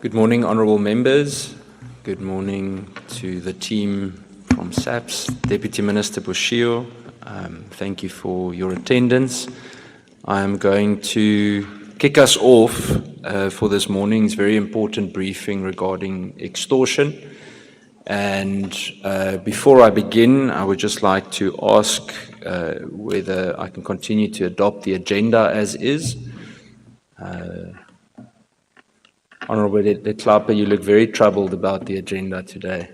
Good morning, honourable members. Good morning to the team from SAPS, Deputy Minister Boshio. Thank you for your attendance. I am going to kick us off for this morning's very important briefing regarding extortion. And before I begin, I would just like to ask whether I can continue to adopt the agenda as is. Honourable De Klapper, you look very troubled about the agenda today.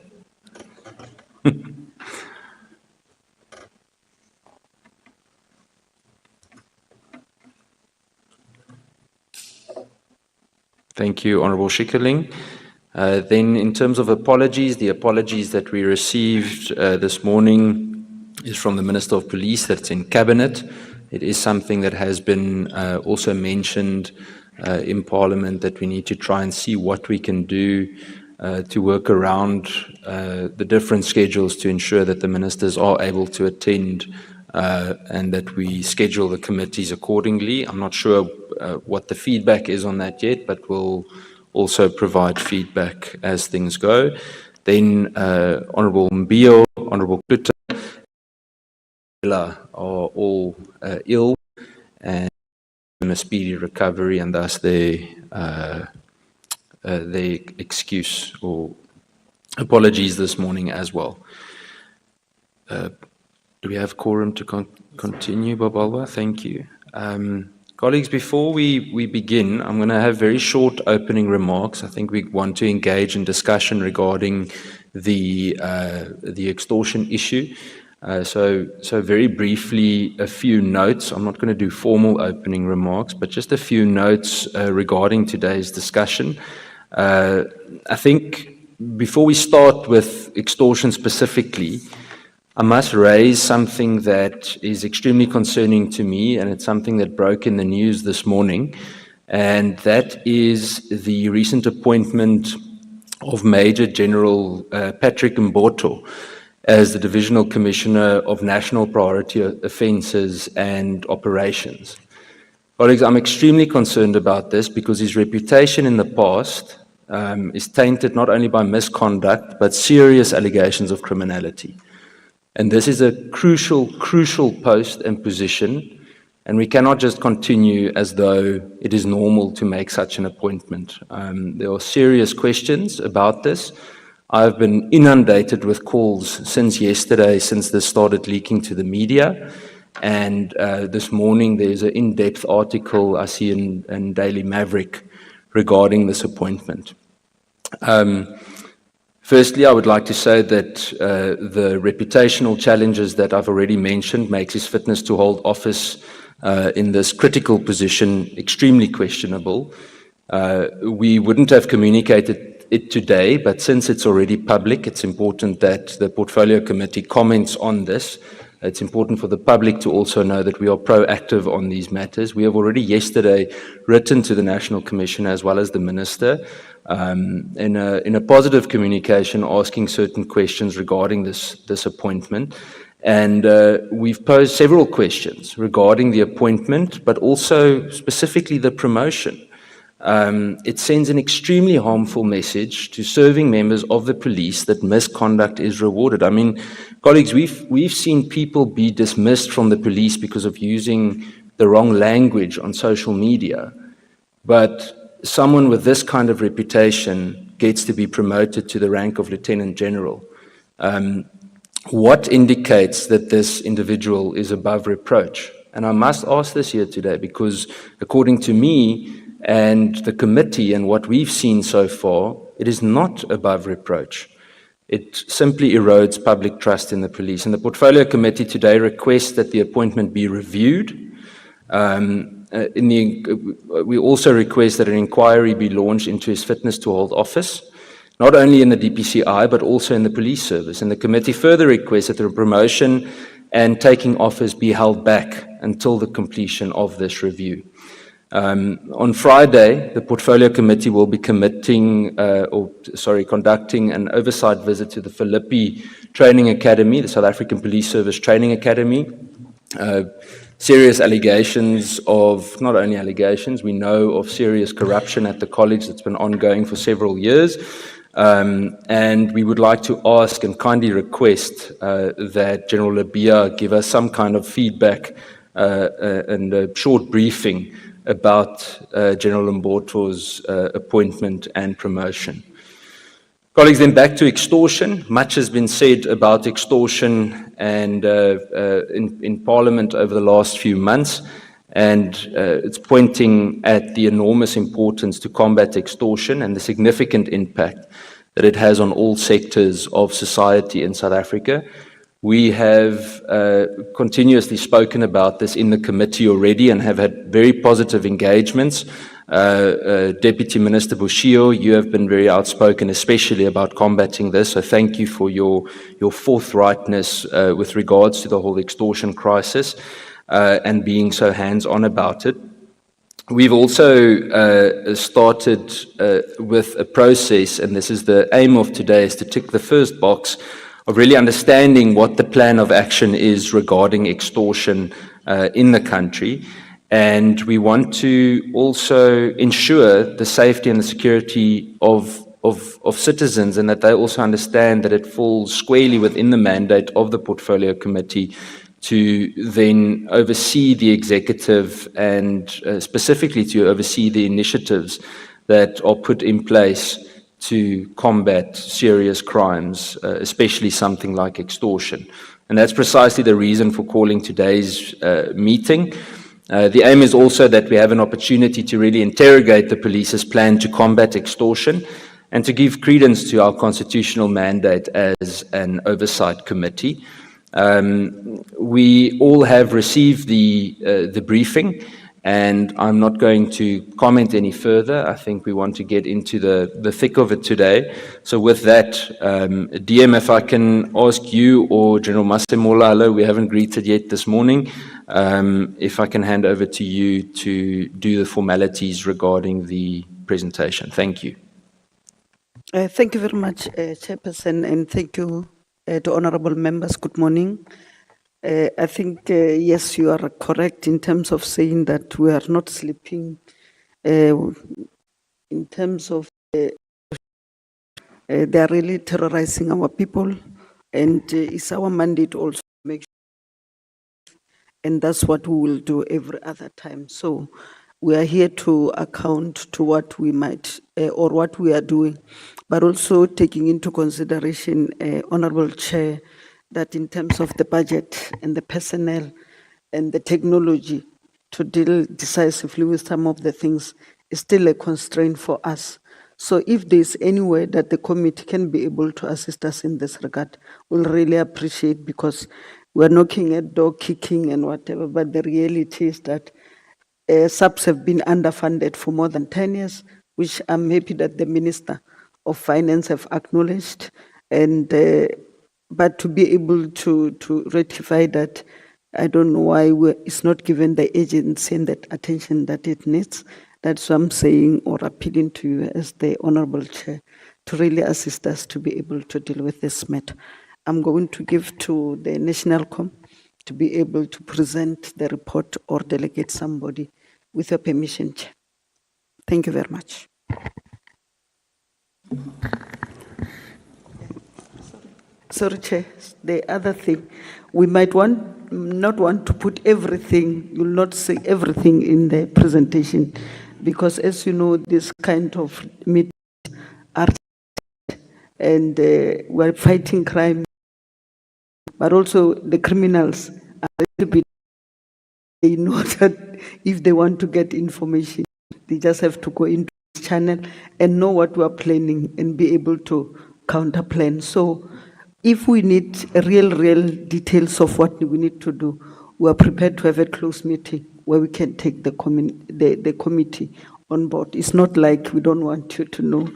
Thank you, Honourable Schikkerling. Then in terms of apologies, the apologies that we received this morning is from the Minister of Police that's in Cabinet. It is something that has been also mentioned in Parliament, that we need to try and see what we can do to work around the different schedules to ensure that the ministers are able to attend and that we schedule the committees accordingly. I'm not sure what the feedback is on that yet, but we'll also provide feedback as things go. Then Honourable Mbio, Honourable Kluter are all ill and a speedy recovery, and thus their excuse or apologies this morning as well. Do we have quorum to continue, Babalwa? Thank you. Colleagues, before we begin, I'm going to have very short opening remarks. I think we want to engage in discussion regarding the extortion issue. So very briefly, a few notes. I'm not going to do formal opening remarks, but just a few notes regarding today's discussion. I think before we start with extortion specifically, I must raise something that is extremely concerning to me, and it's something that broke in the news this morning, and that is the recent appointment of Major General Patrick Mboto as the Divisional Commissioner of National Priority Offences and Operations. Colleagues, I'm extremely concerned about this because his reputation in the past is tainted not only by misconduct, but serious allegations of criminality. And this is a crucial post and position, and we cannot just continue as though it is normal to make such an appointment. There are serious questions about this. I've been inundated with calls since yesterday, since this started leaking to the media. And this morning there's an in-depth article I see in Daily Maverick regarding this appointment. Firstly, I would like to say that the reputational challenges that I've already mentioned makes his fitness to hold office in this critical position extremely questionable. We wouldn't have communicated it today, but since it's already public, it's important that the Portfolio Committee comments on this. It's important for the public to also know that we are proactive on these matters. We have already yesterday written to the National Commission as well as the Minister in a positive communication asking certain questions regarding this appointment. And we've posed several questions regarding the appointment, but also specifically the promotion. It sends an extremely harmful message to serving members of the police that misconduct is rewarded. I mean, colleagues, we've seen people be dismissed from the police because of using the wrong language on social media, but someone with this kind of reputation gets to be promoted to the rank of Lieutenant General. What indicates that this individual is above reproach? And I must ask this here today because according to me, and the committee and what we've seen so far, it is not above reproach. It simply erodes public trust in the police. And the Portfolio Committee today requests that the appointment be reviewed. We also request that an inquiry be launched into his fitness to hold office, not only in the DPCI, but also in the police service. And the committee further requests that the promotion and taking office be held back until the completion of this review. On Friday, the Portfolio Committee will be conducting an oversight visit to the Philippi Training Academy, the South African Police Service Training Academy. serious allegations of, not only allegations, we know of serious corruption at the college that's been ongoing for several years. And we would like to ask and kindly request that General Labia give us some kind of feedback and a short briefing about General Mboto's appointment and promotion. Colleagues, then back to extortion. Much has been said about extortion and in Parliament over the last few months, and it's pointing at the enormous importance to combat extortion and the significant impact that it has on all sectors of society in South Africa. We have continuously spoken about this in the committee already and have had very positive engagements. Deputy Minister Bushio, you have been very outspoken, especially about combating this. So thank you for your forthrightness with regards to the whole extortion crisis and being so hands-on about it. We've also started with a process, and this is the aim of today, is to tick the first box of really understanding what the plan of action is regarding extortion in the country. And we want to also ensure the safety and the security of citizens, and that they also understand that it falls squarely within the mandate of the Portfolio Committee to then oversee the executive and specifically to oversee the initiatives that are put in place to combat serious crimes, especially something like extortion. And that's precisely the reason for calling today's meeting. The aim is also that we have an opportunity to really interrogate the police's plan to combat extortion and to give credence to our constitutional mandate as an oversight committee. We all have received the briefing, and I'm not going to comment any further. I think we want to get into the thick of it today. So with that, DM, if I can ask you or General Masemola, hello, we haven't greeted yet this morning, if I can hand over to you to do the formalities regarding the presentation. Thank you. Thank you very much, Chairperson, and thank you to honorable members. Good morning. I think, yes, you are correct in terms of saying that we are not sleeping in terms of they are really terrorizing our people, and it's our mandate also to make sure, and that's what we will do every other time. So we are here to account to what we might or what we are doing, but also taking into consideration, Honorable Chair, that in terms of the budget and the personnel and the technology to deal decisively with some of the things is still a constraint for us. So if there's any way that the committee can be able to assist us in this regard, we'll really appreciate, because we're knocking at door, kicking and whatever, but the reality is that SAPS have been underfunded for more than 10 years, which I'm happy that the Minister of Finance have acknowledged, and but to be able to rectify that, I don't know why it's not given the agency and that attention that it needs. That's what I'm saying or appealing to you as the Honorable Chair to really assist us to be able to deal with this matter. I'm going to give to the National Com to be able to present the report or delegate somebody with your permission, Chair. Thank you very much. Sorry, Chair, the other thing, we might not want to put everything, you'll not say everything in the presentation, because as you know, this kind of meetings are, and we're fighting crime, but also the criminals are a little bit, they know that if they want to get information, they just have to go into this channel and know what we're planning and be able to counter plan. So if we need real details of what we need to do, we are prepared to have a close meeting where we can take the committee on board. It's not like we don't want you to know,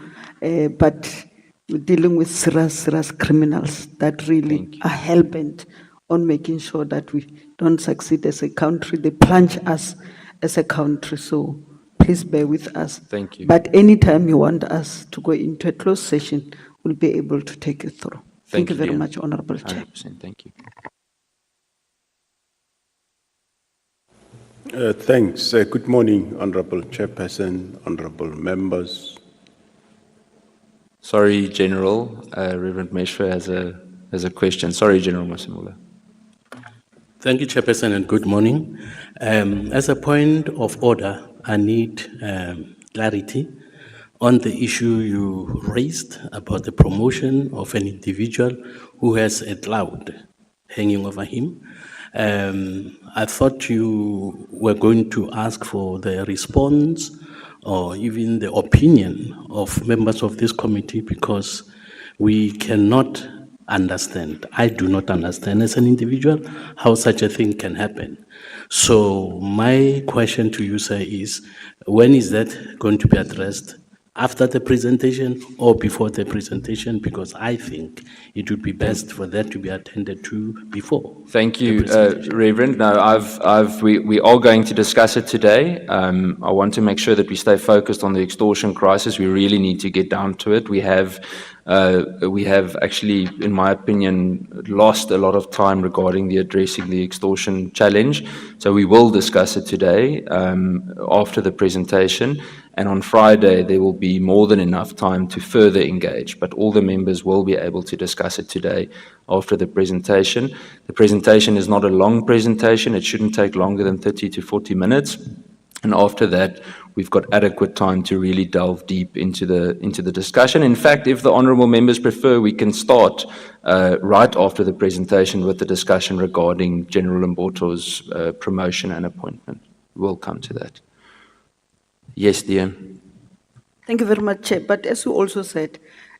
but we're dealing with serious criminals that really are hell-bent on making sure that we don't succeed as a country. They plunge us as a country, so please bear with us. Thank you. But anytime you want us to go into a closed session, we'll be able to take you through. Thank you very much, Honorable Chair. 100%, thank you. Thanks. Good morning, Honorable Chairperson, Honorable members. Sorry, General. Reverend Meshwe has a question. Sorry, General Masimula. Thank you, Chairperson, and good morning. As a point of order, I need clarity on the issue you raised about the promotion of an individual who has a cloud hanging over him. I thought you were going to ask for the response or even the opinion of members of this committee, because we cannot understand. I do not understand as an individual how such a thing can happen. So my question to you, sir, is when is that going to be addressed? After the presentation or before the presentation? Because I think it would be best for that to be attended to before. Thank you, Reverend. No, we are going to discuss it today. I want to make sure that we stay focused on the extortion crisis. We really need to get down to it. We have actually, in my opinion, lost a lot of time regarding addressing the extortion challenge. So we will discuss it today after the presentation. And on Friday, there will be more than enough time to further engage. But all the members will be able to discuss it today after the presentation. The presentation is not a long presentation. It shouldn't take longer than 30 to 40 minutes. And after that, we've got adequate time to really delve deep into the discussion. In fact, if the honourable members prefer, we can start right after the presentation with the discussion regarding General Mboto's promotion and appointment. We'll come to that. Yes, dear. Thank you very much, Chair. But as you also said,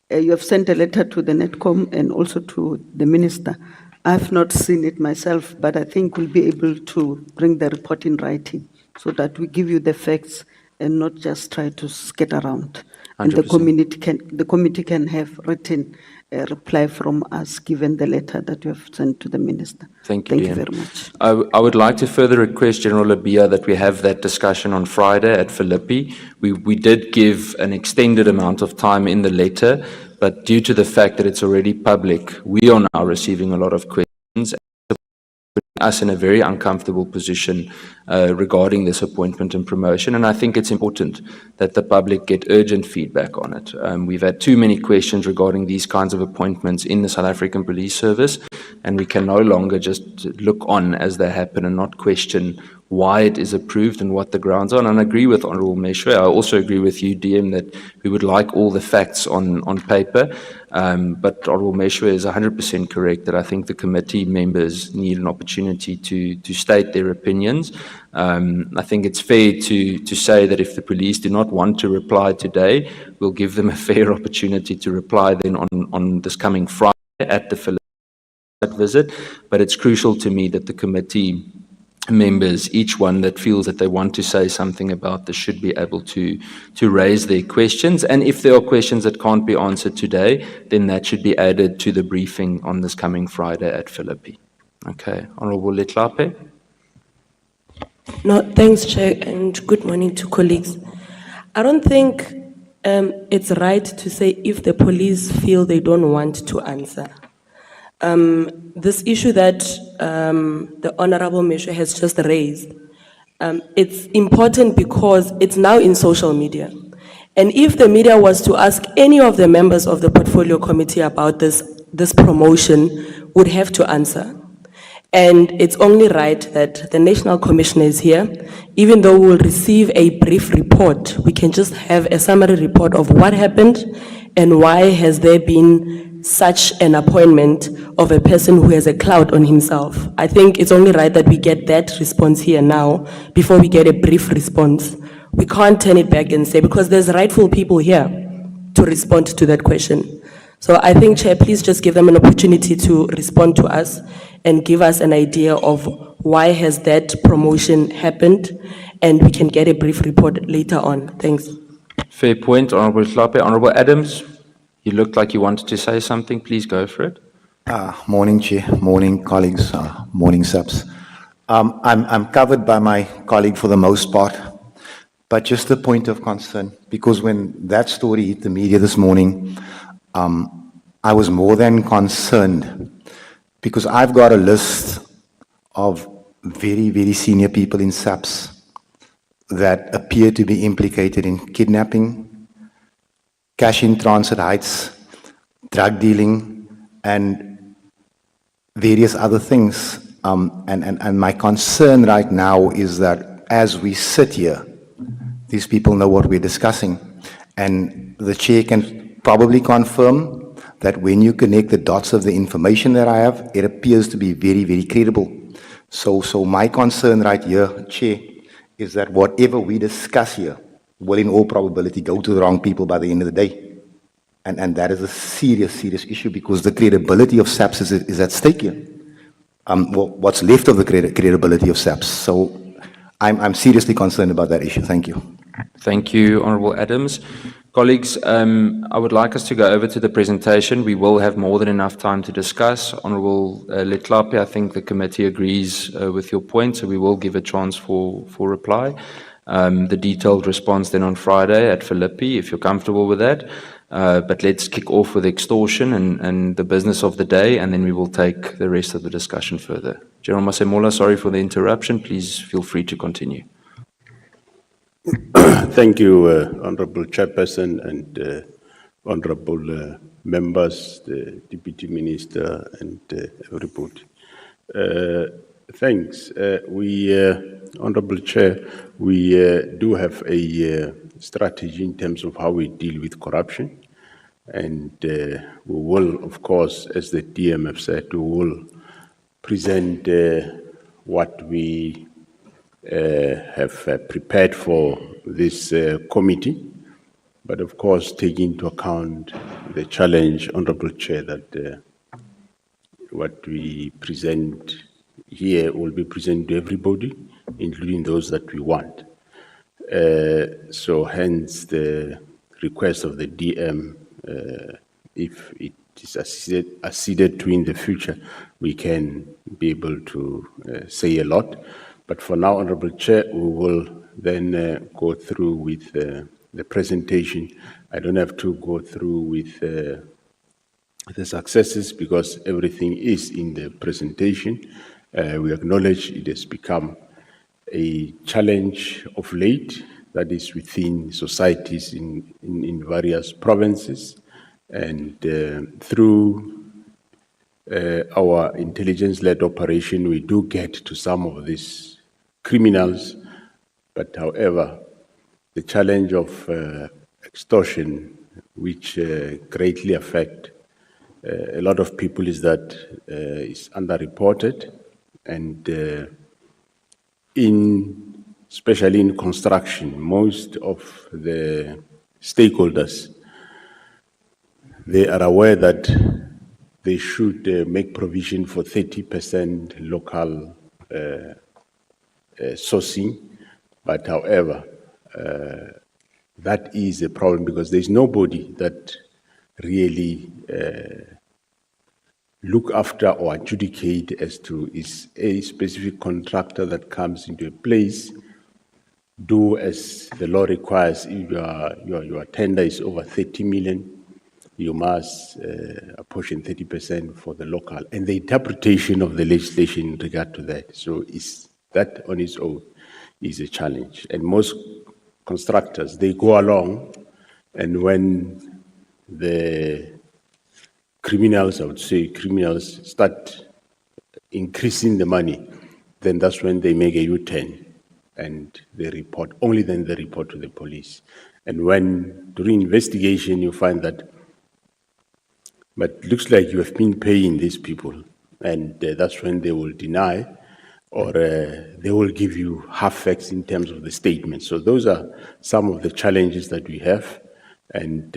you have sent a letter to the NETCOM and also to the Minister. I have not seen it myself, but I think we'll be able to bring the report in writing so that we give you the facts and not just try to skirt around. 100%. And the committee can have written a reply from us, given the letter that you have sent to the Minister. Thank you very much. I would like to further request, General Labia, that we have that discussion on Friday at Philippi. We did give an extended amount of time in the letter, but due to the fact that it's already public, we are now receiving a lot of questions, putting us in a very uncomfortable position regarding this appointment and promotion. And I think it's important that the public get urgent feedback on it. We've had too many questions regarding these kinds of appointments in the South African Police Service, and we can no longer just look on as they happen and not question why it is approved and what the grounds are. And I agree with Honourable Meshwe. I also agree with you, DM, that we would like all the facts on paper. But Honourable Meshwe is 100% correct that I think the committee members need an opportunity to state their opinions. I think it's fair to say that if the police do not want to reply today, we'll give them a fair opportunity to reply then on this coming Friday at the Philippi visit. But it's crucial to me that the committee members, each one that feels that they want to say something about this, should be able to raise their questions. And if there are questions that can't be answered today, then that should be added to the briefing on this coming Friday at Philippi. Okay, Honourable Letlape. No, thanks, Chair, and good morning to colleagues. I don't think it's right to say if the police feel they don't want to answer. This issue that the Honourable Meshwe has just raised, it's important because it's now in social media. And if the media was to ask any of the members of the Portfolio Committee about this promotion, would have to answer. And it's only right that the National Commissioner is here. Even though we'll receive a brief report, we can just have a summary report of what happened and why has there been such an appointment of a person who has a cloud on himself. I think it's only right that we get that response here now before we get a brief response. We can't turn it back and say, because there's rightful people here to respond to that question. So I think, Chair, please just give them an opportunity to respond to us and give us an idea of why has that promotion happened, and we can get a brief report later on. Thanks. Fair point, Honourable Hlape. Honourable Adams, you looked like you wanted to say something. Please go for it. Morning, Chair. Morning, colleagues. Morning, SAPS. I'm covered by my colleague for the most part, but just a point of concern, because when that story hit the media this morning, I was more than concerned, because I've got a list of very, very senior people in SAPS that appear to be implicated in kidnapping, cash in transit heights, drug dealing, and various other things. And my concern right now is that as we sit here, these people know what we're discussing. And the chair can probably confirm that when you connect the dots of the information that I have, it appears to be very, very credible. So my concern right here, Chair, is that whatever we discuss here will in all probability go to the wrong people by the end of the day. And that is a serious, serious issue because the credibility of SAPS is at stake here. Well, what's left of the credibility of SAPS. So I'm seriously concerned about that issue. Thank you. Thank you, Honourable Adams. Colleagues, I would like us to go over to the presentation. We will have more than enough time to discuss. Honourable Letlapi, I think the committee agrees with your point, so we will give a chance for reply. The detailed response then on Friday at Philippi, if you're comfortable with that. But let's kick off with extortion and the business of the day, and then we will take the rest of the discussion further. General Masemola, sorry for the interruption. Please feel free to continue. Thank you, Honorable Chairperson and Honorable members, the Deputy Minister and everybody. Thanks. Honorable Chair, we do have a strategy in terms of how we deal with corruption. And we will, of course, as the DM have said, we will present what we have prepared for this committee, but of course taking into account the challenge, Honorable Chair, that what we present here will be presented to everybody, including those that we want. So hence the request of the DM, if it is acceded to in the future, we can be able to say a lot. But for now, Honorable Chair, we will then go through with the presentation. I don't have to go through with the successes because everything is in the presentation. We acknowledge it has become a challenge of late that is within societies in various provinces. And through our intelligence-led operation, we do get to some of these criminals, but however, the challenge of extortion, which greatly affect a lot of people, is that is underreported, and especially in construction, most of the stakeholders, they are aware that they should make provision for 30% local sourcing, but however, that is a problem because there's nobody that really look after or adjudicate as to is a specific contractor that comes into a place, do as the law requires. If your tender is over 30 million, you must apportion 30% for the local, and the interpretation of the legislation in regard to that. So that on its own is a challenge. And most constructors, they go along, and when the criminals, I would say criminals, start increasing the money, then that's when they make a U-turn and they report, only then they report to the police. And when during investigation you find that, but looks like you have been paying these people, and that's when they will deny, or they will give you half facts in terms of the statement. So those are some of the challenges that we have, and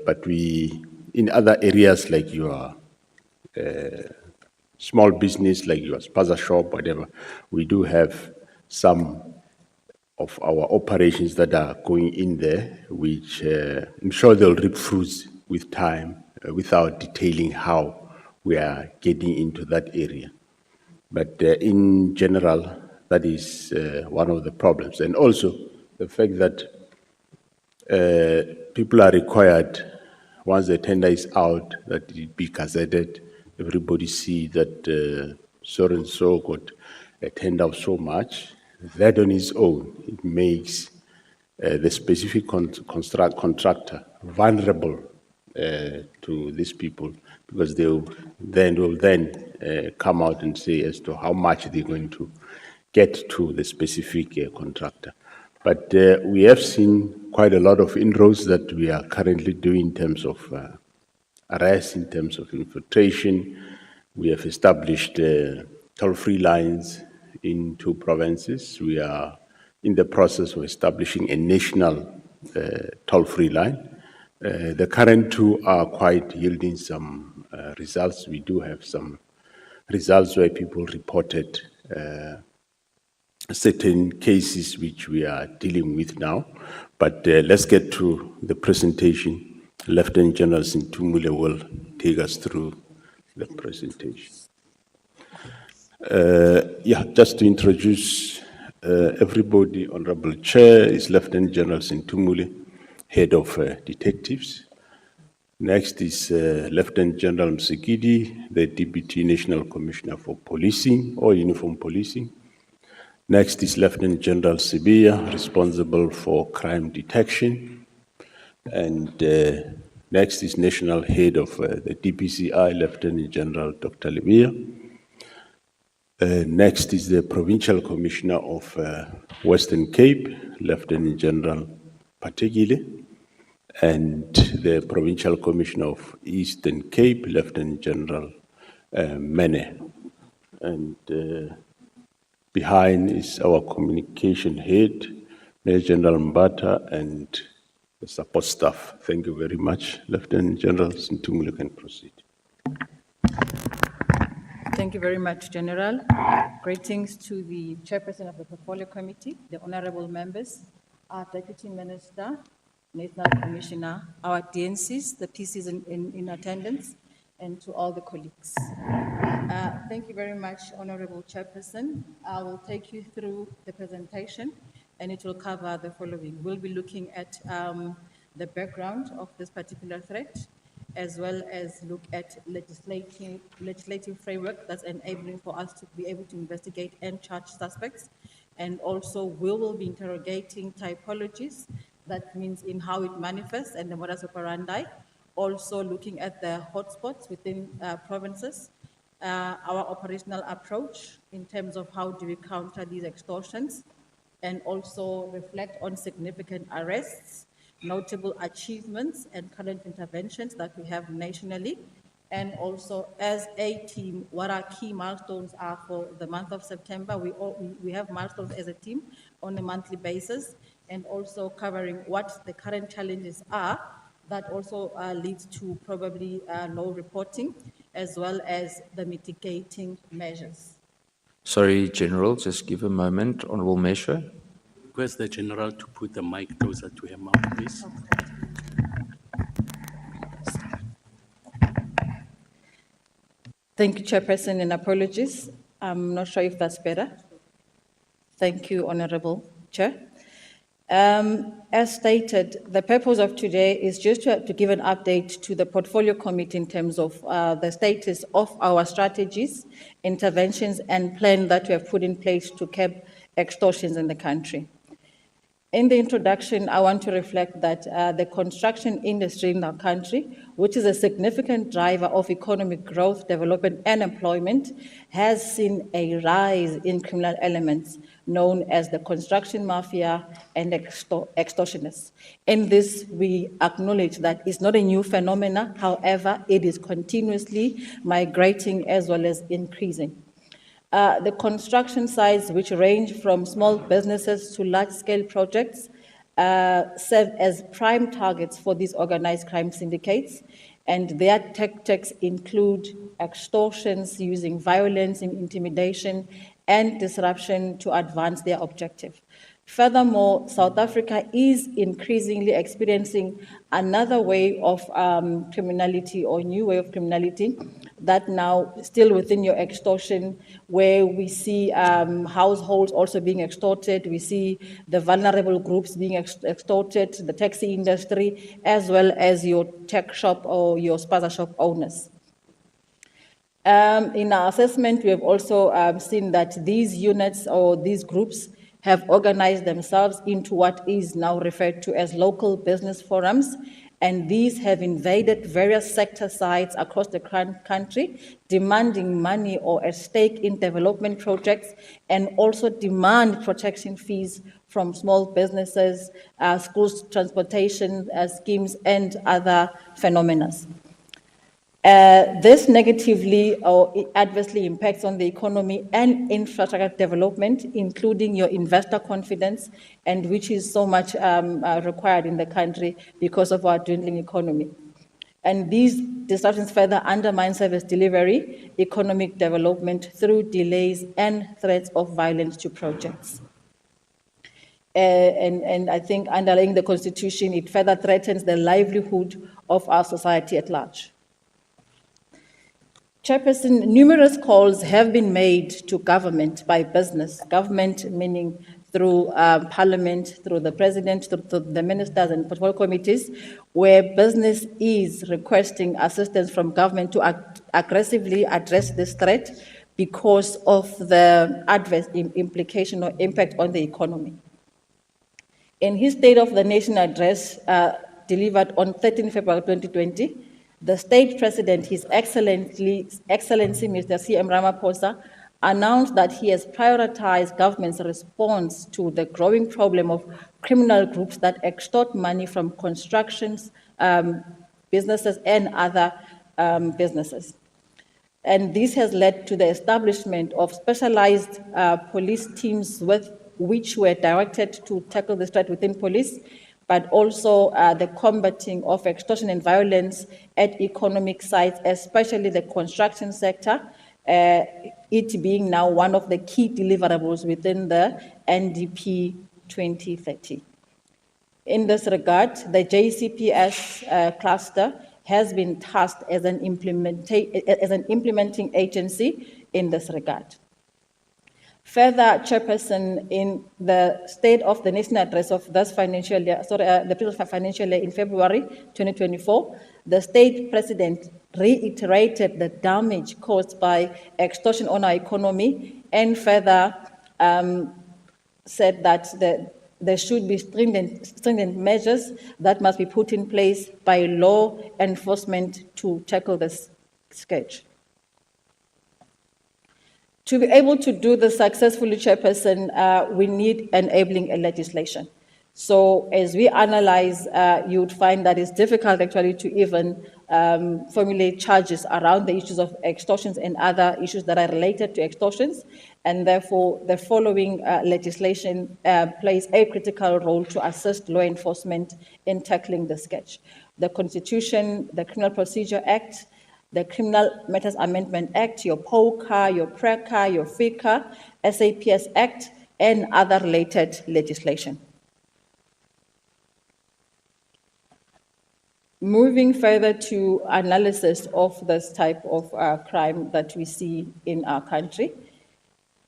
but we, in other areas like your small business, like your spaza shop, whatever, we do have some of our operations that are going in there, which I'm sure they'll reap fruits with time, without detailing how we are getting into that area. But in general, that is one of the problems. And also the fact that people are required, once the tender is out, that it be gazetted, everybody see that so and so got turned out so much, that on its own, it makes the specific contractor vulnerable to these people, because they will then come out and say as to how much they're going to get to the specific contractor. But we have seen quite a lot of inroads that we are currently doing in terms of arrest, in terms of infiltration. We have established toll-free lines in 2 provinces. We are in the process of establishing a national toll-free line. The current 2 are quite yielding some results. We do have some results where people reported certain cases which we are dealing with now. But let's get to the presentation. Lieutenant General Sintumule will take us through the presentation. Just to introduce everybody, Honorable Chair is Lieutenant General Sintumule, Head of Detectives. Next is Lieutenant General Msikidi, the Deputy National Commissioner for Policing or Uniform Policing. Next is Lieutenant General Sibiya, responsible for crime detection. And next is National Head of the DPCI, Lieutenant General Dr. Libia. Next is the Provincial Commissioner of Western Cape, Lieutenant General Pategile, and the Provincial Commissioner of Eastern Cape, Lieutenant General Mene. And behind is our communication head, Major General Mbata, and the support staff. Thank you very much. Lieutenant General Sintumule can proceed. Thank you very much, General. Greetings to the Chairperson of the Portfolio Committee, the honorable members, our Deputy Minister, National Commissioner, our DNCs, the PCs in attendance, and to all the colleagues. Thank you very much, Honorable Chairperson. I will take you through the presentation, and it will cover the following. We'll be looking at the background of this particular threat, as well as look at legislative framework that's enabling for us to be able to investigate and charge suspects. And also, we will be interrogating typologies, that means in how it manifests and the modus operandi. Also looking at the hotspots within provinces, our operational approach in terms of how do we counter these extortions, and also reflect on significant arrests, notable achievements and current interventions that we have nationally, and also as a team, what our key milestones are for the month of September. We have milestones as a team on a monthly basis, and also covering what the current challenges are that also leads to probably low reporting, as well as the mitigating measures. Sorry, General, just give a moment. Honorable Measure. Request the General to put the mic closer to her mouth, please. Thank you, Chairperson, and apologies. I'm not sure if that's better. Thank you, Honorable Chair. As stated, the purpose of today is just to give an update to the Portfolio Committee in terms of the status of our strategies, interventions, and plan that we have put in place to curb extortions in the country. In the introduction, I want to reflect that the construction industry in our country, which is a significant driver of economic growth, development, and employment, has seen a rise in criminal elements known as the construction mafia and extortionists. In this, we acknowledge that it's not a new phenomenon. However, it is continuously migrating as well as increasing. The construction sites, which range from small businesses to large-scale projects, serve as prime targets for these organized crime syndicates, and their tactics include extortions using violence and intimidation and disruption to advance their objective. Furthermore, South Africa is increasingly experiencing another way of criminality, or new way of criminality, that now still within your extortion, where we see households also being extorted, we see the vulnerable groups being extorted, the taxi industry, as well as your tech shop or your spaza shop owners. In our assessment, we have also seen that these units or these groups have organized themselves into what is now referred to as local business forums, and these have invaded various sector sites across the country, demanding money or a stake in development projects, and also demand protection fees from small businesses, schools, transportation schemes, and other phenomena. This negatively or adversely impacts on the economy and infrastructure development, including your investor confidence, and which is so much required in the country because of our dwindling economy. And these disruptions further undermine service delivery, economic development through delays and threats of violence to projects. And I think underlying the Constitution, it further threatens the livelihood of our society at large. Chairperson, numerous calls have been made to government by business, government meaning through Parliament, through the President, through the ministers and portfolio committees, where business is requesting assistance from government to aggressively address this threat because of the adverse implication or impact on the economy. In his State of the Nation address delivered on 13 February 2020, the State President, His Excellency Mr. C.M. Ramaphosa, announced that he has prioritized government's response to the growing problem of criminal groups that extort money from constructions, businesses, and other businesses. And this has led to the establishment of specialized police teams which were directed to tackle this threat within police, but also the combating of extortion and violence at economic sites, especially the construction sector, it being now one of the key deliverables within the NDP 2030. In this regard, the JCPS cluster has been tasked as an implementing agency in this regard. Further, Chairperson, in the State of the Nation address of this financial year, the previous financial year in February 2024, the State President reiterated the damage caused by extortion on our economy, and further said that there should be stringent measures that must be put in place by law enforcement to tackle this scourge. To be able to do this successfully, Chairperson, we need enabling legislation. So as we analyze, you would find that it's difficult actually to even formulate charges around the issues of extortions and other issues that are related to extortions. And therefore, the following legislation plays a critical role to assist law enforcement in tackling the scourge. The Constitution, the Criminal Procedure Act, the Criminal Matters Amendment Act, your POCA, your PRECA, your FICA, SAPS Act, and other related legislation. Moving further to analysis of this type of crime that we see in our country.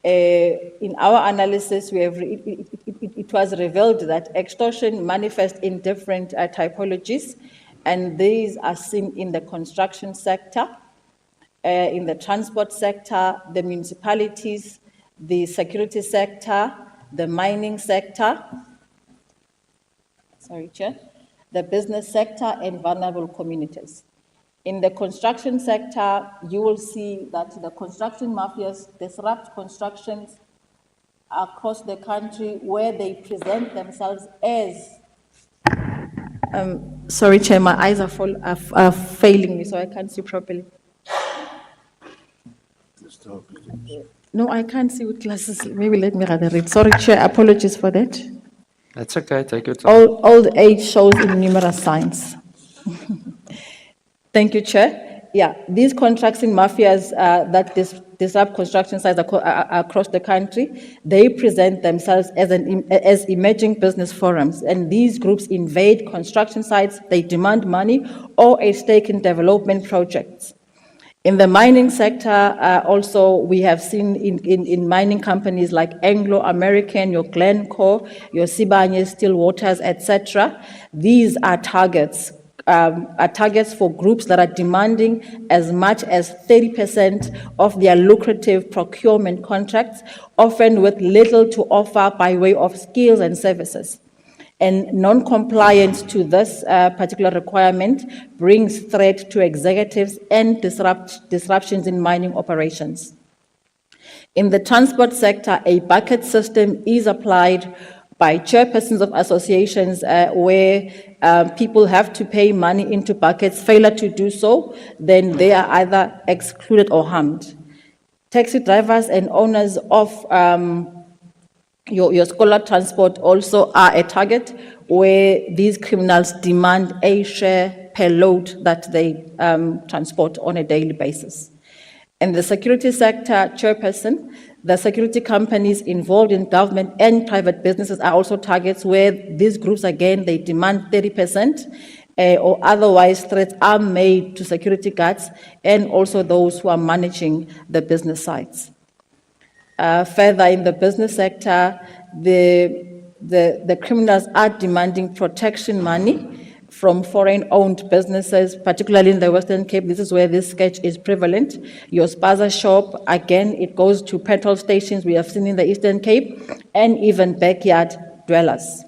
In our analysis, it was revealed that extortion manifests in different typologies, and these are seen in the construction sector, in the transport sector, the municipalities, the security sector, the mining sector, the business sector, and vulnerable communities. In the construction sector, you will see that the construction mafias disrupt constructions across the country where they present themselves as sorry, Chair, my eyes are failing me, so I can't see properly. No, I can't see with glasses. Maybe let me rather read. Sorry, Chair, apologies for that. That's okay, take your time. Old age shows in numerous signs. Thank you, Chair. Yeah, these contracting mafias that disrupt construction sites across the country, they present themselves as emerging business forums, and these groups invade construction sites, they demand money or a stake in development projects. In the mining sector, also, we have seen in mining companies like Anglo-American, your Glencore, your Sibanye, Stillwaters, etc. These are targets targets for groups that are demanding as much as 30% of their lucrative procurement contracts, often with little to offer by way of skills and services. And non-compliance to this particular requirement brings threat to executives and disruptions in mining operations. In the transport sector, a bucket system is applied by chairpersons of associations where people have to pay money into buckets. Failure to do so, then they are either excluded or harmed. Taxi drivers and owners of your scholar transport also are a target where these criminals demand a share per load that they transport on a daily basis. In the security sector, chairperson, the security companies involved in government and private businesses are also targets where these groups, again, they demand 30% or otherwise threats are made to security guards and also those who are managing the business sites. Further, in the business sector, the criminals are demanding protection money from foreign-owned businesses, particularly in the Western Cape. This is where this sketch is prevalent. Your spaza shop, again, it goes to petrol stations we have seen in the Eastern Cape, and even backyard dwellers.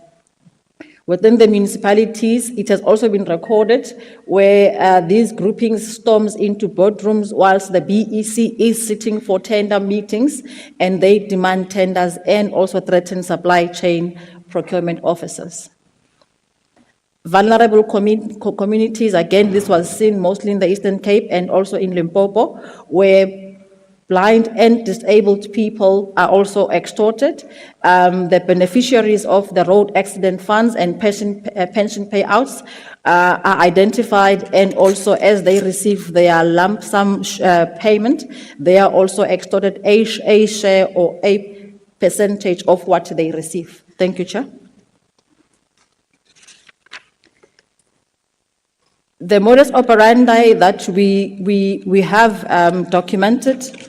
Within the municipalities, it has also been recorded where these groupings storms into boardrooms whilst the BEC is sitting for tender meetings, and they demand tenders and also threaten supply chain procurement officers. Vulnerable communities, again, this was seen mostly in the Eastern Cape and also in Limpopo, where blind and disabled people are also extorted. The beneficiaries of the road accident funds and pension payouts are identified, and also as they receive their lump sum payment, they are also extorted a share or a percentage of what they receive. Thank you, Chair. The modus operandi that we have documented,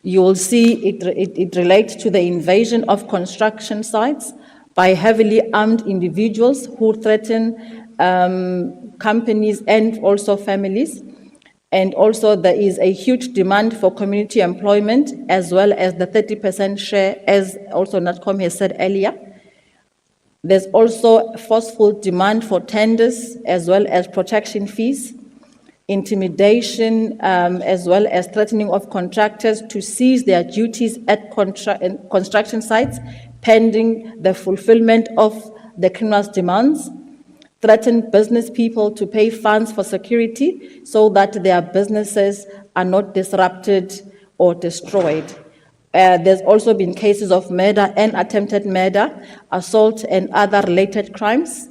you will see it relates to the invasion of construction sites by heavily armed individuals who threaten companies and also families. And also there is a huge demand for community employment as well as the 30% share, as also Natcom has said earlier. There's also forceful demand for tenders as well as protection fees, intimidation, as well as threatening of contractors to cease their duties at construction sites pending the fulfillment of the criminal's demands, threaten business people to pay funds for security so that their businesses are not disrupted or destroyed. There's also been cases of murder and attempted murder, assault and other related crimes,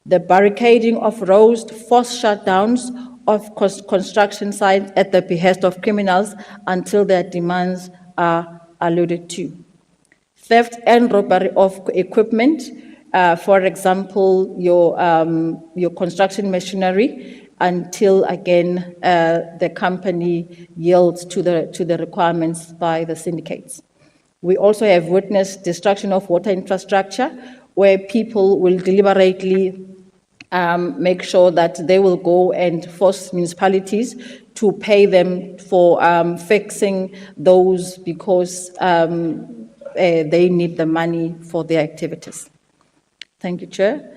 the barricading of roads, forced shutdowns of construction sites at the behest of criminals until their demands are alluded to. Theft and robbery of equipment, for example, your construction machinery, until again the company yields to the requirements by the syndicates. We also have witnessed destruction of water infrastructure, where people will deliberately make sure that they will go and force municipalities to pay them for fixing those because they need the money for their activities. Thank you, Chair.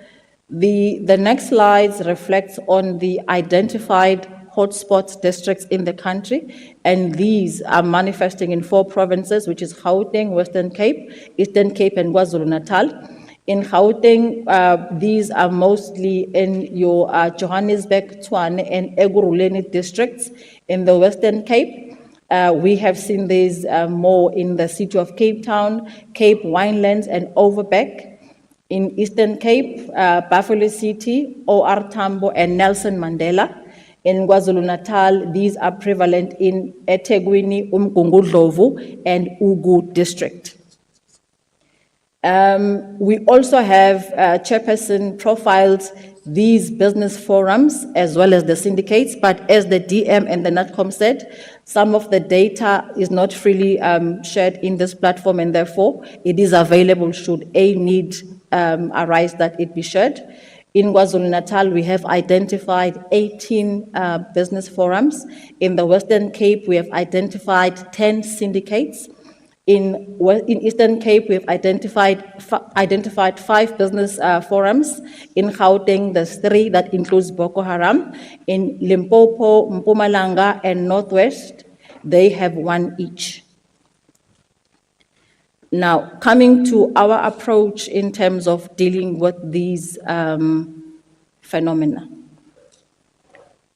The next slides reflects on the identified hotspot districts in the country, and these are manifesting in 4 provinces, which is Gauteng, Western Cape, Eastern Cape, and KwaZulu-Natal. In Gauteng, these are mostly in your Johannesburg, Tshwane, and Ekurhuleni districts. In the Western Cape, we have seen these more in the city of Cape Town, Cape Winelands, and Overberg. In Eastern Cape, Buffalo City, OR Tambo, and Nelson Mandela. In KwaZulu-Natal, these are prevalent in eThekwini, Umgungundlovu, and Ugu district. We also have chairperson profiles these business forums as well as the syndicates, but as the DM and the NATCOM said, some of the data is not freely shared in this platform, and therefore it is available should a need arise that it be shared. In KwaZulu-Natal, we have identified 18 business forums. In the Western Cape, we have identified 10 syndicates. In Eastern Cape, we've identified 5 business forums. In Gauteng, there's 3 that includes Boko Haram. In Limpopo, Mpumalanga, and Northwest, they have 1 each. Now, coming to our approach in terms of dealing with these phenomena.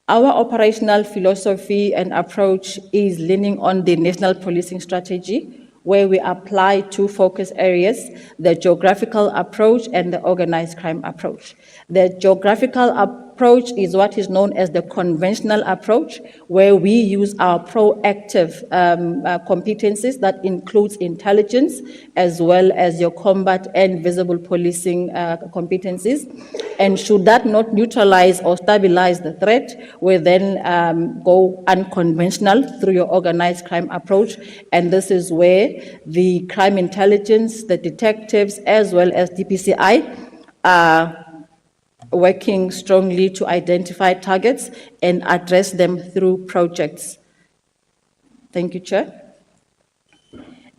Our operational philosophy and approach is leaning on the National Policing Strategy, where we apply 2 focus areas, the geographical approach and the organized crime approach. The geographical approach is what is known as the conventional approach, where we use our proactive competencies that includes intelligence, as well as your combat and visible policing competencies. And should that not neutralize or stabilize the threat, we then go unconventional through your organized crime approach. And this is where the crime intelligence, the detectives, as well as DPCI are working strongly to identify targets and address them through projects. Thank you, Chair.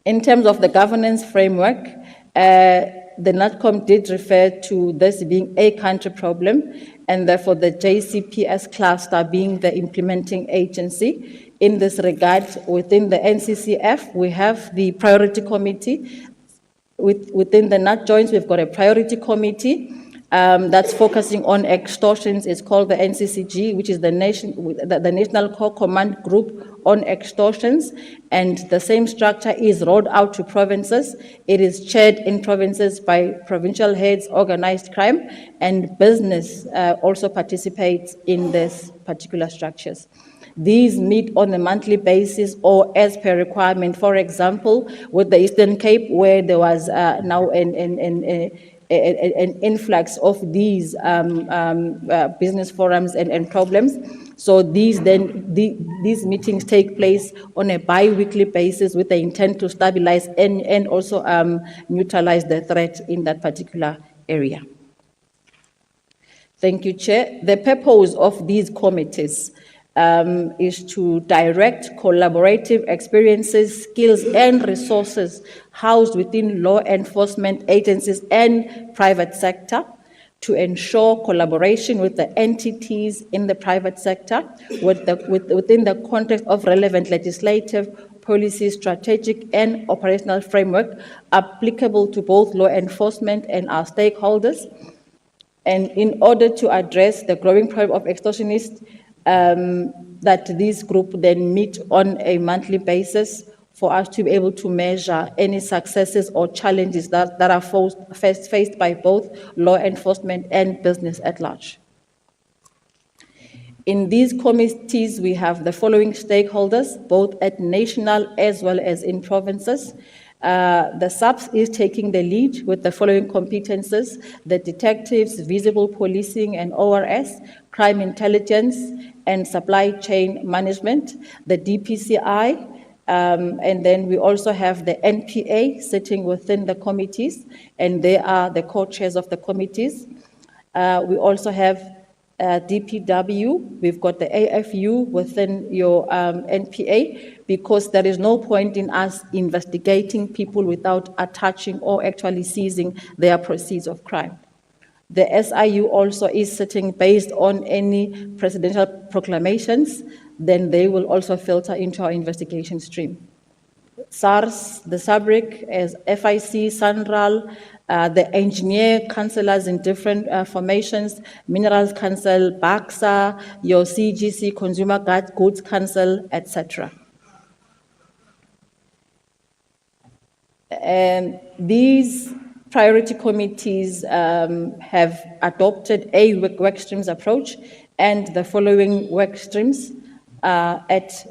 In terms of the governance framework, the NATCOM did refer to this being a country problem, and therefore the JCPS cluster being the implementing agency. In this regard, within the NCCF, we have the priority committee. Within the NAT joints, we've got a priority committee that's focusing on extortions. It's called the NCCG, which is the National Core Command Group on Extortions, and the same structure is rolled out to provinces. It is chaired in provinces by provincial heads, organized crime, and business also participates in these particular structures. These meet on a monthly basis or as per requirement. For example, with the Eastern Cape, where there was now an influx of these business forums and problems. So these meetings take place on a bi-weekly basis with the intent to stabilize and also neutralize the threat in that particular area. Thank you, Chair. The purpose of these committees is to direct collaborative experiences, skills, and resources housed within law enforcement agencies and private sector to ensure collaboration with the entities in the private sector within the context of relevant legislative, policy, strategic, and operational framework applicable to both law enforcement and our stakeholders. And in order to address the growing problem of extortionists, that this group then meet on a monthly basis for us to be able to measure any successes or challenges that are faced by both law enforcement and business at large. In these committees, we have the following stakeholders, both at national as well as in provinces. The SAPS is taking the lead with the following competences: the detectives, visible policing and ORS, crime intelligence, and supply chain management, the DPCI, and then we also have the NPA sitting within the committees, and they are the co-chairs of the committees. We also have DPW, we've got the AFU within your NPA, because there is no point in us investigating people without attaching or actually seizing their proceeds of crime. The SIU also is sitting based on any presidential proclamations, then they will also filter into our investigation stream. SARS, the SABRIC, as FIC, SANRAL, the engineer councillors in different formations, Minerals Council, BAXA, your CGC, Consumer Goods Council, etc. And these priority committees have adopted a work streams approach, and the following work streams are at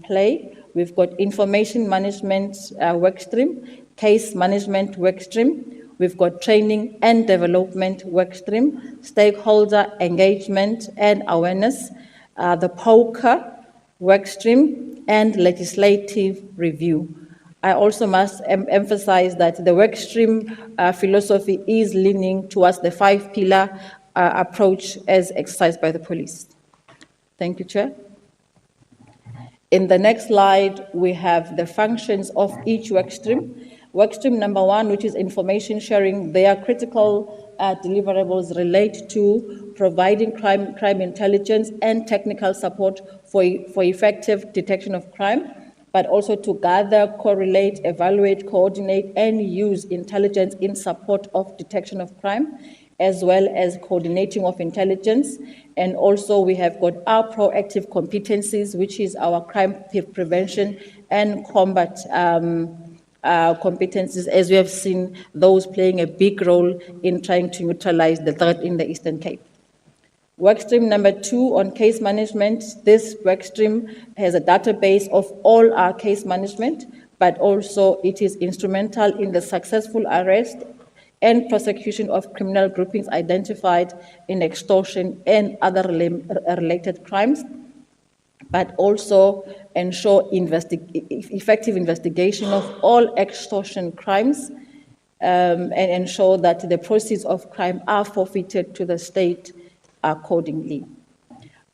play. We've got information management work stream, case management work stream, we've got training and development work stream, stakeholder engagement and awareness, the POCA work stream, and legislative review. I also must emphasize that the work stream philosophy is leaning towards the 5-pillar approach as exercised by the police. Thank you, Chair. In the next slide, we have the functions of each work stream. Work stream number 1, which is information sharing, their critical deliverables relate to providing crime intelligence and technical support for effective detection of crime, but also to gather, correlate, evaluate, coordinate, and use intelligence in support of detection of crime, as well as coordinating of intelligence. And also we have got our proactive competencies, which is our crime prevention and combat competencies, as we have seen those playing a big role in trying to neutralize the threat in the Eastern Cape. Workstream number 2 on case management. This workstream has a database of all our case management, but also it is instrumental in the successful arrest and prosecution of criminal groupings identified in extortion and other related crimes, but also ensure effective investigation of all extortion crimes and ensure that the proceeds of crime are forfeited to the state accordingly.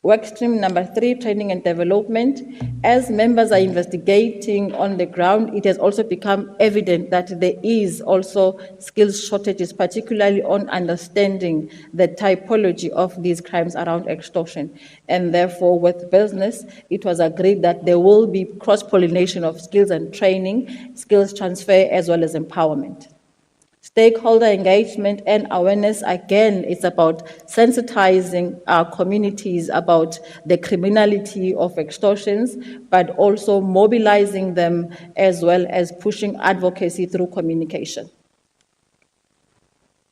Workstream number 3, training and development. As members are investigating on the ground, it has also become evident that there is also skills shortages, particularly on understanding the typology of these crimes around extortion. And therefore, with business, it was agreed that there will be cross-pollination of skills and training, skills transfer, as well as empowerment. Stakeholder engagement and awareness, again, it's about sensitizing our communities about the criminality of extortions, but also mobilizing them as well as pushing advocacy through communication.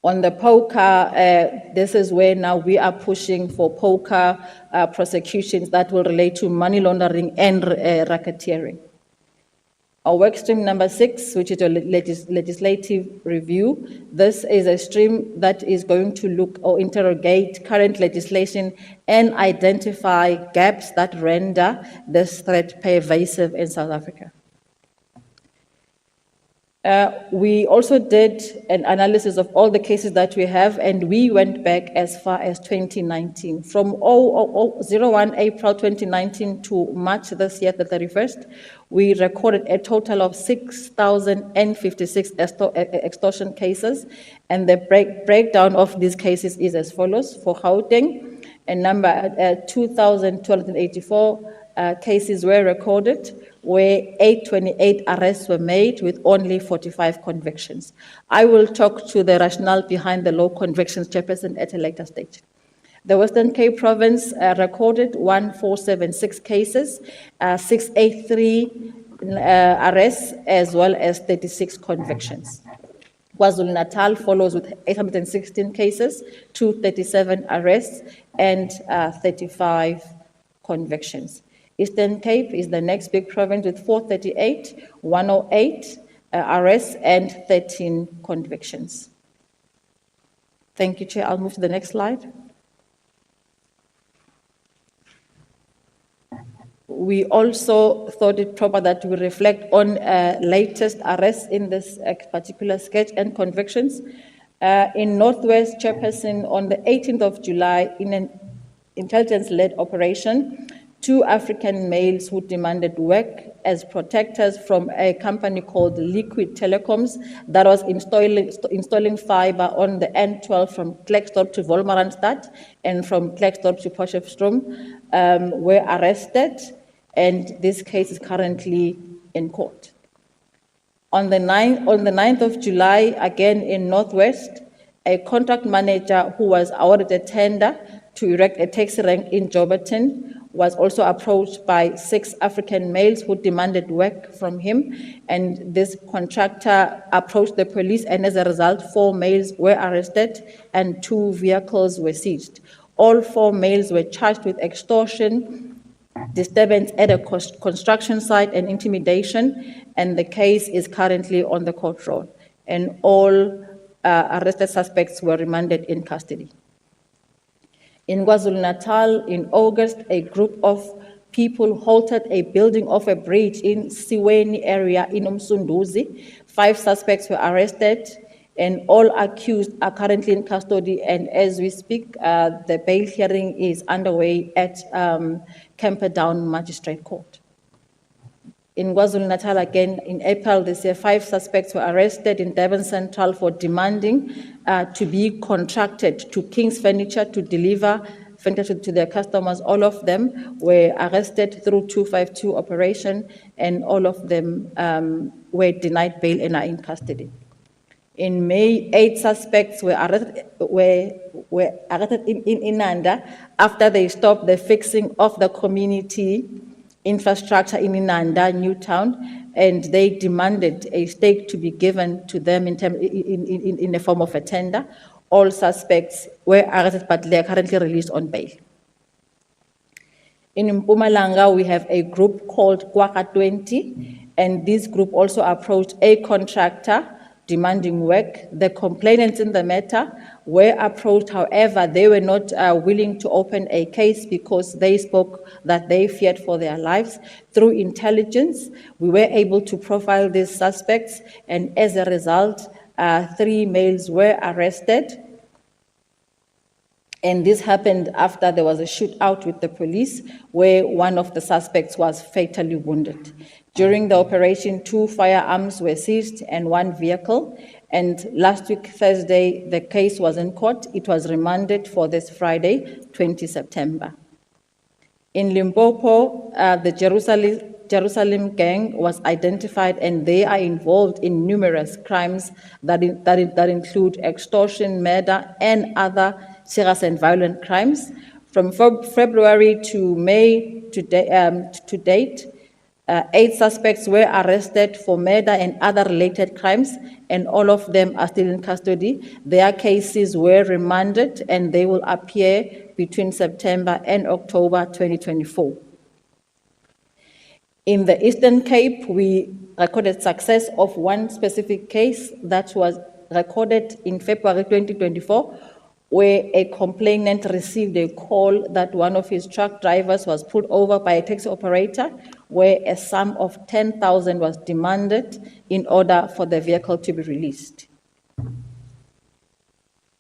On the POCA, this is where now we are pushing for POCA prosecutions that will relate to money laundering and racketeering. Our work stream number 6, which is a legislative review. This is a stream that is going to look or interrogate current legislation and identify gaps that render this threat pervasive in South Africa. We also did an analysis of all the cases that we have, and we went back as far as 2019. From 01 April 2019 to March this year, the 31st, we recorded a total of 6,056 extortion cases, and the breakdown of these cases is as follows. For Gauteng, a number 2,284 cases were recorded, where 828 arrests were made with only 45 convictions. I will talk to the rationale behind the low convictions, Chairperson, at a later stage. The Western Cape Province recorded 1,476 cases, 683 arrests, as well as 36 convictions. KwaZulu-Natal follows with 816 cases, 237 arrests, and 35 convictions. Eastern Cape is the next big province with 438, 108 arrests, and 13 convictions. Thank you, Chair. I'll move to the next slide. We also thought it proper that we reflect on latest arrests in this particular sketch and convictions. In Northwest, Chairperson, on the 18th of July, in an intelligence-led operation, 2 African males who demanded work as protectors from a company called Liquid Telecoms that was installing fiber on the N12 from Klerksdorp to Wolmaranstad and from Klerksdorp to Potchefstroom were arrested, and this case is currently in court. On the 9th of July, again in Northwest, a contract manager who was awarded a tender to erect a taxi rank in Joburton was also approached by 6 African males who demanded work from him, and this contractor approached the police, and as a result, 4 males were arrested and 2 vehicles were seized. All 4 males were charged with extortion, disturbance at a construction site, and intimidation, and the case is currently on the court road, and all arrested suspects were remanded in custody. In KwaZulu-Natal, in August, a group of people halted a building of a bridge in Siweni area in Umsunduzi. 5 suspects were arrested, and all accused are currently in custody, and as we speak, the bail hearing is underway at Camperdown Magistrate Court. In KwaZulu-Natal, again, in April this year, 5 suspects were arrested in Durban Central for demanding to be contracted to King's Furniture to deliver furniture to their customers. All of them were arrested through 252 operation, and all of them were denied bail and are in custody. In May, 8 suspects were arrested in Inanda after they stopped the fixing of the community infrastructure in Inanda, Newtown, and they demanded a stake to be given to them in the form of a tender. All suspects were arrested, but they are currently released on bail. In Mpumalanga, we have a group called Kwaka 20, and this group also approached a contractor demanding work. The complainants in the matter were approached, however, they were not willing to open a case because they spoke that they feared for their lives. Through intelligence, we were able to profile these suspects, and as a result, 3 males were arrested. And this happened after there was a shootout with the police where one of the suspects was fatally wounded. During the operation, 2 firearms were seized and 1 vehicle. And last week, Thursday, the case was in court. It was remanded for this Friday, 20 September. In Limpopo, the Jerusalem gang was identified, and they are involved in numerous crimes that include extortion, murder, and other serious and violent crimes. From February to May to date, 8 suspects were arrested for murder and other related crimes, and all of them are still in custody. Their cases were remanded, and they will appear between September and October 2024. In the Eastern Cape, we recorded success of 1 specific case that was recorded in February 2024, where a complainant received a call that one of his truck drivers was pulled over by a taxi operator, where a sum of 10,000 was demanded in order for the vehicle to be released.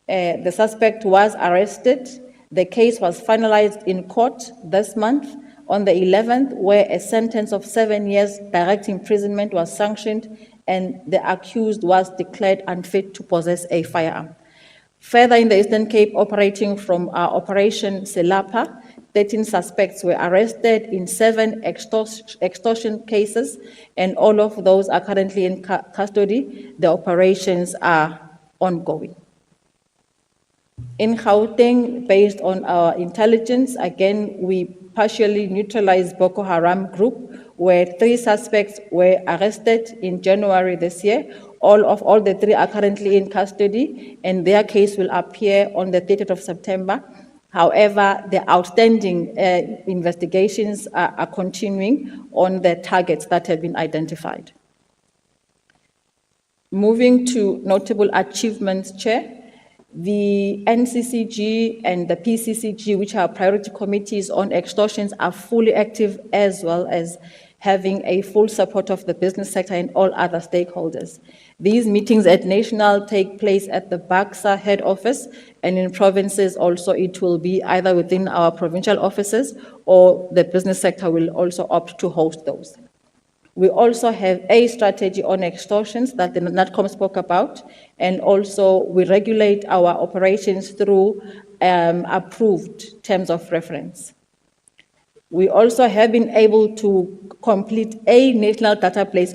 The suspect was arrested. The case was finalized in court this month on the 11th, where a sentence of 7 years direct imprisonment was sanctioned, and the accused was declared unfit to possess a firearm. Further, in the Eastern Cape, operating from our Operation Selapa, 13 suspects were arrested in 7 extortion cases, and all of those are currently in custody. The operations are ongoing. In Gauteng, based on our intelligence, again, we partially neutralized Boko Haram group, where 3 suspects were arrested in January this year. All the 3 are currently in custody, and their case will appear on the 30th of September. However, the outstanding investigations are continuing on the targets that have been identified. Moving to notable achievements, Chair, the NCCG and the PCCG, which are priority committees on extortions, are fully active, as well as having a full support of the business sector and all other stakeholders. These meetings at national take place at the Baksa head office, and in provinces also it will be either within our provincial offices, or the business sector will also opt to host those. We also have a strategy on extortions that the NATCOM spoke about, and also we regulate our operations through approved terms of reference. We also have been able to complete a national database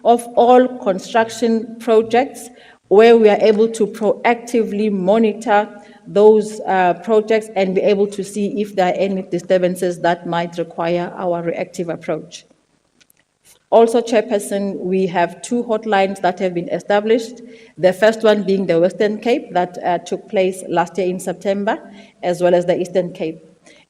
of all construction projects, where we are able to proactively monitor those projects and be able to see if there are any disturbances that might require our reactive approach. Also, Chairperson, we have 2 hotlines that have been established. The first one being the Western Cape that took place last year in September, as well as the Eastern Cape.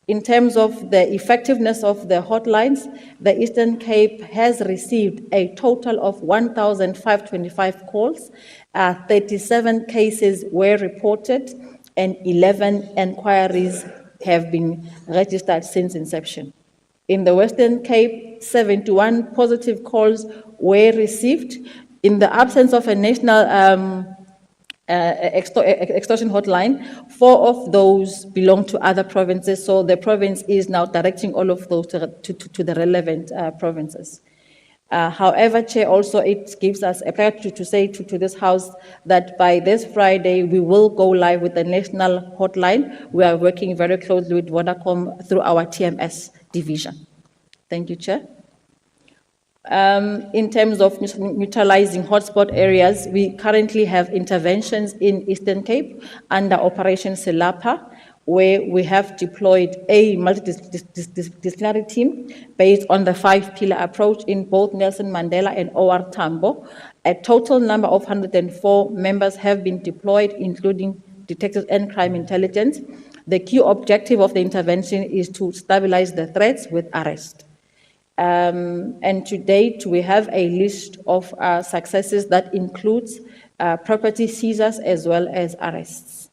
In terms of the effectiveness of the hotlines, the Eastern Cape has received a total of 1,525 calls, 37 cases were reported, and 11 inquiries have been registered since inception. In the Western Cape, 71 positive calls were received. In the absence of a national extortion hotline, 4 of those belong to other provinces, so the province is now directing all of those to the relevant provinces. However, Chair, also it gives us a priority to say to this House that by this Friday, we will go live with the national hotline. We are working very closely with Vodacom through our TMS division. Thank you, Chair. In terms of neutralizing hotspot areas, we currently have interventions in Eastern Cape under Operation Silapa, where we have deployed a multidisciplinary team based on the 5-pillar approach in both Nelson Mandela and OR Tambo. A total number of 104 members have been deployed, including detectives and crime intelligence. The key objective of the intervention is to stabilize the threats with arrest. And to date, we have a list of successes that includes property seizures as well as arrests.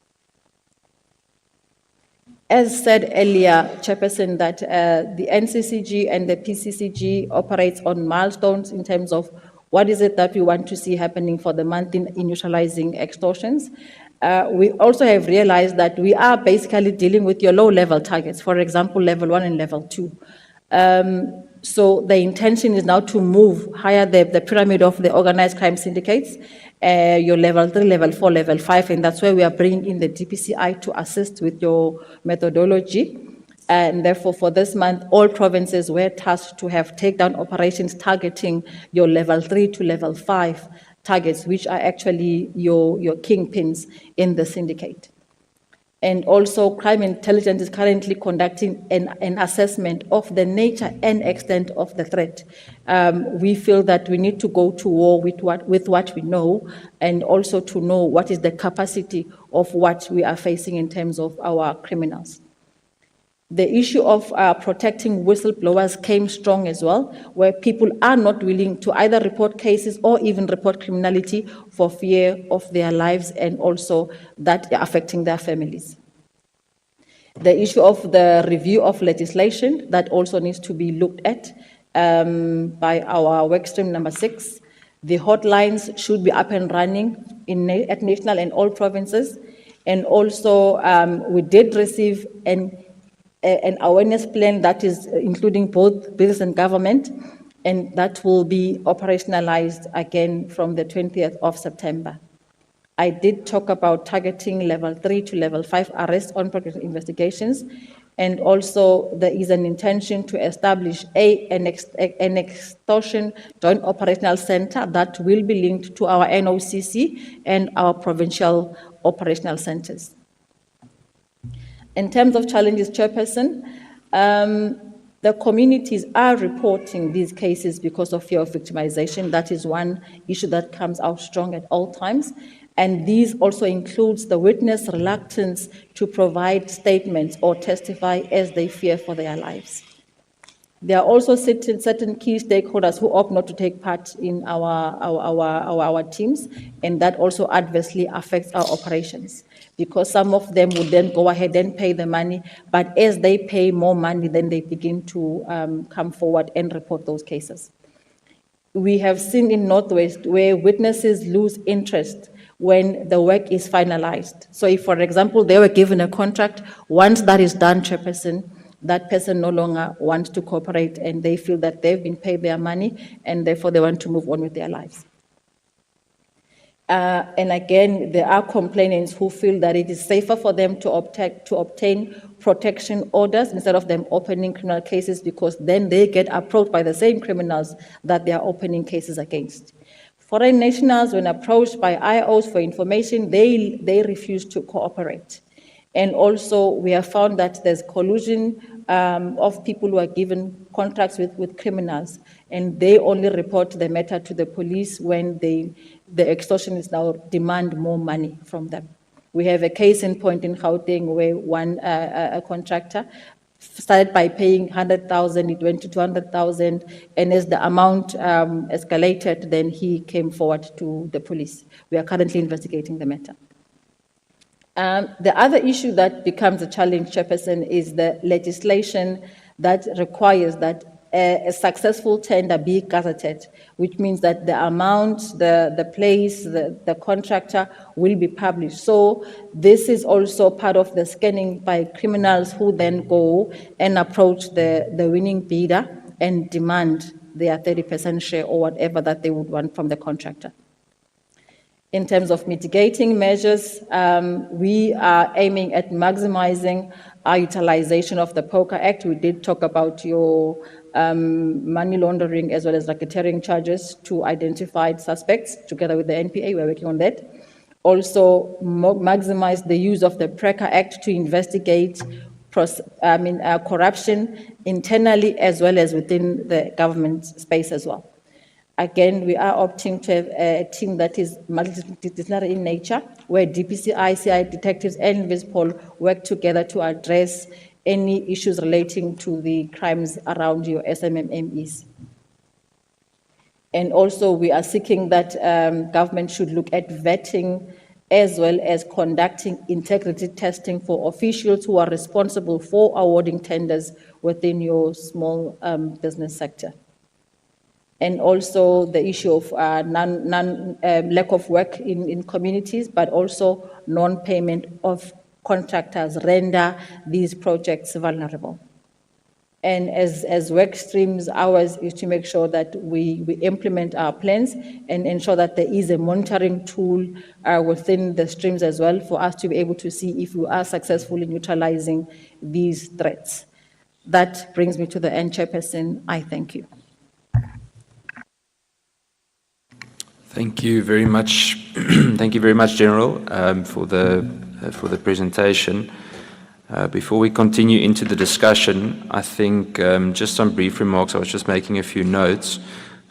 As said earlier, Chairperson, that the NCCG and the PCCG operates on milestones in terms of what is it that we want to see happening for the month in neutralizing extortions. We also have realized that we are basically dealing with your low-level targets, for example, level 1 and level 2. So the intention is now to move higher the pyramid of the organized crime syndicates, your level 3, level 4, level 5, and that's where we are bringing in the DPCI to assist with your methodology. And therefore, for this month, all provinces were tasked to have takedown operations targeting your level 3 to level 5 targets, which are actually your kingpins in the syndicate. And also, crime intelligence is currently conducting an assessment of the nature and extent of the threat. We feel that we need to go to war with what we know, and also to know what is the capacity of what we are facing in terms of our criminals. The issue of protecting whistleblowers came strong as well, where people are not willing to either report cases or even report criminality for fear of their lives, and also that affecting their families. The issue of the review of legislation, that also needs to be looked at by our workstream number 6. The hotlines should be up and running at national and all provinces. And also, we did receive an awareness plan that is including both business and government, and that will be operationalized again from the 20th of September. I did talk about targeting level 3 to level 5 arrests on progress investigations, and also there is an intention to establish an extortion joint operational center that will be linked to our NOCC and our provincial operational centers. In terms of challenges, Chairperson, the communities are reporting these cases because of fear of victimization. That is one issue that comes out strong at all times. And these also includes the witness reluctance to provide statements or testify as they fear for their lives. There are also certain key stakeholders who opt not to take part in our teams, and that also adversely affects our operations, because some of them would then go ahead and pay the money, but as they pay more money, then they begin to come forward and report those cases. We have seen in Northwest where witnesses lose interest when the work is finalized. So if, for example, they were given a contract, once that is done, Chairperson, that person no longer wants to cooperate, and they feel that they've been paid their money, and therefore they want to move on with their lives. And again, there are complainants who feel that it is safer for them to obtain protection orders instead of them opening criminal cases, because then they get approached by the same criminals that they are opening cases against. Foreign nationals, when approached by IOs for information, they refuse to cooperate. And also, we have found that there's collusion of people who are given contracts with criminals, and they only report the matter to the police when the extortionists now demand more money from them. We have a case in point in Gauteng where one contractor started by paying 100,000, it went to 200,000, and as the amount escalated, then he came forward to the police. We are currently investigating the matter. The other issue that becomes a challenge, Chairperson, is the legislation that requires that a successful tender be gazetted, which means that the amount, the place, the contractor will be published. So this is also part of the scanning by criminals who then go and approach the winning bidder and demand their 30% share or whatever that they would want from the contractor. In terms of mitigating measures, we are aiming at maximizing our utilization of the POCA Act. We did talk about your money laundering as well as racketeering charges to identified suspects. Together with the NPA, we're working on that. Also, maximize the use of the PRECA Act to investigate corruption internally as well as within the government space as well. Again, we are opting to have a team that is multidisciplinary in nature, where DPC, ICI, detectives, and Vispol work together to address any issues relating to the crimes around your SMMEs. And also, we are seeking that government should look at vetting as well as conducting integrity testing for officials who are responsible for awarding tenders within your small business sector. And also the issue of lack of work in communities, but also non-payment of contractors render these projects vulnerable. And as work streams, ours is to make sure that we implement our plans and ensure that there is a monitoring tool within the streams as well for us to be able to see if we are successful in utilizing these threats. That brings me to the end, Chairperson. I thank you. Thank you very much. Thank you very much, General, for the presentation. Before we continue into the discussion, I think just some brief remarks. I was just making a few notes,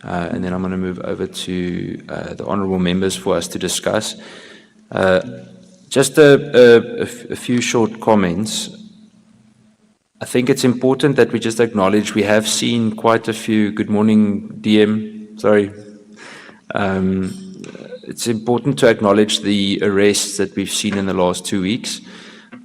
and then I'm going to move over to the honourable members for us to discuss. Just a few short comments. I think it's important that we just acknowledge we have seen quite a few. Good morning, DM. Sorry. It's important to acknowledge the arrests that we've seen in the last 2 weeks.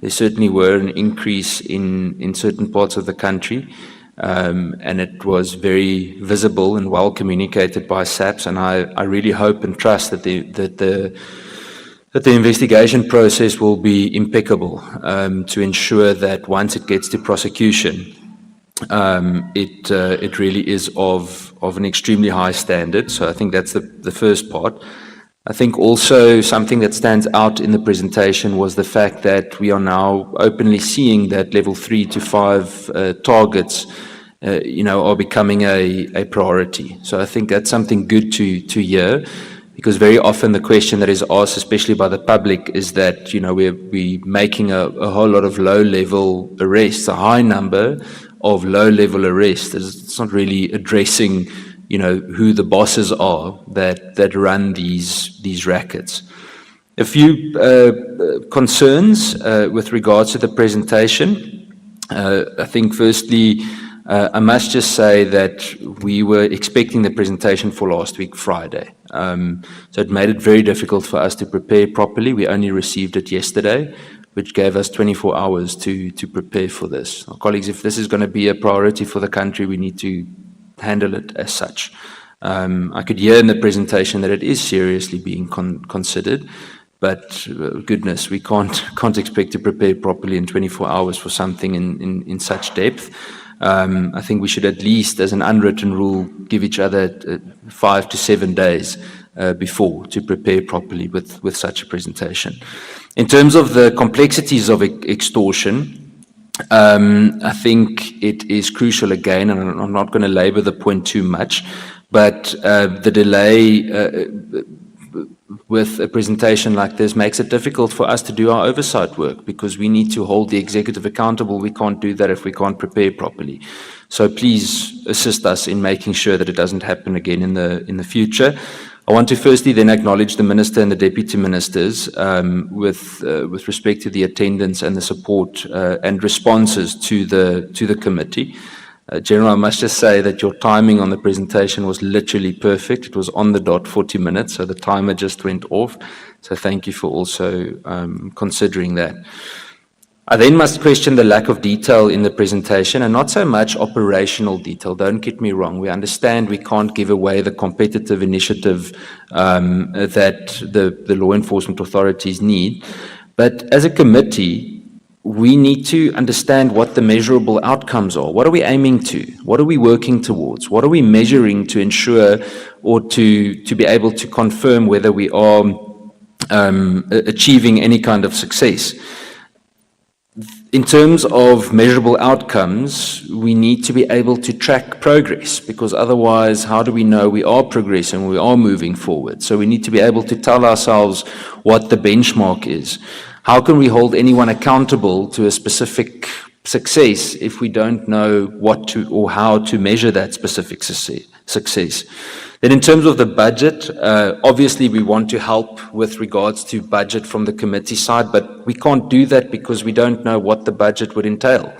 There certainly were an increase in certain parts of the country, and it was very visible and well communicated by SAPS, and I really hope and trust that the investigation process will be impeccable to ensure that once it gets to prosecution, it really is of an extremely high standard. So I think that's the first part. I think also something that stands out in the presentation was the fact that we are now openly seeing that level 3 to 5 targets, are becoming a priority. So I think that's something good to hear, because very often the question that is asked, especially by the public, is that we're making a whole lot of low-level arrests, a high number of low-level arrests. It's not really addressing who the bosses are that run these rackets. A few concerns with regards to the presentation. I think firstly, I must just say that we were expecting the presentation for last week, Friday. So it made it very difficult for us to prepare properly. We only received it yesterday, which gave us 24 hours to prepare for this. Now, colleagues, if this is going to be a priority for the country, we need to handle it as such. I could hear in the presentation that it is seriously being considered, but goodness, we can't expect to prepare properly in 24 hours for something in such depth. I think we should at least, as an unwritten rule, give each other 5 to 7 days before to prepare properly with such a presentation. In terms of the complexities of extortion, I think it is crucial again, and I'm not going to labor the point too much, but the delay with a presentation like this makes it difficult for us to do our oversight work, because we need to hold the executive accountable. We can't do that if we can't prepare properly. So please assist us in making sure that it doesn't happen again in the future. I want to firstly then acknowledge the Minister and the Deputy Ministers with respect to the attendance and the support and responses to the committee. General, I must just say that your timing on the presentation was literally perfect. It was on the dot 40 minutes, so the timer just went off. So thank you for also considering that. I then must question the lack of detail in the presentation, and not so much operational detail. Don't get me wrong. We understand we can't give away the competitive initiative that the law enforcement authorities need. But as a committee, we need to understand what the measurable outcomes are. What are we aiming to? What are we working towards? What are we measuring to ensure or to be able to confirm whether we are achieving any kind of success? In terms of measurable outcomes, we need to be able to track progress, because otherwise, how do we know we are progressing, we are moving forward? So we need to be able to tell ourselves what the benchmark is. How can we hold anyone accountable to a specific success if we don't know what to or how to measure that specific success? Then in terms of the budget, obviously we want to help with regards to budget from the committee side, but we can't do that because we don't know what the budget would entail.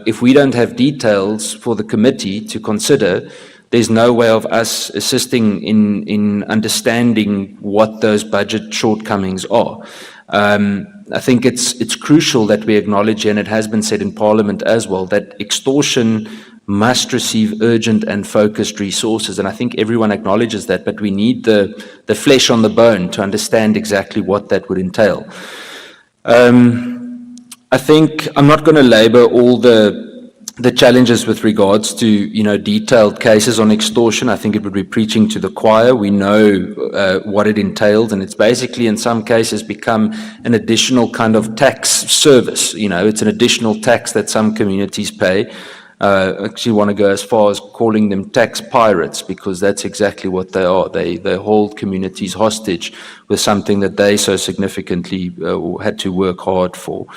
If we don't have details for the committee to consider, there's no way of us assisting in understanding what those budget shortcomings are. I think it's crucial that we acknowledge, and it has been said in Parliament as well, that extortion must receive urgent and focused resources, and I think everyone acknowledges that, but we need the flesh on the bone to understand exactly what that would entail. I think I'm not going to labor all the challenges with regards to detailed cases on extortion. I think it would be preaching to the choir. We know what it entails, and it's basically in some cases become an additional kind of tax service. It's an additional tax that some communities pay. I actually want to go as far as calling them tax pirates, because that's exactly what they are. They hold communities hostage with something that they so significantly had to work hard for.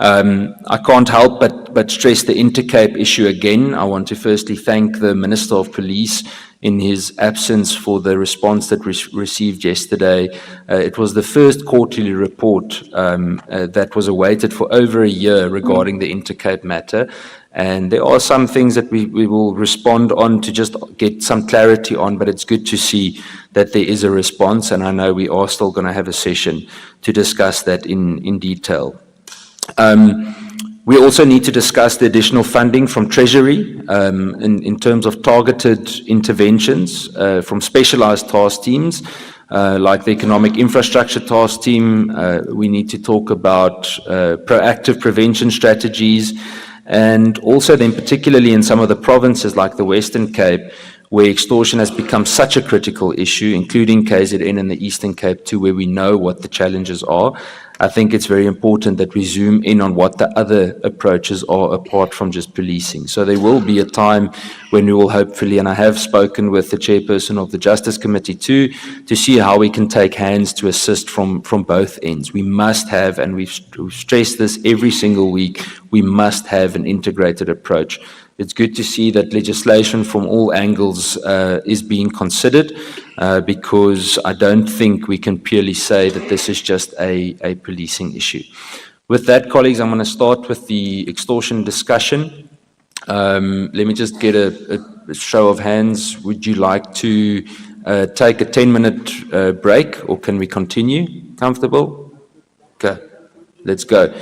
I can't help but stress the Intercape issue again. I want to firstly thank the Minister of Police in his absence for the response that we received yesterday. It was the first quarterly report that was awaited for over a year regarding the Intercape matter. And there are some things that we will respond on to just get some clarity on, but it's good to see that there is a response, and I know we are still going to have a session to discuss that in detail. We also need to discuss the additional funding from Treasury in terms of targeted interventions from specialized task teams, like the Economic Infrastructure Task Team. We need to talk about proactive prevention strategies, and also then particularly in some of the provinces like the Western Cape, where extortion has become such a critical issue, including KZN and the Eastern Cape too, where we know what the challenges are. I think it's very important that we zoom in on what the other approaches are apart from just policing. So there will be a time when we will hopefully, and I have spoken with the chairperson of the Justice Committee too, to see how we can take hands to assist from both ends. We must have, and we've stressed this every single week, we must have an integrated approach. It's good to see that legislation from all angles is being considered, because I don't think we can purely say that this is just a policing issue. With that, colleagues, I'm going to start with the extortion discussion. Let me just get a show of hands. Would you like to take a 10-minute break, or can we continue? Comfortable? Okay, let's go.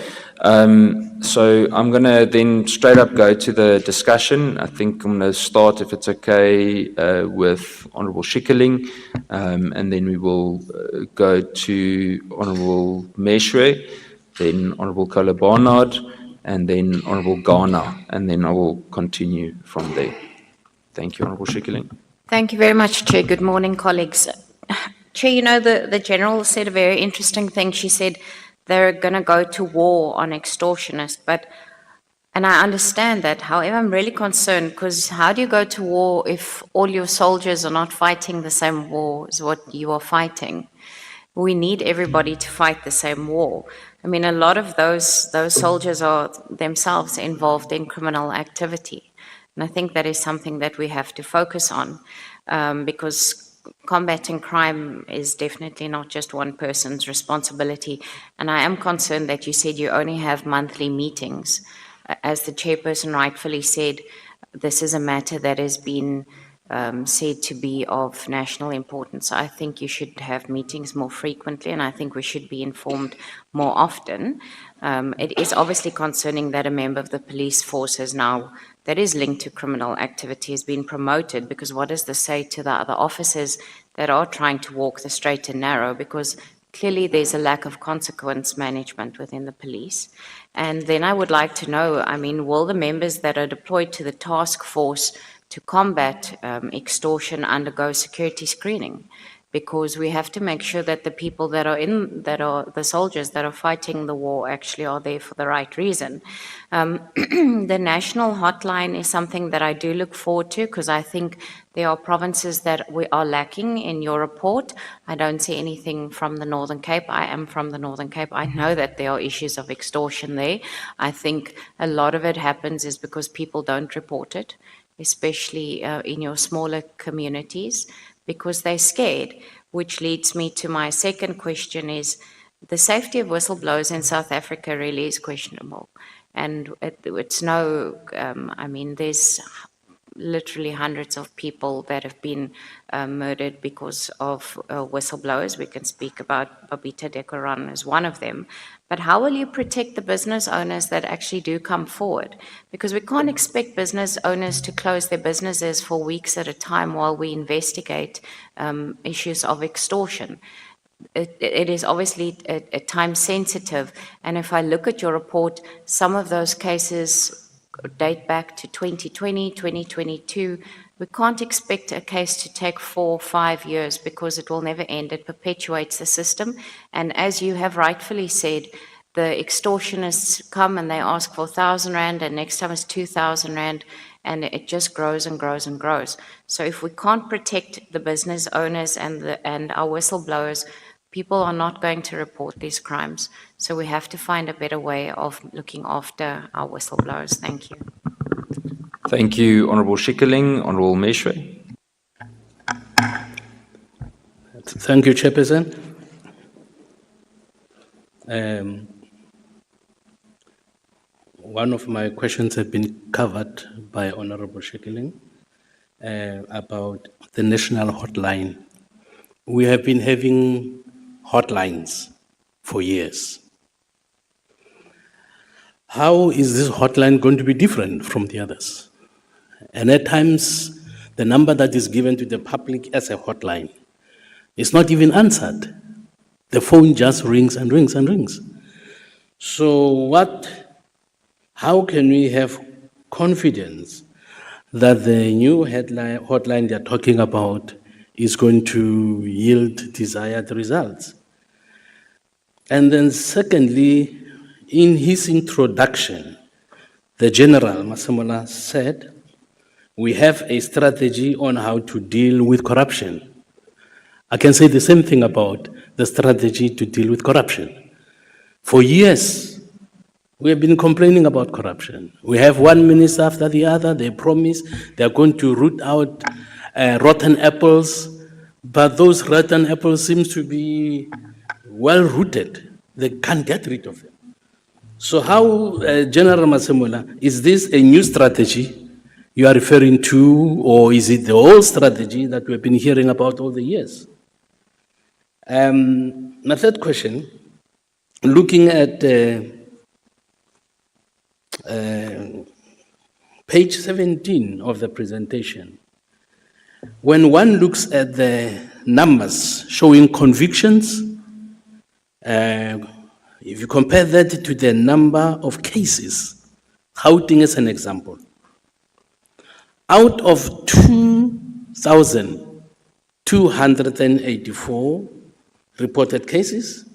So I'm going to then straight up go to the discussion. I think I'm going to start, if it's okay, with Honourable Schikkerling, and then we will go to Honourable Meshwe, then Honourable Kola Barnard, and then Honourable Ghana, and then I will continue from there. Thank you, Honourable Schikkerling. Thank you very much, Chair. Good morning, colleagues. Chair, the General said a very interesting thing. She said they're going to go to war on extortionists, and I understand that. However, I'm really concerned, because how do you go to war if all your soldiers are not fighting the same war as what you are fighting? We need everybody to fight the same war. I mean, a lot of those soldiers are themselves involved in criminal activity. And I think that is something that we have to focus on, because combating crime is definitely not just one person's responsibility. And I am concerned that you said you only have monthly meetings. As the chairperson rightfully said, this is a matter that has been said to be of national importance. I think you should have meetings more frequently, and I think we should be informed more often. It is obviously concerning that a member of the police force has now, that is linked to criminal activity, has been promoted, because what does this say to the other officers that are trying to walk the straight and narrow? Because clearly there's a lack of consequence management within the police. And then I would like to know, I mean, will the members that are deployed to the task force to combat extortion undergo security screening? Because we have to make sure that the people that are the soldiers that are fighting the war actually are there for the right reason. The national hotline is something that I do look forward to, because I think there are provinces that we are lacking in your report. I don't see anything from the Northern Cape. I am from the Northern Cape. I know that there are issues of extortion there. I think a lot of it happens is because people don't report it, especially in your smaller communities, because they're scared, which leads me to my second question is, the safety of whistleblowers in South Africa really is questionable. And it's no, I mean, there's literally hundreds of people that have been murdered because of whistleblowers. We can speak about Babita Dekoran as one of them. But how will you protect the business owners that actually do come forward? Because we can't expect business owners to close their businesses for weeks at a time while we investigate issues of extortion. It is obviously a time sensitive. And if I look at your report, some of those cases date back to 2020, 2022. We can't expect a case to take 4 or 5 years, because it will never end. It perpetuates the system. And as you have rightfully said, the extortionists come and they ask for 1,000 Rand, and next time it's 2,000 Rand, and it just grows and grows and grows. So if we can't protect the business owners and our whistleblowers, people are not going to report these crimes. So we have to find a better way of looking after our whistleblowers. Thank you. Thank you, Honourable Schikkerling. Honourable Meshwe. Thank you, Chairperson. One of my questions have been covered by Honourable Schikkerling about the national hotline. We have been having hotlines for years. How is this hotline going to be different from the others? And at times, the number that is given to the public as a hotline is not even answered. The phone just rings and rings and rings. So how can we have confidence that the new hotline they're talking about is going to yield desired results? And then secondly, in his introduction, the General Masemola said, we have a strategy on how to deal with corruption. I can say the same thing about the strategy to deal with corruption. For years, we have been complaining about corruption. We have one minister after the other, they promise they are going to root out rotten apples, but those rotten apples seem to be well rooted. They can't get rid of them. So how, General Masemola, is this a new strategy you are referring to, or is it the old strategy that we've been hearing about all the years? My third question, looking at page 17 of the presentation, when one looks at the numbers showing convictions, if you compare that to the number of cases, Gauteng is an example. Out of 2,284 reported cases,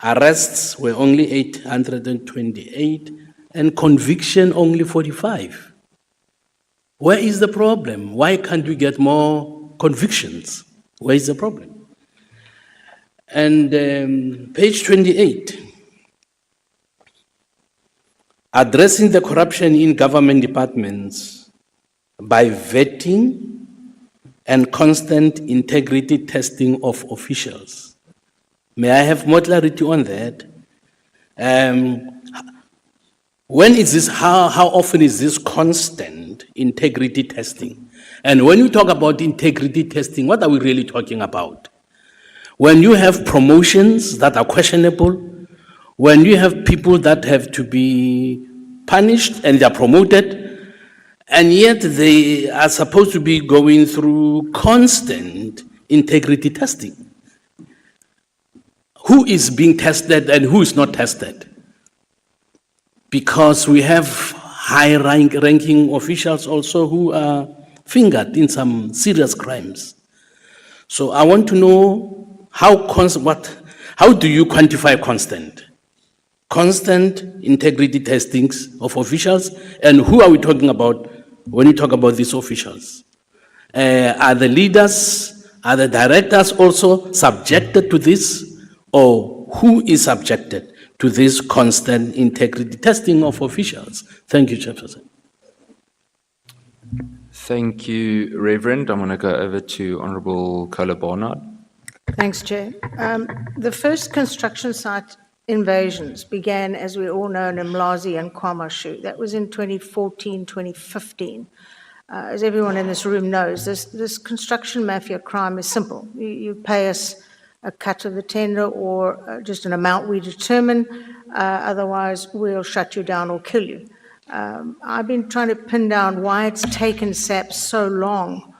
arrests were only 828 and conviction only 45. Where is the problem? Why can't we get more convictions? Where is the problem? And page 28, addressing the corruption in government departments by vetting and constant integrity testing of officials. May I have more clarity on that? When is this, how often is this constant integrity testing? And when you talk about integrity testing, what are we really talking about? When you have promotions that are questionable, when you have people that have to be punished and they are promoted, and yet they are supposed to be going through constant integrity testing. Who is being tested and who is not tested? Because we have high-ranking officials also who are fingered in some serious crimes. So I want to know how do you quantify constant integrity testings of officials, and who are we talking about when you talk about these officials? Are the leaders, are the directors also subjected to this, or who is subjected to this constant integrity testing of officials? Thank you, Chairperson. Thank you, Reverend. I'm going to go over to Honourable Kola Barnard. Thanks, Chair. The first construction site invasions began, as we all know, in Mlazi and KwaMashu. That was in 2014, 2015. As everyone in this room knows, this construction mafia crime is simple. You pay us a cut of the tender or just an amount we determine, otherwise we'll shut you down or kill you. I've been trying to pin down why it's taken SAPS so long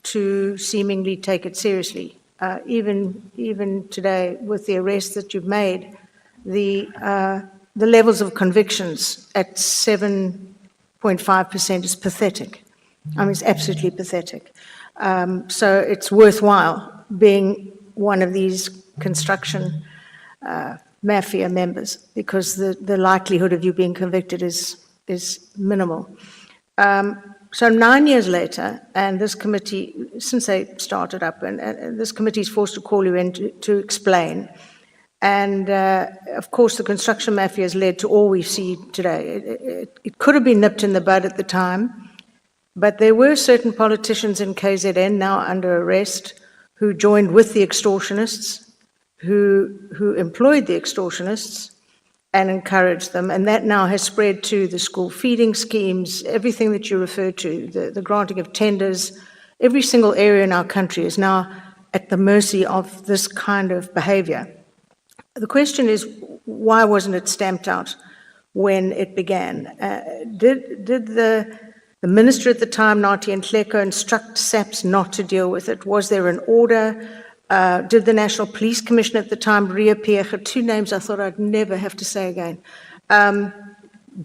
to seemingly take it seriously. Even today, with the arrests that you've made, the levels of convictions at 7.5% is pathetic. I mean, it's absolutely pathetic. So it's worthwhile being one of these construction mafia members, because the likelihood of you being convicted is minimal. So 9 years later, and this committee, since they started up, and this committee is forced to call you in to explain. And of course, the construction mafia has led to all we see today. It could have been nipped in the bud at the time, but there were certain politicians in KZN now under arrest who joined with the extortionists, who employed the extortionists and encouraged them. And that now has spread to the school feeding schemes, everything that you referred to, the granting of tenders. Every single area in our country is now at the mercy of this kind of behavior. The question is, why wasn't it stamped out when it began? Did the minister at the time, Nathi Nhleko, instruct SAPS not to deal with it? Was there an order? Did the National Police Commission at the time reappear? Two names I thought I'd never have to say again.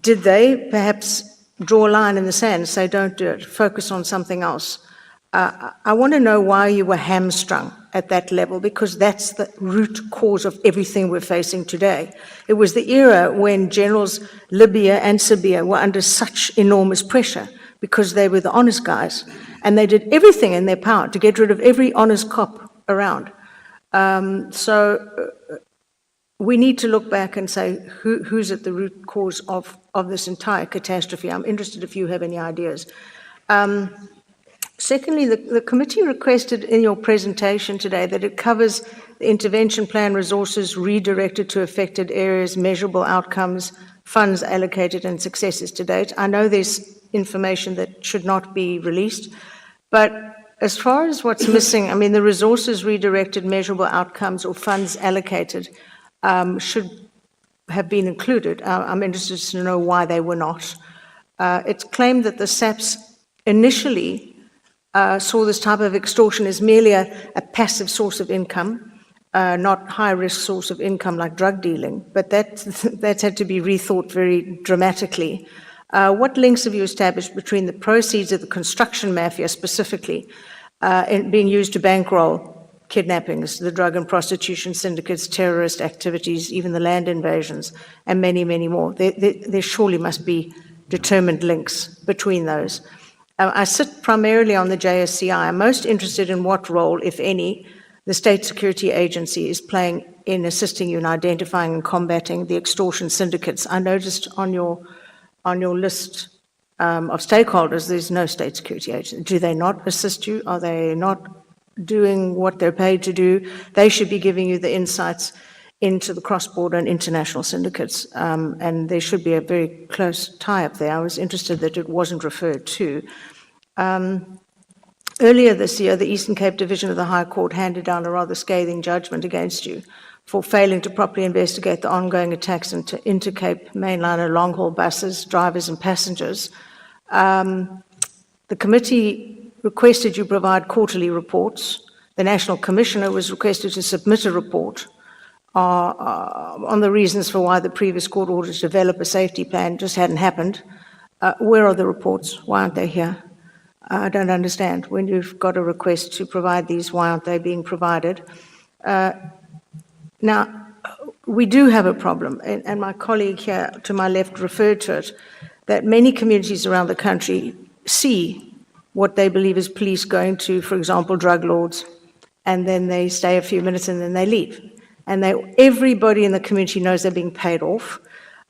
Did they perhaps draw a line in the sand and say, don't do it, focus on something else? I want to know why you were hamstrung at that level, because that's the root cause of everything we're facing today. It was the era when Generals Libya and Sabia were under such enormous pressure because they were the honest guys, and they did everything in their power to get rid of every honest cop around. So we need to look back and say, who's at the root cause of this entire catastrophe? I'm interested if you have any ideas. Secondly, the committee requested in your presentation today that it covers the intervention plan resources redirected to affected areas, measurable outcomes, funds allocated and successes to date. I know there's information that should not be released, but as far as what's missing, I mean, the resources redirected, measurable outcomes, or funds allocated should have been included. I'm interested to know why they were not. It's claimed that the SAPS initially saw this type of extortion as merely a passive source of income, not high-risk source of income like drug dealing, but that's had to be rethought very dramatically. What links have you established between the proceeds of the construction mafia specifically being used to bankroll kidnappings, the drug and prostitution syndicates, terrorist activities, even the land invasions, and many, many more? There surely must be determined links between those. I sit primarily on the JSCI. I'm most interested in what role, if any, the State Security Agency is playing in assisting you in identifying and combating the extortion syndicates. I noticed on your list of stakeholders, there's no State Security Agency. Do they not assist you? Are they not doing what they're paid to do? They should be giving you the insights into the cross-border and international syndicates. And there should be a very close tie-up there. I was interested that it wasn't referred to. Earlier this year, the Eastern Cape Division of the High Court handed down a rather scathing judgment against you for failing to properly investigate the ongoing attacks into Intercape mainliner long-haul buses, drivers and passengers. The committee requested you provide quarterly reports. The National Commissioner was requested to submit a report on the reasons for why the previous court order to develop a safety plan just hadn't happened. Where are the reports? Why aren't they here? I don't understand. When you've got a request to provide these, why aren't they being provided? Now, we do have a problem, and my colleague here to my left referred to it, that many communities around the country see what they believe is police going to, for example, drug lords, and then they stay a few minutes and then they leave. And everybody in the community knows they're being paid off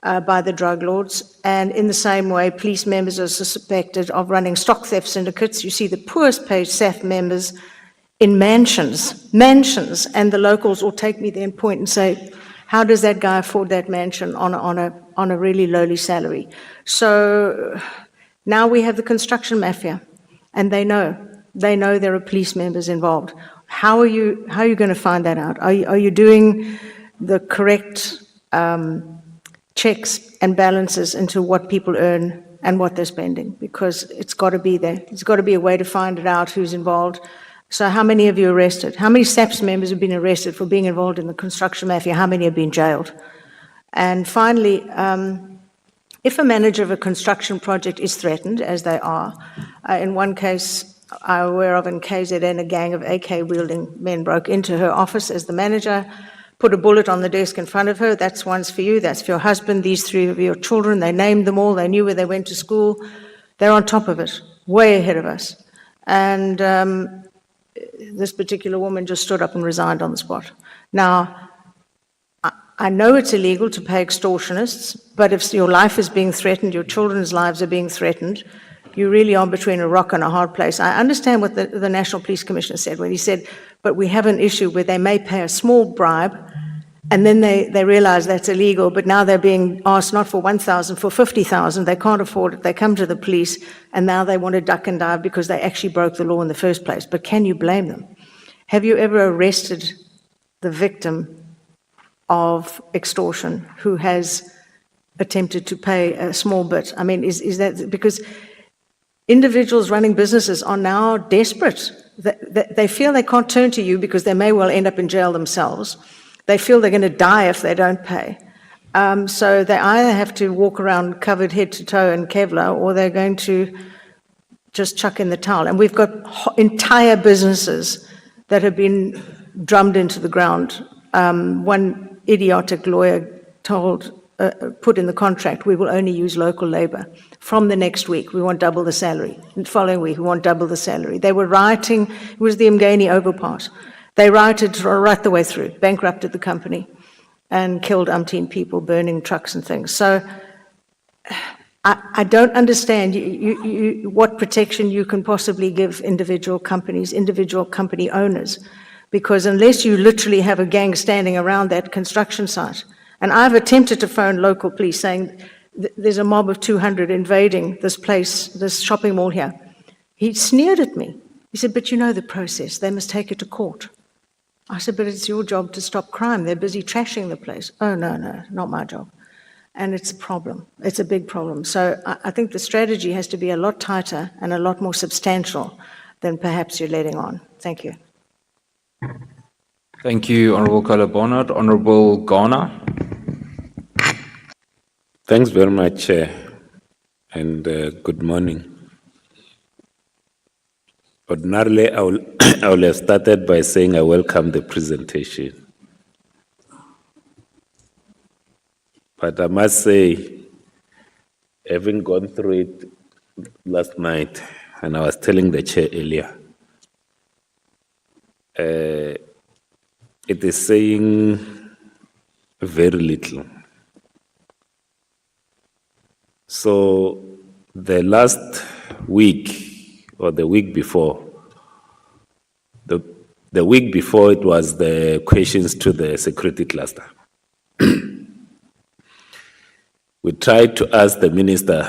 by the drug lords. And in the same way, police members are suspected of running stock theft syndicates. You see the poorest paid SAF members in mansions, and the locals will take me there and point and say, how does that guy afford that mansion on a really lowly salary? So now we have the construction mafia, and they know there are police members involved. How are you going to find that out? Are you doing the correct checks and balances into what people earn and what they're spending? Because it's got to be there. It's got to be a way to find it out who's involved. So how many of you arrested? How many SAPS members have been arrested for being involved in the construction mafia? How many have been jailed? And finally, if a manager of a construction project is threatened, as they are, in one case I'm aware of in KZN, a gang of AK-wielding men broke into her office as the manager, put a bullet on the desk in front of her. That's one's for you, that's for your husband, these 3 of your children. They named them all, they knew where they went to school. They're on top of it, way ahead of us. And this particular woman just stood up and resigned on the spot. Now, I know it's illegal to pay extortionists, but if your life is being threatened, your children's lives are being threatened, you really are between a rock and a hard place. I understand what the National Police Commissioner said when he said, but we have an issue where they may pay a small bribe and then they realize that's illegal, but now they're being asked not for 1,000, for 50,000. They can't afford it. They come to the police and now they want to duck and dive because they actually broke the law in the first place. But can you blame them? Have you ever arrested the victim of extortion who has attempted to pay a small bit? I mean, is that because individuals running businesses are now desperate. They feel they can't turn to you because they may well end up in jail themselves. They feel they're going to die if they don't pay. So they either have to walk around covered head to toe in Kevlar, or they're going to just chuck in the towel. And we've got entire businesses that have been drummed into the ground. One idiotic lawyer put in the contract, we will only use local labor. From the next week, we want double the salary. And the following week, we want double the salary. They were rioting, it was the Mgeni overpass. They rioted right the way through, bankrupted the company, and killed umpteen people, burning trucks and things. So I don't understand what protection you can possibly give individual companies, individual company owners, because unless you literally have a gang standing around that construction site, and I've attempted to phone local police saying, there's a mob of 200 invading this place, this shopping mall here. He sneered at me. He said, but you know the process. They must take it to court. I said, but it's your job to stop crime. They're busy trashing the place. Oh, no, not my job. And it's a problem. It's a big problem. So I think the strategy has to be a lot tighter and a lot more substantial than perhaps you're letting on. Thank you. Thank you, Honourable Colabonard. Honourable Ghana. Thanks very much, Chair, and good morning. Ordinarily, I will have started by saying I welcome the presentation. But I must say, having gone through it last night, and I was telling the Chair earlier, it is saying very little. So the last week or the week before, the week before it was the questions to the security cluster. we tried to ask the minister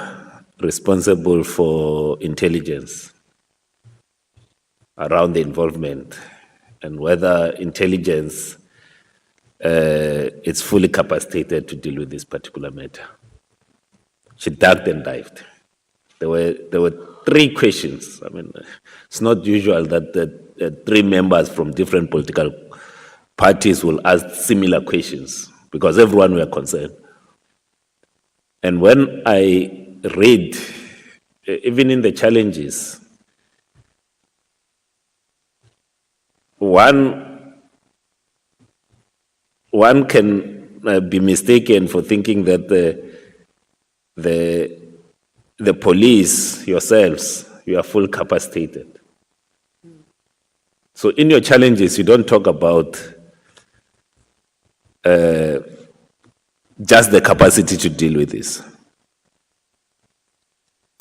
responsible for intelligence around the involvement and whether intelligence is fully capacitated to deal with this particular matter. She ducked and dived. There were 3 questions. I mean, it's not usual that 3 members from different political parties will ask similar questions because everyone were concerned. And when I read, even in the challenges, one can be mistaken for thinking that the police yourselves, you are full capacitated. So in your challenges, you don't talk about just the capacity to deal with this.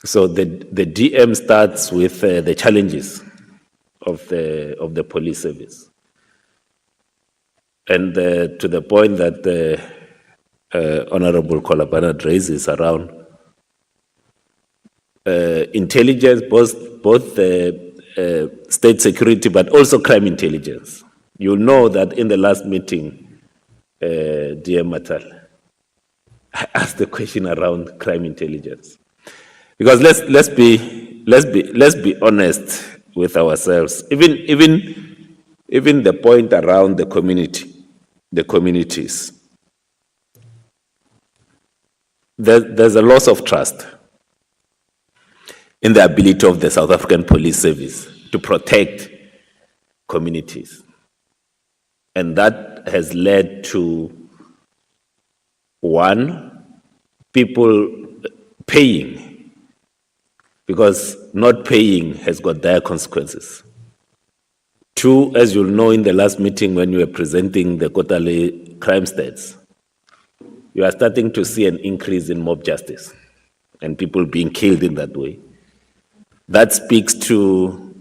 So the DM starts with the challenges of the police service. And to the point that Honorable Kolabana raises around intelligence, both state security, but also crime intelligence. You'll know that in the last meeting, dear Matal, I asked the question around crime intelligence, because let's be honest with ourselves. Even the point around the communities, there's a loss of trust in the ability of the South African Police Service to protect communities. And that has led to, one, people paying, because not paying has got dire consequences. Two, as you'll know in the last meeting when you were presenting the quarterly crime stats, you are starting to see an increase in mob justice and people being killed in that way. That speaks to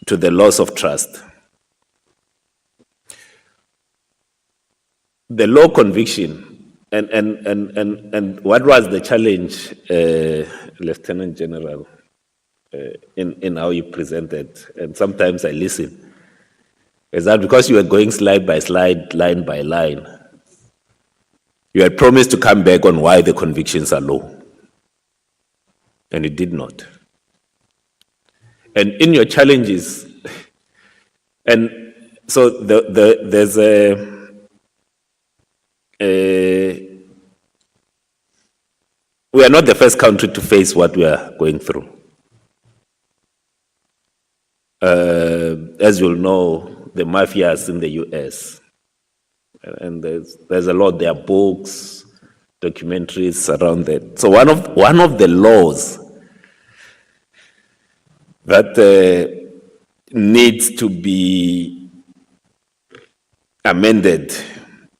the loss of trust. The low conviction, and what was the challenge, Lieutenant General, in how you presented, and sometimes I listen, is that because you were going slide by slide, line by line, you had promised to come back on why the convictions are low. And you did not. And in your challenges, and so there's we are not the first country to face what we are going through. As you'll know, the mafias in the US, and there's a lot, there are books, documentaries around that. So one of the laws that needs to be amended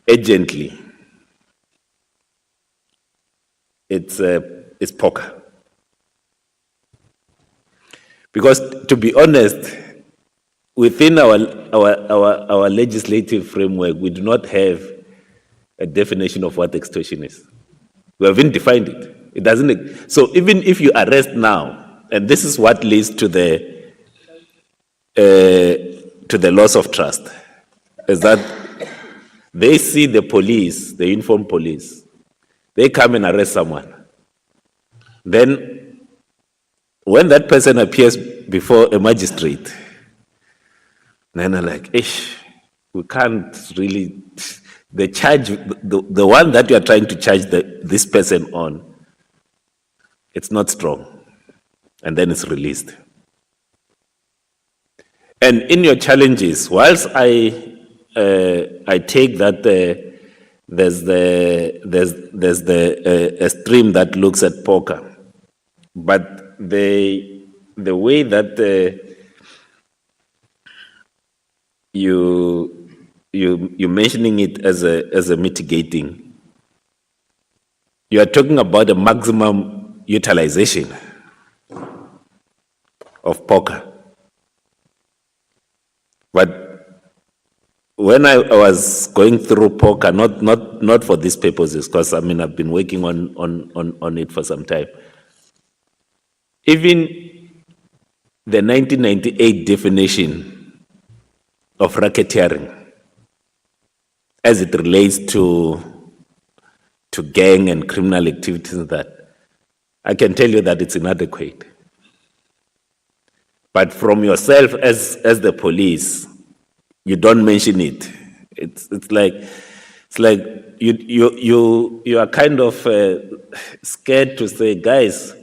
urgently, it's poker. Because to be honest, within our legislative framework, we do not have a definition of what extortion is. We haven't defined it. It doesn't. So even if you arrest now, and this is what leads to the loss of trust, is that they see the police, the uniformed police, they come and arrest someone. Then, when that person appears before a magistrate, then they're like, we can't really, the charge, the one that you are trying to charge this person on, it's not strong. And then it's released. And in your challenges, whilst I take that there's a stream that looks at poker, but the way that you're mentioning it as a mitigating, you are talking about a maximum utilization of poker. But when I was going through poker, not for these purposes, because I mean I've been working on it for some time. Even the 1998 definition of racketeering, as it relates to gang and criminal activities, and that I can tell you that it's inadequate. But from yourself as the police, you don't mention it. It's like you are kind of scared to say, guys,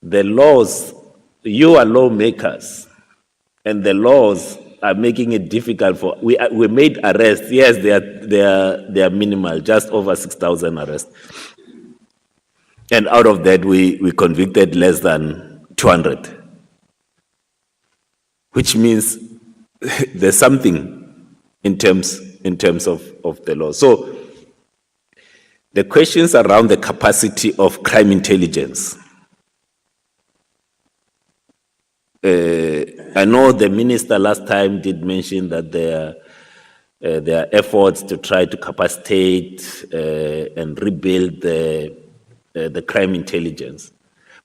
the laws, you are lawmakers, and the laws are making it difficult for. We made arrests. Yes, they are minimal, just over 6,000 arrests, and out of that we convicted less than 200. Which means there's something in terms of the law. So the questions around the capacity of crime intelligence. I know the minister last time did mention that there are efforts to try to capacitate and rebuild the crime intelligence.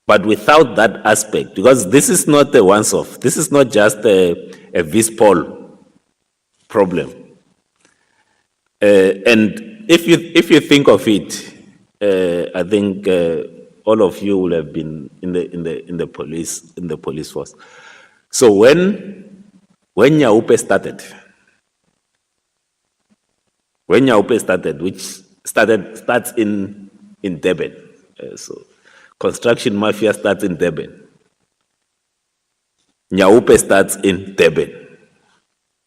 But without that aspect, because this is not a once-off, this is not just a Vispol problem. And if you think of it, I think all of you will have been in the police force. So when Nyaupe started, which starts in Durban, so construction mafia starts in Durban. Nyaupe starts in Durban.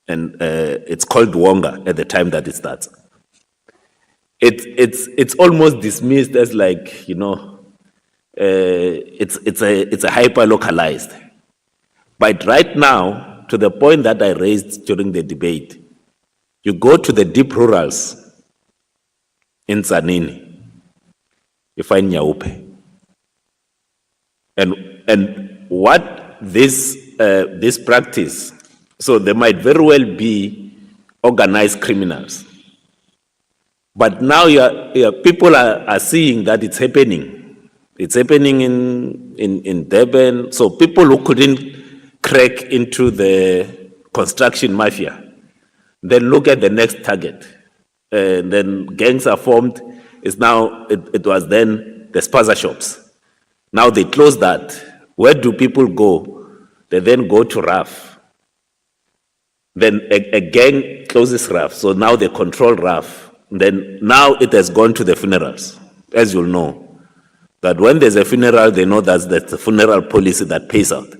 And it's called Wonga at the time that it starts. It's almost dismissed as like, you know, it's a hyper-localized. But right now, to the point that I raised during the debate, you go to the deep rurals in Tzaneen, you find Nyaupe. And what this practice, so there might very well be organized criminals. But now people are seeing that it's happening. It's happening in Durban. So people who couldn't crack into the construction mafia, then look at the next target. And then gangs are formed. It was then the spaza shops. Now they close that. Where do people go? They then go to RAF. Then a gang closes RAF, so now they control RAF. Then now it has gone to the funerals, as you'll know. That when there's a funeral, they know that's the funeral policy that pays out.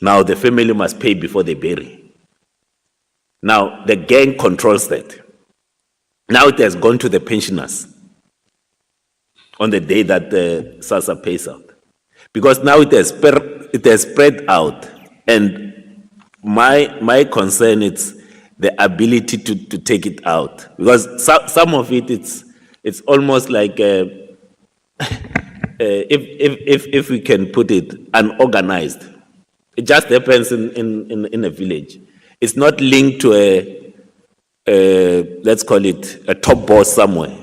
Now the family must pay before they bury. Now the gang controls that. Now it has gone to the pensioners on the day that the SASSA pays out. Because now it has spread out, and my concern is the ability to take it out. Because some of it, it's almost like, if we can put it, unorganized. It just happens in a village. It's not linked to let's call it a top boss somewhere.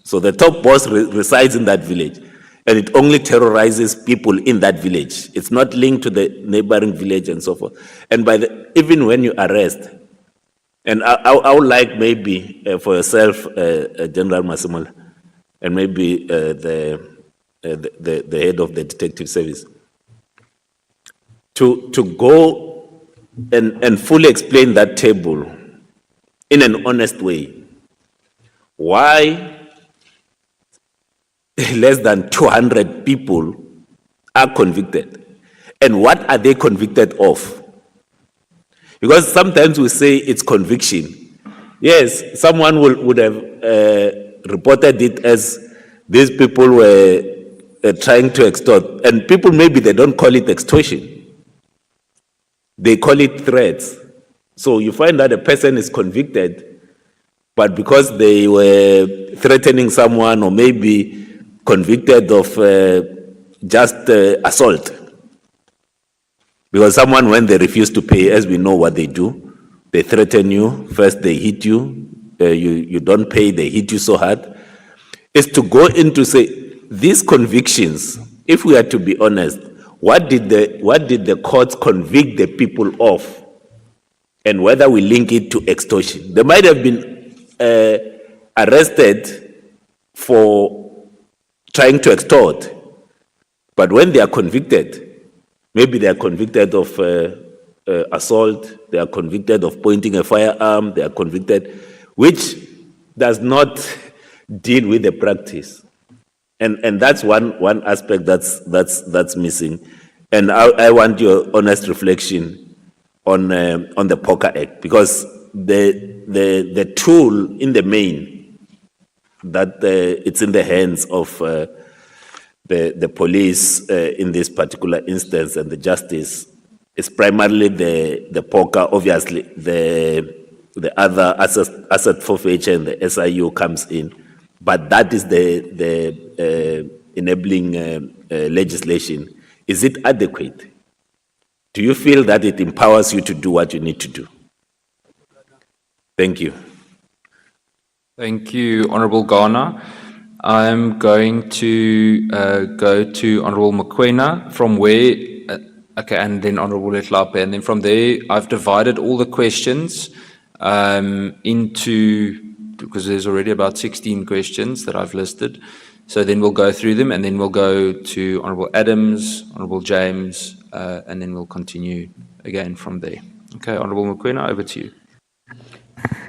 So the top boss resides in that village, and it only terrorizes people in that village. It's not linked to the neighboring village and so forth. And even when you arrest, and I would like maybe for yourself, General Masimula, and maybe the head of the detective service, to go and fully explain that table in an honest way. Why less than 200 people are convicted? And what are they convicted of? Because sometimes we say it's conviction. Yes, someone would have reported it as these people were trying to extort. And people, maybe they don't call it extortion. They call it threats. So you find that a person is convicted, but because they were threatening someone, or maybe convicted of just assault. Because someone, when they refuse to pay, as we know what they do, they threaten you, first they hit you, you don't pay, they hit you so hard, is to go into say, these convictions, if we are to be honest, what did the courts convict the people of? And whether we link it to extortion. They might have been arrested for trying to extort, but when they are convicted, maybe they are convicted of assault, they are convicted of pointing a firearm, they are convicted, which does not deal with the practice. And that's one aspect that's missing. And I want your honest reflection on the Poker Act, because the tool in the main that it's in the hands of the police in this particular instance and the justice is primarily the poker. Obviously, the other asset forfeiture and the SIU comes in, but that is the enabling legislation. Is it adequate? Do you feel that it empowers you to do what you need to do? Thank you. Thank you, Honourable Garner. I'm going to go to Honourable Mokoena, from where, okay, and then Honourable Letlape. And then from there, I've divided all the questions into, because there's already about 16 questions that I've listed. So then we'll go through them, and then we'll go to Honourable Adams, Honourable James, and then we'll continue again from there. Okay, Honourable Mokoena, over to you.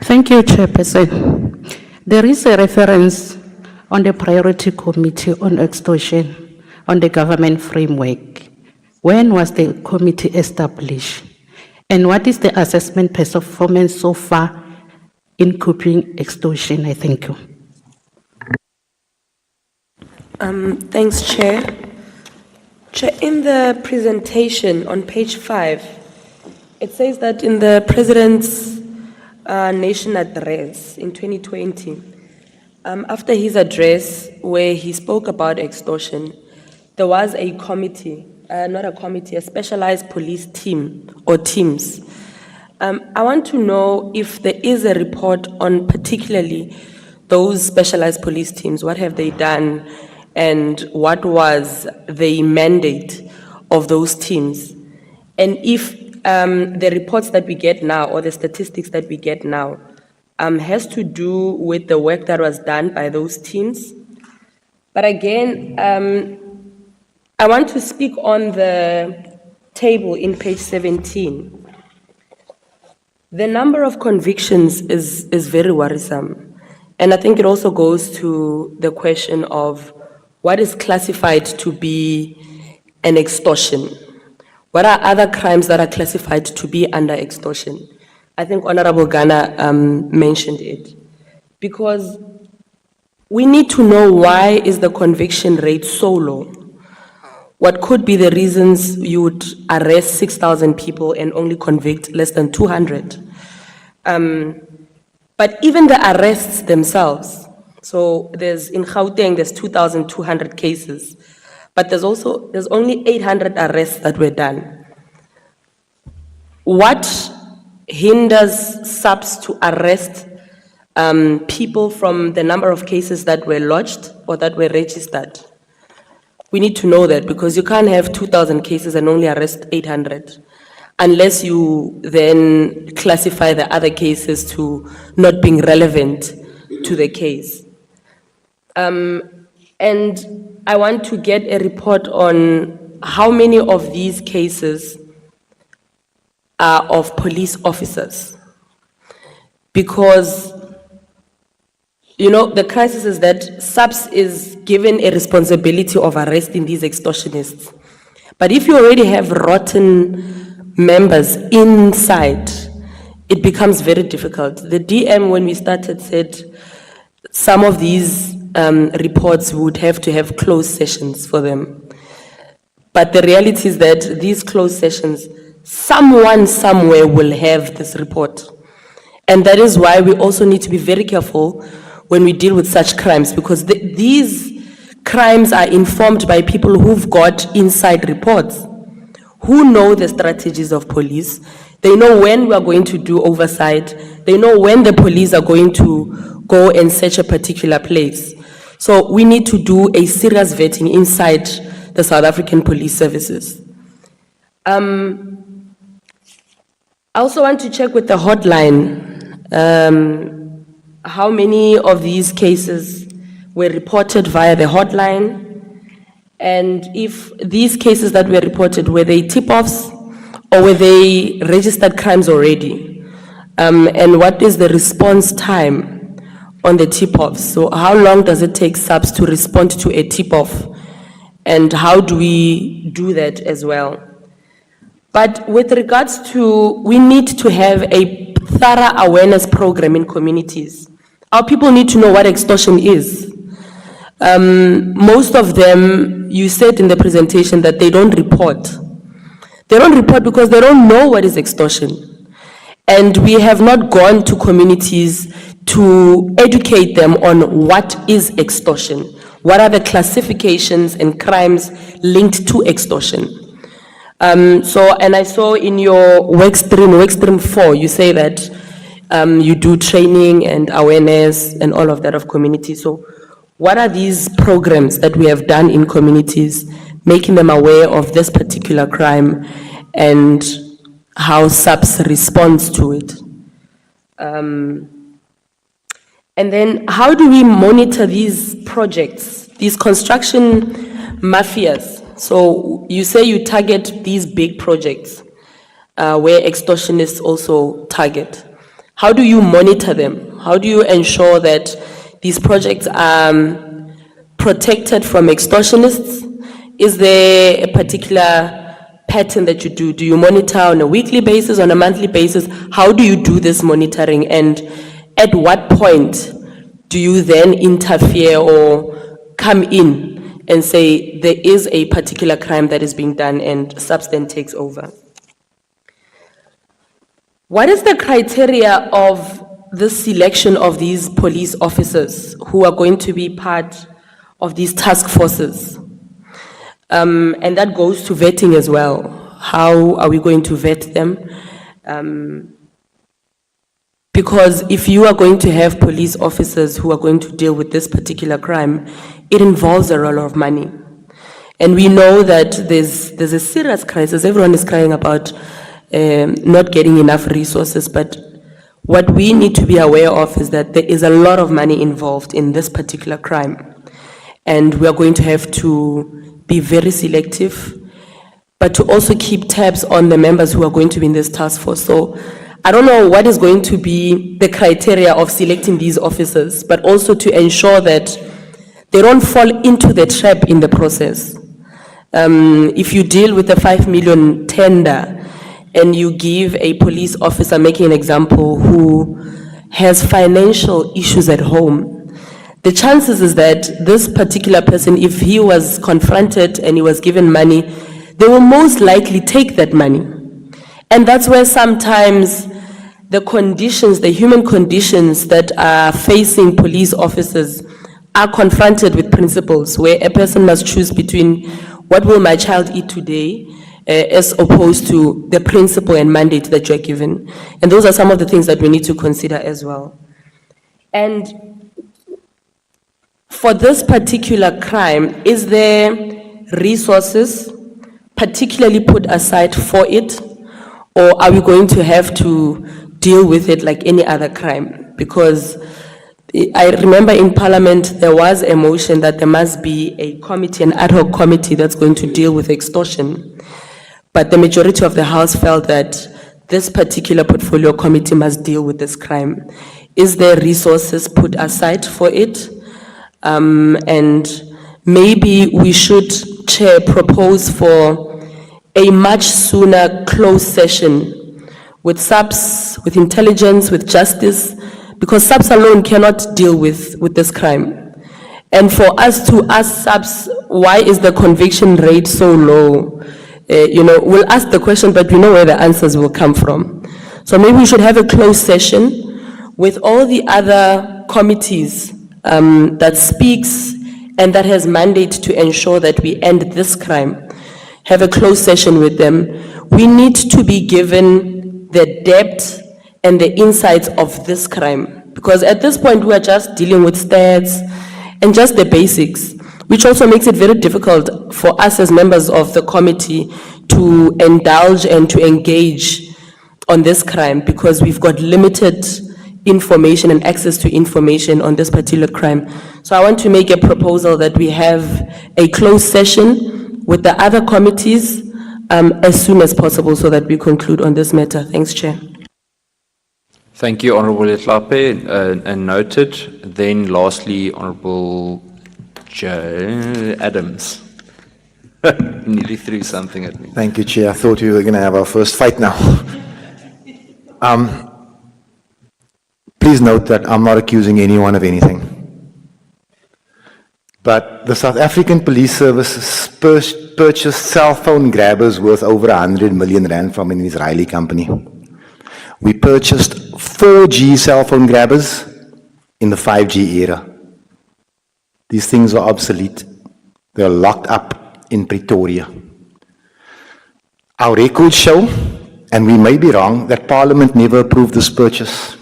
Thank you, Chairperson. There is a reference on the Priority Committee on Extortion on the government framework. When was the committee established? And what is the assessment performance so far in coping extortion? I thank you. Thanks, Chair. Chair, in the presentation on page 5, it says that in the President's Nation Address in 2020, after his address where he spoke about extortion, there was a committee, a specialized police team or teams. I want to know if there is a report on particularly those specialized police teams. What have they done, and what was the mandate of those teams? And if the reports that we get now, or the statistics that we get now, has to do with the work that was done by those teams. But again, I want to speak on the table in page 17. The number of convictions is very worrisome. And I think it also goes to the question of what is classified to be an extortion. What are other crimes that are classified to be under extortion? I think Honorable Ghana mentioned it. Because we need to know, why is the conviction rate so low? What could be the reasons you would arrest 6,000 people and only convict less than 200? But even the arrests themselves, so in Gauteng, there's 2,200 cases, but there's only 800 arrests that were done. What hinders SAPS to arrest people from the number of cases that were lodged or that were registered? We need to know that, because you can't have 2,000 cases and only arrest 800, unless you then classify the other cases to not being relevant to the case. And I want to get a report on how many of these cases are of police officers. Because, you know, the crisis is that SAPS is given a responsibility of arresting these extortionists. But if you already have rotten members inside, it becomes very difficult. The DM, when we started, said some of these reports would have to have closed sessions for them. But the reality is that these closed sessions, someone somewhere will have this report. And that is why we also need to be very careful when we deal with such crimes, because these crimes are informed by people who've got inside reports, who know the strategies of police. They know when we are going to do oversight. They know when the police are going to go and search a particular place. So we need to do a serious vetting inside the South African Police Services. I also want to check with the hotline, how many of these cases were reported via the hotline, and if these cases that were reported, were they tip-offs or were they registered crimes already? And what is the response time on the tip-offs? So how long does it take SAPS to respond to a tip-off? And how do we do that as well? But with regards to, we need to have a thorough awareness program in communities. Our people need to know what extortion is. Most of them, you said in the presentation that they don't report. They don't report because they don't know what is extortion. And we have not gone to communities to educate them on what is extortion. What are the classifications and crimes linked to extortion? And I saw in your work stream 4, you say that you do training and awareness and all of that of communities. So what are these programs that we have done in communities, making them aware of this particular crime and how SAPS responds to it? And then how do we monitor these projects, these construction mafias? So you say you target these big projects where extortionists also target. How do you monitor them? How do you ensure that these projects are protected from extortionists? Is there a particular pattern that you do? Do you monitor on a weekly basis, on a monthly basis? How do you do this monitoring? And at what point do you then interfere or come in and say there is a particular crime that is being done and SAPS then takes over? What is the criteria of the selection of these police officers who are going to be part of these task forces? And that goes to vetting as well. How are we going to vet them? Because if you are going to have police officers who are going to deal with this particular crime, it involves a lot of money. And we know that there's a serious crisis. Everyone is crying about not getting enough resources, but what we need to be aware of is that there is a lot of money involved in this particular crime. And we are going to have to be very selective, but to also keep tabs on the members who are going to be in this task force. So I don't know what is going to be the criteria of selecting these officers, but also to ensure that they don't fall into the trap in the process. If you deal with a 5 million tender and you give a police officer, making an example, who has financial issues at home, the chances is that this particular person, if he was confronted and he was given money, they will most likely take that money. And that's where sometimes the conditions, the human conditions that are facing police officers are confronted with principles where a person must choose between what will my child eat today as opposed to the principle and mandate that you're given. And those are some of the things that we need to consider as well. And for this particular crime, is there resources particularly put aside for it, or are we going to have to deal with it like any other crime? Because I remember in Parliament there was a motion that there must be a committee, an ad hoc committee that's going to deal with extortion. But the majority of the House felt that this particular portfolio committee must deal with this crime. Is there resources put aside for it? And maybe we should, Chair, propose for a much sooner closed session with SAPS, with intelligence, with justice, because SAPS alone cannot deal with this crime. And for us to ask SAPS, why is the conviction rate so low? We'll ask the question, but we know where the answers will come from. So maybe we should have a closed session with all the other committees that speaks and that has mandate to ensure that we end this crime. Have a closed session with them. We need to be given the depth and the insights of this crime. Because at this point, we are just dealing with stats and just the basics, which also makes it very difficult for us as members of the committee to indulge and to engage on this crime because we've got limited information and access to information on this particular crime. So I want to make a proposal that we have a closed session with the other committees as soon as possible so that we conclude on this matter. Thanks, Chair. Thank you, Honourable Letlape, and noted. Then lastly, Honourable Adams. Nearly threw something at me. Thank you, Chair. I thought we were going to have our first fight now. Please note that I'm not accusing anyone of anything. But the South African Police Service purchased cell phone grabbers worth over 100 million rand from an Israeli company. We purchased 4G cell phone grabbers in the 5G era. These things are obsolete. They're locked up in Pretoria. Our records show, and we may be wrong, that Parliament never approved this purchase.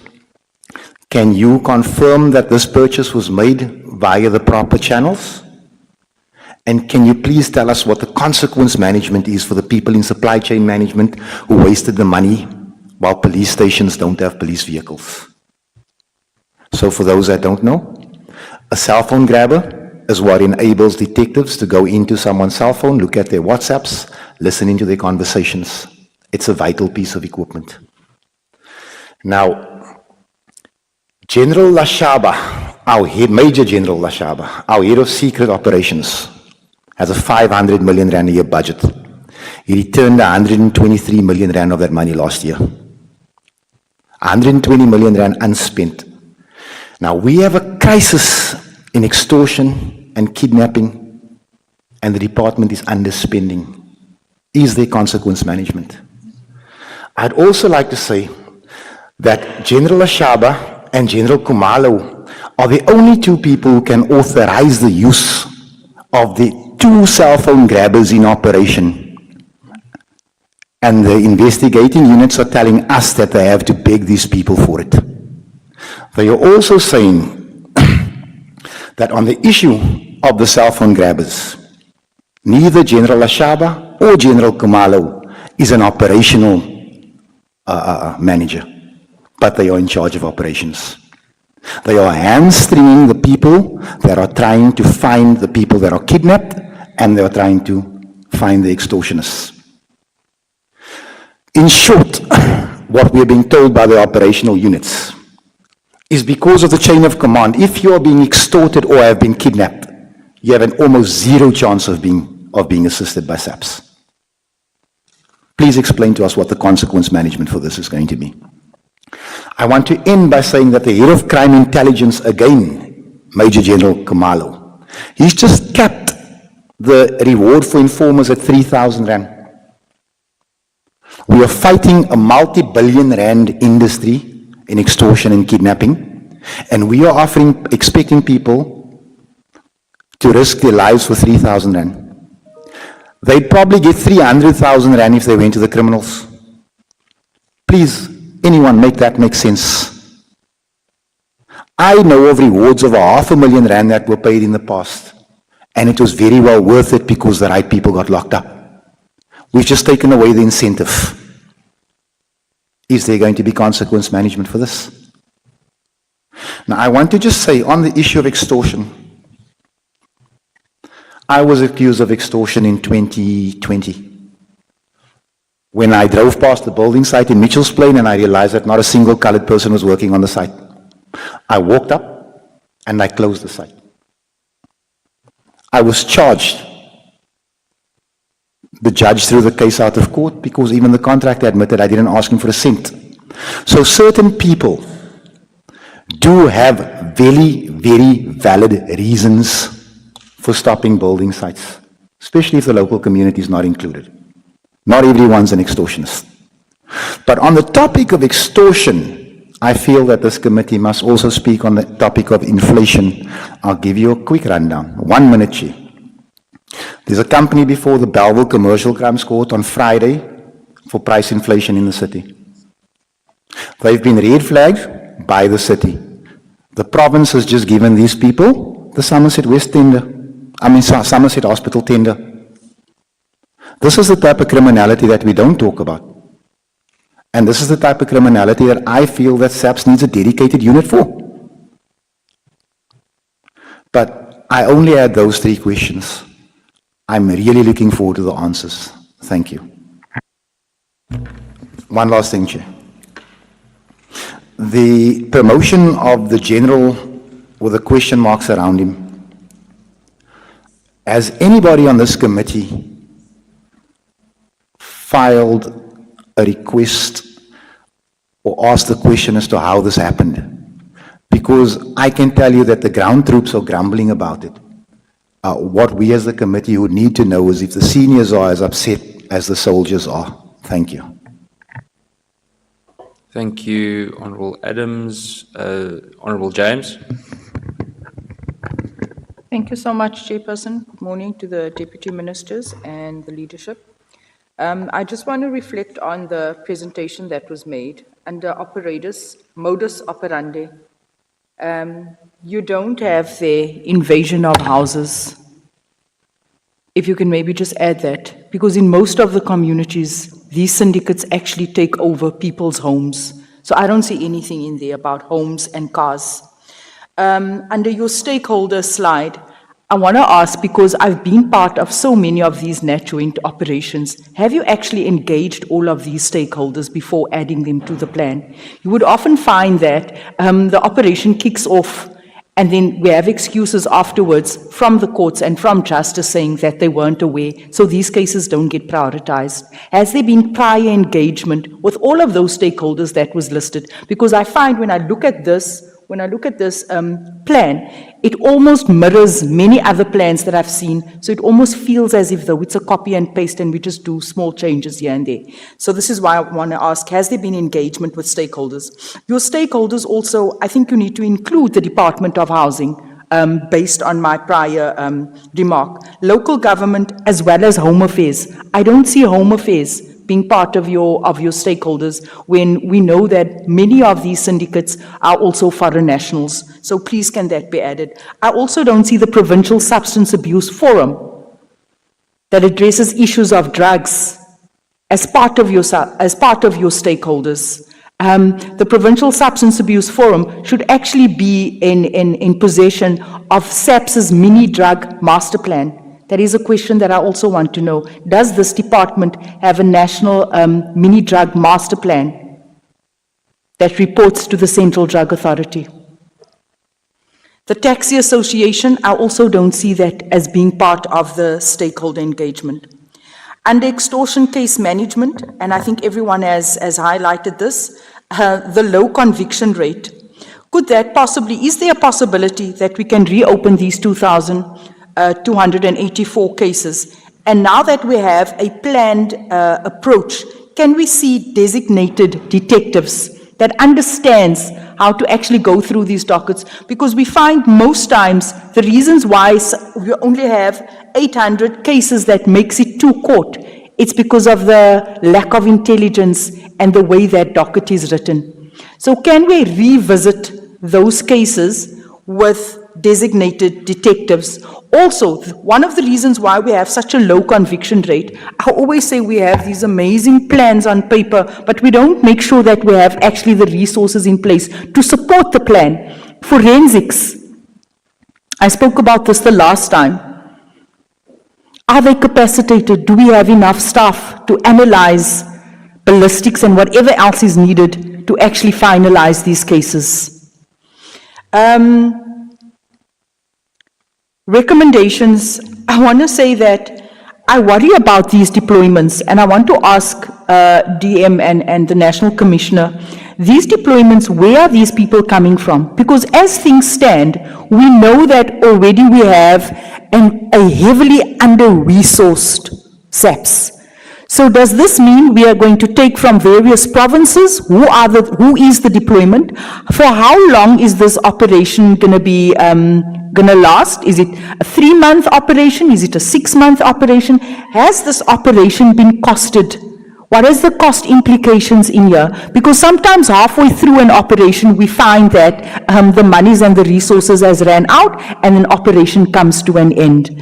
Can you confirm that this purchase was made via the proper channels? And can you please tell us what the consequence management is for the people in supply chain management who wasted the money while police stations don't have police vehicles? So for those that don't know, a cell phone grabber is what enables detectives to go into someone's cell phone, look at their WhatsApps, listen into their conversations. It's a vital piece of equipment. Now, General Lashaba, our head, Major General Lashaba, our head of secret operations, has a 500 million rand a year budget. He returned 123 million rand of that money last year. 120 million rand unspent. Now we have a crisis in extortion and kidnapping, and the department is underspending. Is there consequence management? I'd also like to say that General Lashaba and General Kumalo are the only two people who can authorize the use of the 2 cell phone grabbers in operation. And the investigating units are telling us that they have to beg these people for it. They are also saying that on the issue of the cell phone grabbers, neither General Lashaba or General Kumalo is an operational manager, but they are in charge of operations. They are hamstringing the people that are trying to find the people that are kidnapped, and they are trying to find the extortionists. In short, what we are being told by the operational units is because of the chain of command, if you are being extorted or have been kidnapped, you have an almost zero chance of being assisted by SAPS. Please explain to us what the consequence management for this is going to be. I want to end by saying that the head of crime intelligence, again, Major General Kumalo, he's just capped the reward for informers at 3,000 rand. We are fighting a multi-billion rand industry in extortion and kidnapping, and we are expecting people to risk their lives for 3,000 rand. They'd probably get 300,000 rand if they went to the criminals. Please, anyone make that make sense? I know of rewards of 500,000 rand that were paid in the past, and it was very well worth it because the right people got locked up. We've just taken away the incentive. Is there going to be consequence management for this? Now, I want to just say on the issue of extortion, I was accused of extortion in 2020. When I drove past the building site in Mitchell's Plain and I realized that not a single colored person was working on the site. I walked up and I closed the site. I was charged. The judge threw the case out of court because even the contractor admitted I didn't ask him for a cent. So certain people do have very, very valid reasons for stopping building sites, especially if the local community is not included. Not everyone's an extortionist. But on the topic of extortion, I feel that this committee must also speak on the topic of inflation. I'll give you a quick rundown. 1 minute, Chair. There's a company before the Belleville Commercial Crimes Court on Friday for price inflation in the city. They've been red flagged by the city. The province has just given these people the Somerset West tender, Somerset Hospital tender. This is the type of criminality that we don't talk about. And this is the type of criminality that I feel that SAPS needs a dedicated unit for. But I only had those 3 questions. I'm really looking forward to the answers. Thank you. One last thing, Chair. The promotion of the general with the question marks around him. Has anybody on this committee filed a request or asked the question as to how this happened? Because I can tell you that the ground troops are grumbling about it. What we as the committee would need to know is if the seniors are as upset as the soldiers are. Thank you. Thank you, Honourable Adams. Honourable James. Thank you so much, Chairperson. Good morning to the Deputy Ministers and the leadership. I just want to reflect on the presentation that was made under operators, modus operandi. You don't have the invasion of houses. If you can maybe just add that, because in most of the communities, these syndicates actually take over people's homes. So I don't see anything in there about homes and cars. Under your stakeholder slide, I want to ask, because I've been part of so many of these net joint operations, have you actually engaged all of these stakeholders before adding them to the plan? You would often find that the operation kicks off and then we have excuses afterwards from the courts and from justice saying that they weren't aware, so these cases don't get prioritized. Has there been prior engagement with all of those stakeholders that was listed? Because I find when I look at this plan, it almost mirrors many other plans that I've seen, so it almost feels as if though it's a copy and paste and we just do small changes here and there. So this is why I want to ask, has there been engagement with stakeholders? Your stakeholders also, I think you need to include the Department of Housing, based on my prior remark. Local government as well as Home Affairs. I don't see Home Affairs being part of your stakeholders when we know that many of these syndicates are also foreign nationals. So please can that be added? I also don't see the Provincial Substance Abuse Forum that addresses issues of drugs as part of your stakeholders. The Provincial Substance Abuse Forum should actually be in possession of SAPS's mini drug master plan. That is a question that I also want to know. Does this department have a national mini drug master plan that reports to the Central Drug Authority? The Taxi Association, I also don't see that as being part of the stakeholder engagement. Under extortion case management, and I think everyone has highlighted this, the low conviction rate. Could that possibly, is there a possibility that we can reopen these 2,284 cases? And now that we have a planned approach, can we see designated detectives that understands how to actually go through these dockets? Because we find most times the reasons why we only have 800 cases that makes it to court, it's because of the lack of intelligence and the way that docket is written. So can we revisit those cases with designated detectives? Also, one of the reasons why we have such a low conviction rate, I always say we have these amazing plans on paper, but we don't make sure that we have actually the resources in place to support the plan. Forensics, I spoke about this the last time. Are they capacitated? Do we have enough staff to analyze ballistics and whatever else is needed to actually finalize these cases? Recommendations, I want to say that I worry about these deployments, and I want to ask DM and the National Commissioner, these deployments, where are these people coming from? Because as things stand, we know that already we have a heavily under-resourced SAPS. So does this mean we are going to take from various provinces? Who is the deployment? For how long is this operation going to be going to last? Is it a 3-month operation? Is it a 6-month operation? Has this operation been costed What is the cost implications in here? Because sometimes halfway through an operation, we find that the monies and the resources has ran out and an operation comes to an end.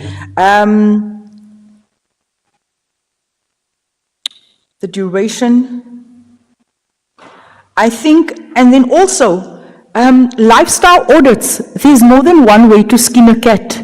The duration, I think, and then also lifestyle audits. There's more than one way to skin a cat.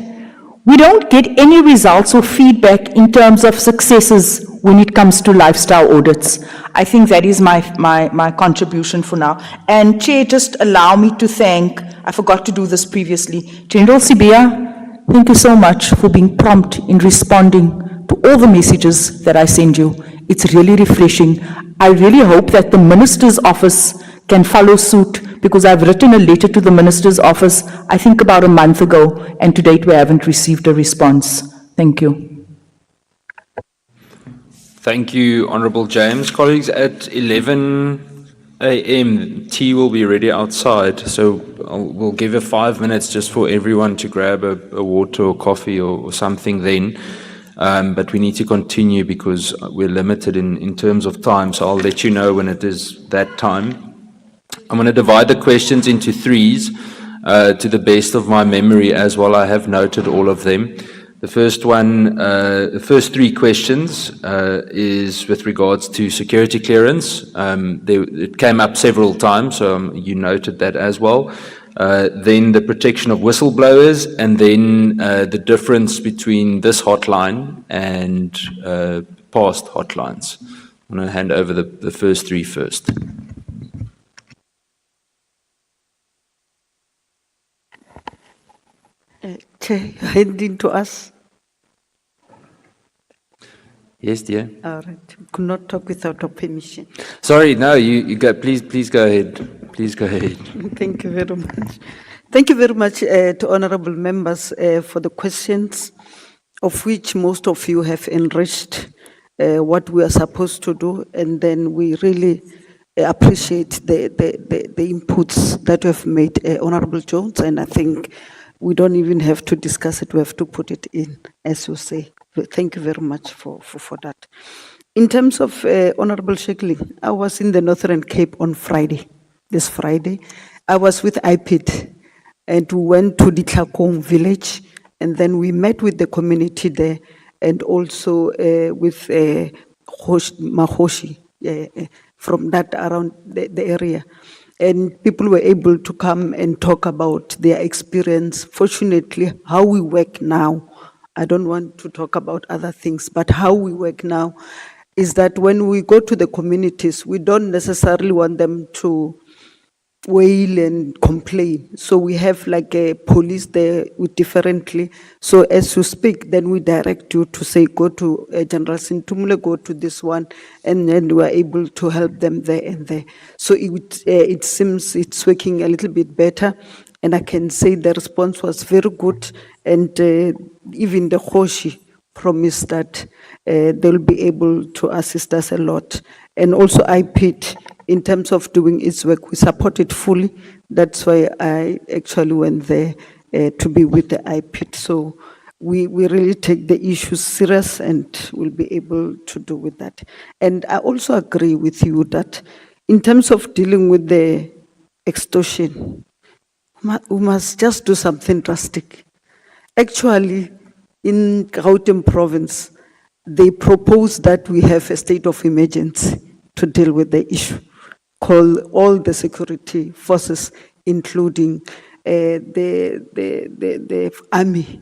We don't get any results or feedback in terms of successes when it comes to lifestyle audits. I think that is my contribution for now. And Chair, just allow me to thank, I forgot to do this previously, General Sibia, thank you so much for being prompt in responding to all the messages that I send you. It's really refreshing. I really hope that the Minister's office can follow suit, because I've written a letter to the Minister's office, I think about a month ago, and to date we haven't received a response. Thank you. Thank you, Honourable James. Colleagues, at 11 a.m. tea will be ready outside, so we'll give it 5 minutes just for everyone to grab a water or coffee or something then. But we need to continue because we're limited in terms of time, so I'll let you know when it is that time. I'm going to divide the questions into threes to the best of my memory as well. I have noted all of them. The first one, the first three questions is with regards to security clearance. It came up several times, so you noted that as well. Then the protection of whistleblowers, and then the difference between this hotline and past hotlines. I'm going to hand over the first three first. Chair, handing to us. Yes, dear. All right. Could not talk without your permission. Sorry, no, you go. Please go ahead. Please go ahead. Thank you very much. Thank you very much to honourable members for the questions, of which most of you have enriched what we are supposed to do, and then we really appreciate the inputs that you have made, Honourable Jones, and I think we don't even have to discuss it, we have to put it in, as you say. Thank you very much for that. In terms of Honourable Shackling, I was in the Northern Cape on Friday, this Friday. I was with IPID, and we went to the Tlakong village, and then we met with the community there, and also with Mahoshi, from that around the area. And people were able to come and talk about their experience. Fortunately, how we work now, I don't want to talk about other things, but how we work now is that when we go to the communities, we don't necessarily want them to wail and complain. So we have like a police there with differently. So as you speak, then we direct you to say, go to General Sintumule, go to this one, and then we are able to help them there and there. So it seems it's working a little bit better. And I can say the response was very good. And even the Hoshi promised that they'll be able to assist us a lot. And also IPID, in terms of doing its work, we support it fully. That's why I actually went there to be with the IPID. So we really take the issues serious and will be able to do with that. And I also agree with you that in terms of dealing with the extortion, we must just do something drastic. Actually, in Gauteng province, they proposed that we have a state of emergency to deal with the issue. Call all the security forces, including the army,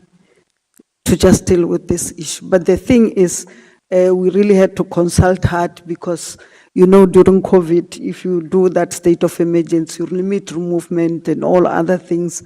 to just deal with this issue. But the thing is, we really had to consult hard because, you know, during COVID, if you do that state of emergency, you limit movement and all other things,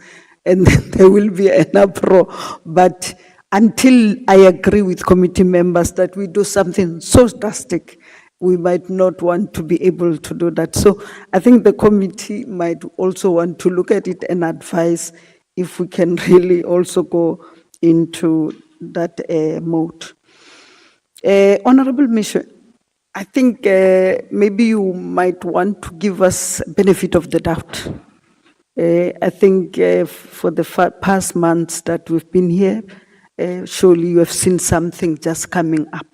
and then there will be an uproar. But until I agree with committee members that we do something so drastic, we might not want to be able to do that. So I think the committee might also want to look at it and advise if we can really also go into that mode. Honorable Mission, I think maybe you might want to give us benefit of the doubt. I think for the past months that we've been here, surely you have seen something just coming up.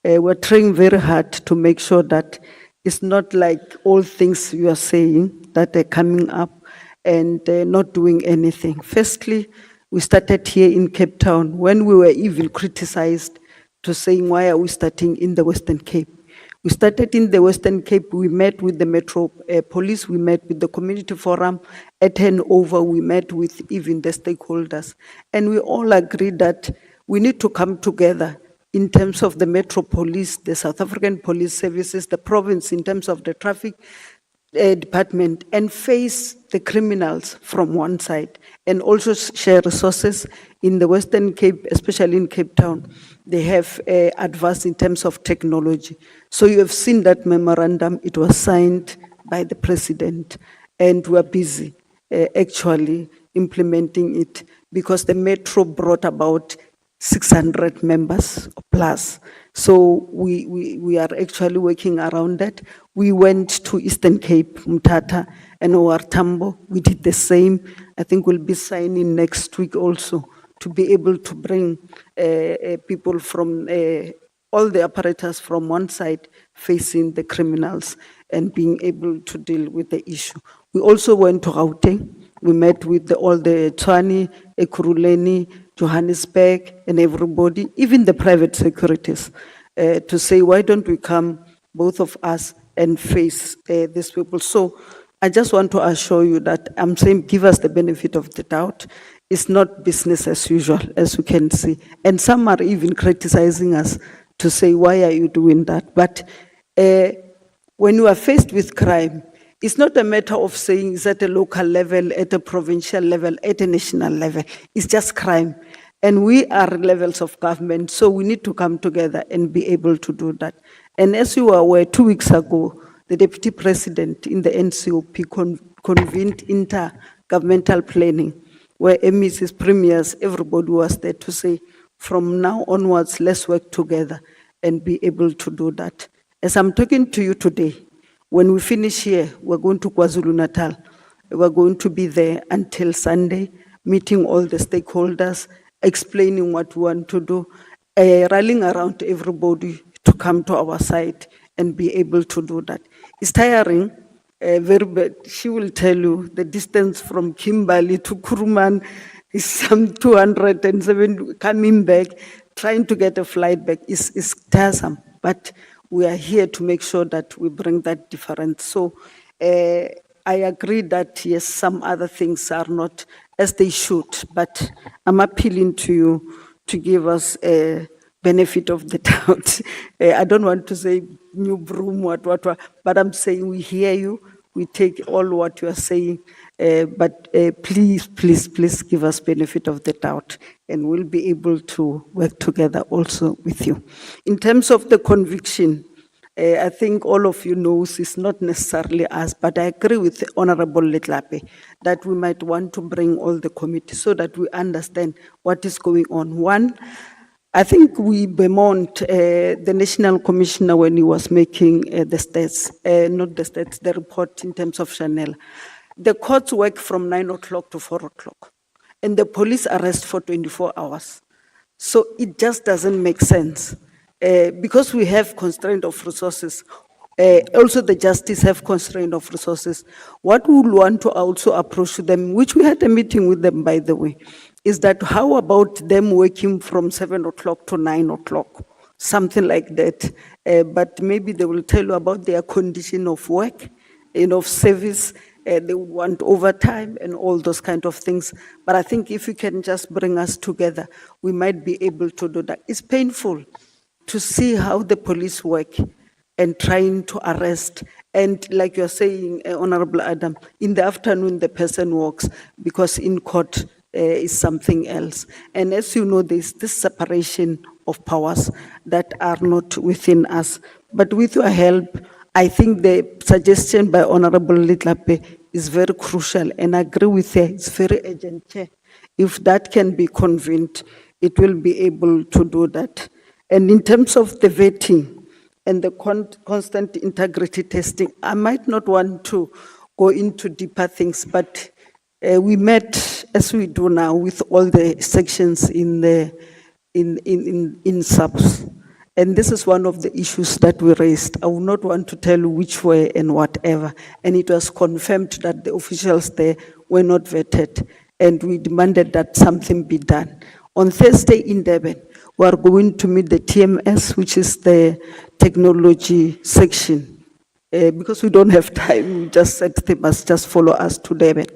We're trying very hard to make sure that it's not like all things you are saying that are coming up and not doing anything. Firstly, we started here in Cape Town when we were even criticized to saying, why are we starting in the Western Cape? We started in the Western Cape, we met with the Metro Police, we met with the Community Forum, at handover we met with even the stakeholders. And we all agreed that we need to come together in terms of the Metro Police, the South African Police Services, the province in terms of the traffic department, and face the criminals from one side and also share resources. In the Western Cape, especially in Cape Town, they have advanced in terms of technology. So you have seen that memorandum, it was signed by the president, and we're busy actually implementing it because the Metro brought about 600 members plus. So we are actually working around that. We went to Eastern Cape, Mthatha and OR Tambo. We did the same. I think we'll be signing next week also to be able to bring people from all the apparatus from one side facing the criminals and being able to deal with the issue. We also went to Gauteng. We met with all the Tshwane, Ekurhuleni, Johannesburg, and everybody, even the private securities, to say, why don't we come, both of us, and face these people? So I just want to assure you that I'm saying give us the benefit of the doubt. It's not business as usual, as you can see. And some are even criticizing us to say, why are you doing that? But when you are faced with crime, it's not a matter of saying it's at a local level, at a provincial level, at a national level. It's just crime. And we are levels of government, so we need to come together and be able to do that. And as you are aware, 2 weeks ago, the Deputy President in the NCOP convened intergovernmental planning, where MECs, premiers, everybody was there to say, from now onwards, let's work together and be able to do that. As I'm talking to you today, when we finish here, we're going to KwaZulu-Natal. We're going to be there until Sunday, meeting all the stakeholders, explaining what we want to do, rallying around everybody to come to our side and be able to do that. It's tiring, very bad. She will tell you the distance from Kimberley to Kuruman is some 207, coming back, trying to get a flight back is tiresome, but we are here to make sure that we bring that difference. So I agree that yes, some other things are not as they should, but I'm appealing to you to give us a benefit of the doubt. I don't want to say new broom, what, but I'm saying we hear you, we take all what you are saying, but please give us benefit of the doubt, and we'll be able to work together also with you. In terms of the conviction, I think all of you knows it's not necessarily us, but I agree with Honorable Letlape that we might want to bring all the committee so that we understand what is going on. One, I think we bemoaned the National Commissioner when he was making the stats, not the stats, the report in terms of Chanel. The courts work from 9 o'clock to 4 o'clock, and the police arrest for 24 hours. So it just doesn't make sense. Because we have constraint of resources, also the justice have constraint of resources. What we will want to also approach them, which we had a meeting with them, by the way, is that how about them working from 7 o'clock to 9 o'clock, something like that. But maybe they will tell you about their condition of work, of service, they want overtime and all those kind of things. But I think if you can just bring us together, we might be able to do that. It's painful to see how the police work and trying to arrest. And like you're saying, Honorable Adam, in the afternoon, the person walks because in court is something else. And as you know, there's this separation of powers that are not within us. But with your help, I think the suggestion by Honorable Letlape is very crucial, and I agree with her, it's very urgent. If that can be convened, it will be able to do that. And in terms of the vetting and the constant integrity testing, I might not want to go into deeper things, but we met, as we do now, with all the sections in SAPS. And this is one of the issues that we raised. I would not want to tell you which way and whatever. And it was confirmed that the officials there were not vetted. And we demanded that something be done. On Thursday in Durban, we are going to meet the TMS, which is the technology section. Because we don't have time, we just said they must just follow us to Durban.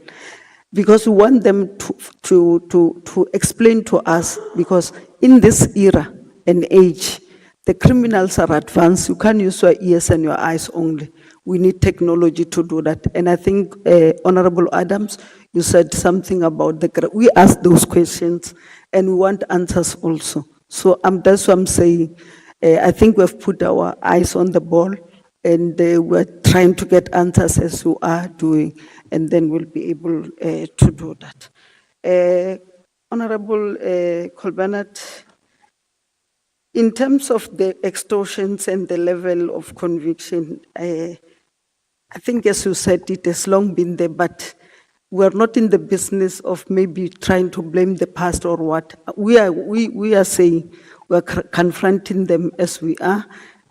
Because we want them to explain to us, because in this era and age, the criminals are advanced. You can't use your ears and your eyes only. We need technology to do that. And I think, Honorable Adams, you said something about we asked those questions and we want answers also. So that's what I'm saying. I think we've put our eyes on the ball and we're trying to get answers as you are doing, and then we'll be able to do that. Honorable Colbernat, in terms of the extortions and the level of conviction, I think, as you said, it has long been there, but we're not in the business of maybe trying to blame the past or what. We are saying we're confronting them as we are,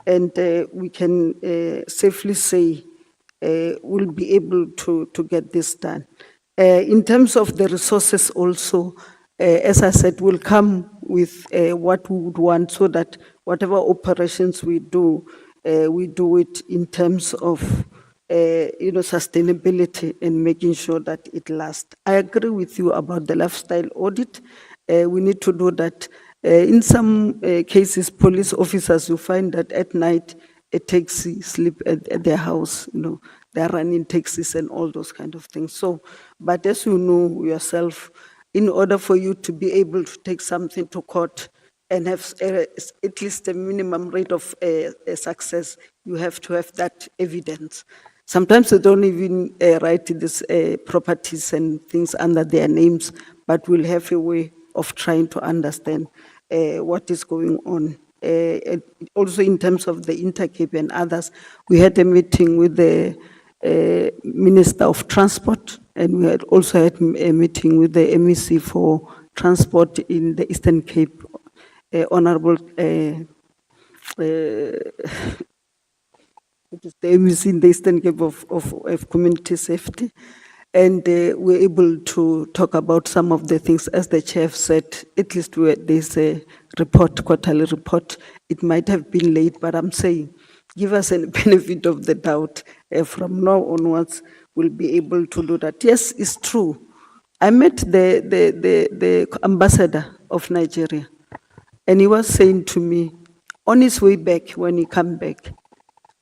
and we can safely say we'll be able to get this done. In terms of the resources also, as I said, we'll come with what we would want so that whatever operations we do it in terms of sustainability and making sure that it lasts. I agree with you about the lifestyle audit. We need to do that. In some cases, police officers, you find that at night, a taxi sleep at their house, they're running taxis and all those kind of things. So, but as you know yourself, in order for you to be able to take something to court and have at least a minimum rate of success, you have to have that evidence. Sometimes they don't even write these properties and things under their names, but we'll have a way of trying to understand what is going on. Also in terms of the Intercape and others, we had a meeting with the Minister of Transport, and we had also had a meeting with the MEC for Transport in the Eastern Cape, Honorable it is the MEC in the Eastern Cape of Community Safety. And we're able to talk about some of the things, as the chair said, at least there's a report, quarterly report. It might have been late, but I'm saying, give us a benefit of the doubt. From now onwards, we'll be able to do that. Yes, it's true. I met the ambassador of Nigeria, and he was saying to me, on his way back, when he come back,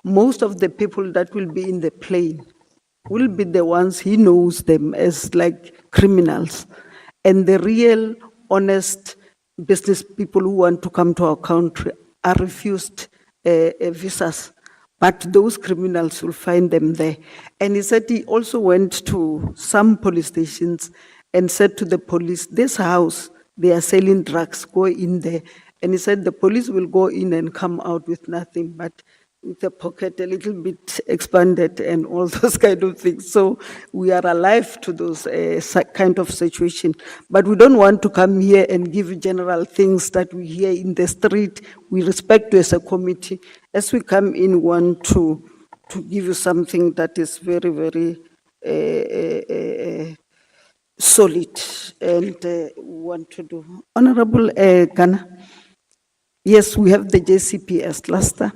most of the people that will be in the plane will be the ones he knows them as like criminals. And the real, honest business people who want to come to our country are refused visas. But those criminals will find them there. And he said he also went to some police stations and said to the police, this house, they are selling drugs, go in there. And he said the police will go in and come out with nothing but with the pocket a little bit expanded and all those kind of things. So we are alive to those kind of situation. But we don't want to come here and give general things that we hear in the street. We respect you as a committee. As we come in, want to give you something that is very, very solid and want to do. Honorable Ghana, yes, we have the JCPS cluster.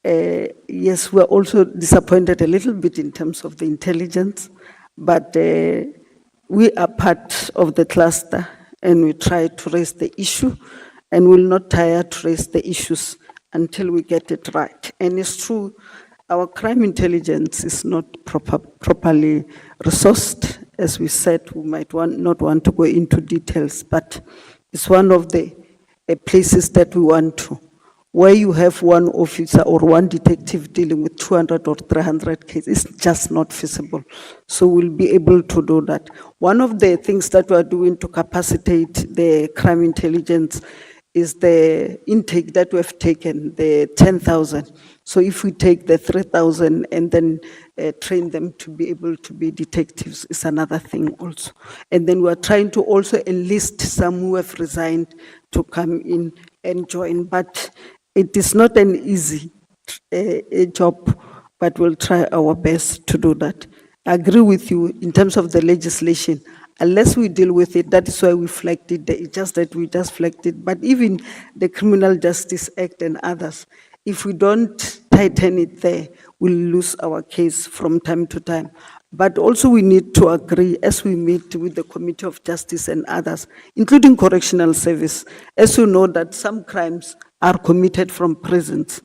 Yes, we're also disappointed a little bit in terms of the intelligence, but we are part of the cluster and we try to raise the issue and will not tire to raise the issues until we get it right. And it's true, our crime intelligence is not properly resourced. As we said, we might not want to go into details, but it's one of the places that we want to. Where you have one officer or one detective dealing with 200 or 300 cases, it's just not feasible. So we'll be able to do that. One of the things that we're doing to capacitate the crime intelligence is the intake that we have taken, the 10,000. So if we take the 3,000 and then train them to be able to be detectives is another thing also. And then we are trying to also enlist some who have resigned to come in and join. But it is not an easy job, but we'll try our best to do that. I agree with you in terms of the legislation. Unless we deal with it, that is why we flagged it. It's just that we just flagged it. But even the Criminal Justice Act and others, if we don't tighten it there, we'll lose our case from time to time. But also we need to agree as we meet with the Committee of Justice and others, including Correctional Service, as you know that some crimes are committed from prisons.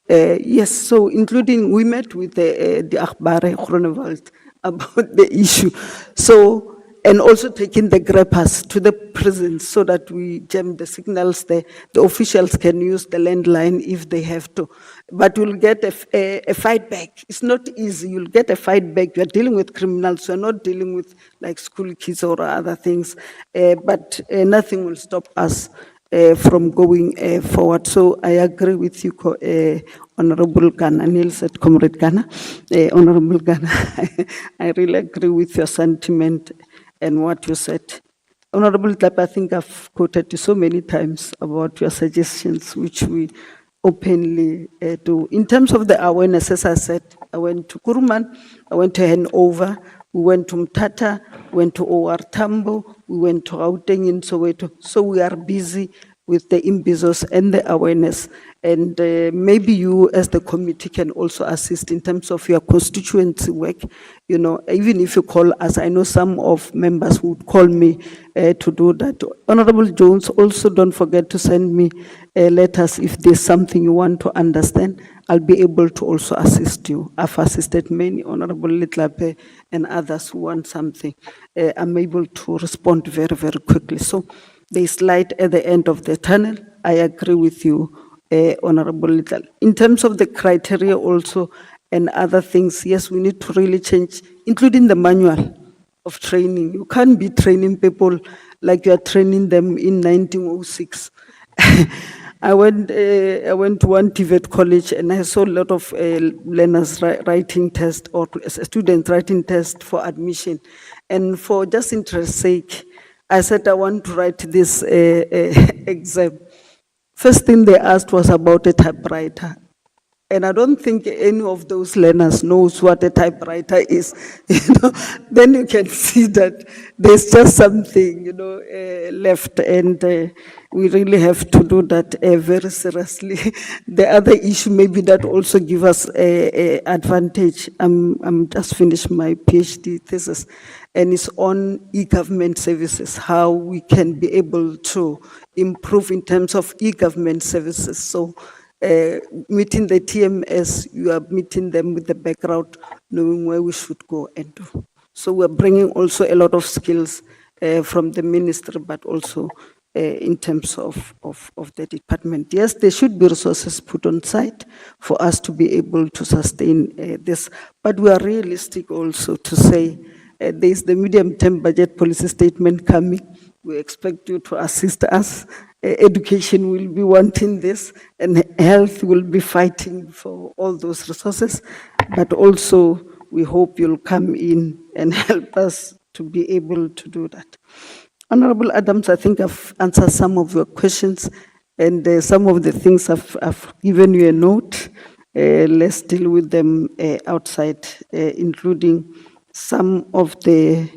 Yes, so including, we met with the Akhbare Groenewald about the issue. So, and also taking the grabbers to the prisons so that we jam the signals there. The officials can use the landline if they have to. But you'll get a fight back. It's not easy. You'll get a fight back. You're dealing with criminals. You're not dealing with like school kids or other things. But nothing will stop us from going forward. So I agree with you, Honorable Ghana. Neil said, Comrade Ghana. Honorable Ghana, I really agree with your sentiment and what you said. Honorable Tlap, I think I've quoted you so many times about your suggestions, which we openly do. In terms of the awareness, as I said, I went to Kuruman, I went to Hanover, we went to Mtata, went to OR Tambo, we went to Gauteng in Soweto. So we are busy with the imbizos and the awareness. And maybe you as the committee can also assist in terms of your constituency work. You know, even if you call us, I know some of members would call me to do that. Honorable Jones, also don't forget to send me letters if there's something you want to understand. I'll be able to also assist you. I've assisted many, Honorable Litlape and others who want something. I'm able to respond very, very quickly. So there's light at the end of the tunnel. I agree with you, Honorable Little. In terms of the criteria also and other things, yes, we need to really change, including the manual of training. You can't be training people like you are training them in 1906. I went to one TVET college and I saw a lot of learners writing test or students writing test for admission. And for just interest sake, I said, I want to write this exam. First thing they asked was about a typewriter. And I don't think any of those learners knows what a typewriter is. You know, then you can see that there's just something, you know, left, and we really have to do that very seriously. The other issue maybe that also give us a advantage. I'm just finished my PhD thesis, and it's on e-government services, how we can be able to improve in terms of e-government services. So. Meeting the TMS, you are meeting them with the background, knowing where we should go and do. So we're bringing also a lot of skills from the ministry, but also in terms of the department. Yes, there should be resources put on site for us to be able to sustain this, but we are realistic also to say there's the medium-term budget policy statement coming. We expect you to assist us. Education will be wanting this, and health will be fighting for all those resources. But also, we hope you'll come in and help us to be able to do that. Honorable Adams, I think I've answered some of your questions, and some of the things I've given you a note. Let's deal with them outside, including some of the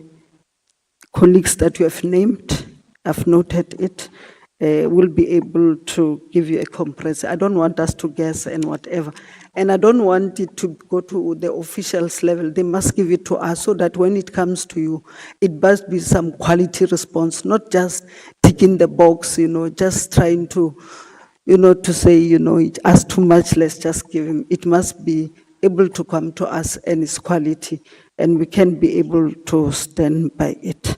colleagues that you have named. I've noted it. Will be able to give you a comprehensive. I don't want us to guess and whatever. And I don't want it to go to the officials level. They must give it to us so that when it comes to you, it must be some quality response, not just ticking the box, you know, just trying to, you know, to say, you know, it asks too much, let's just give him. It must be able to come to us and its quality, and we can be able to stand by it.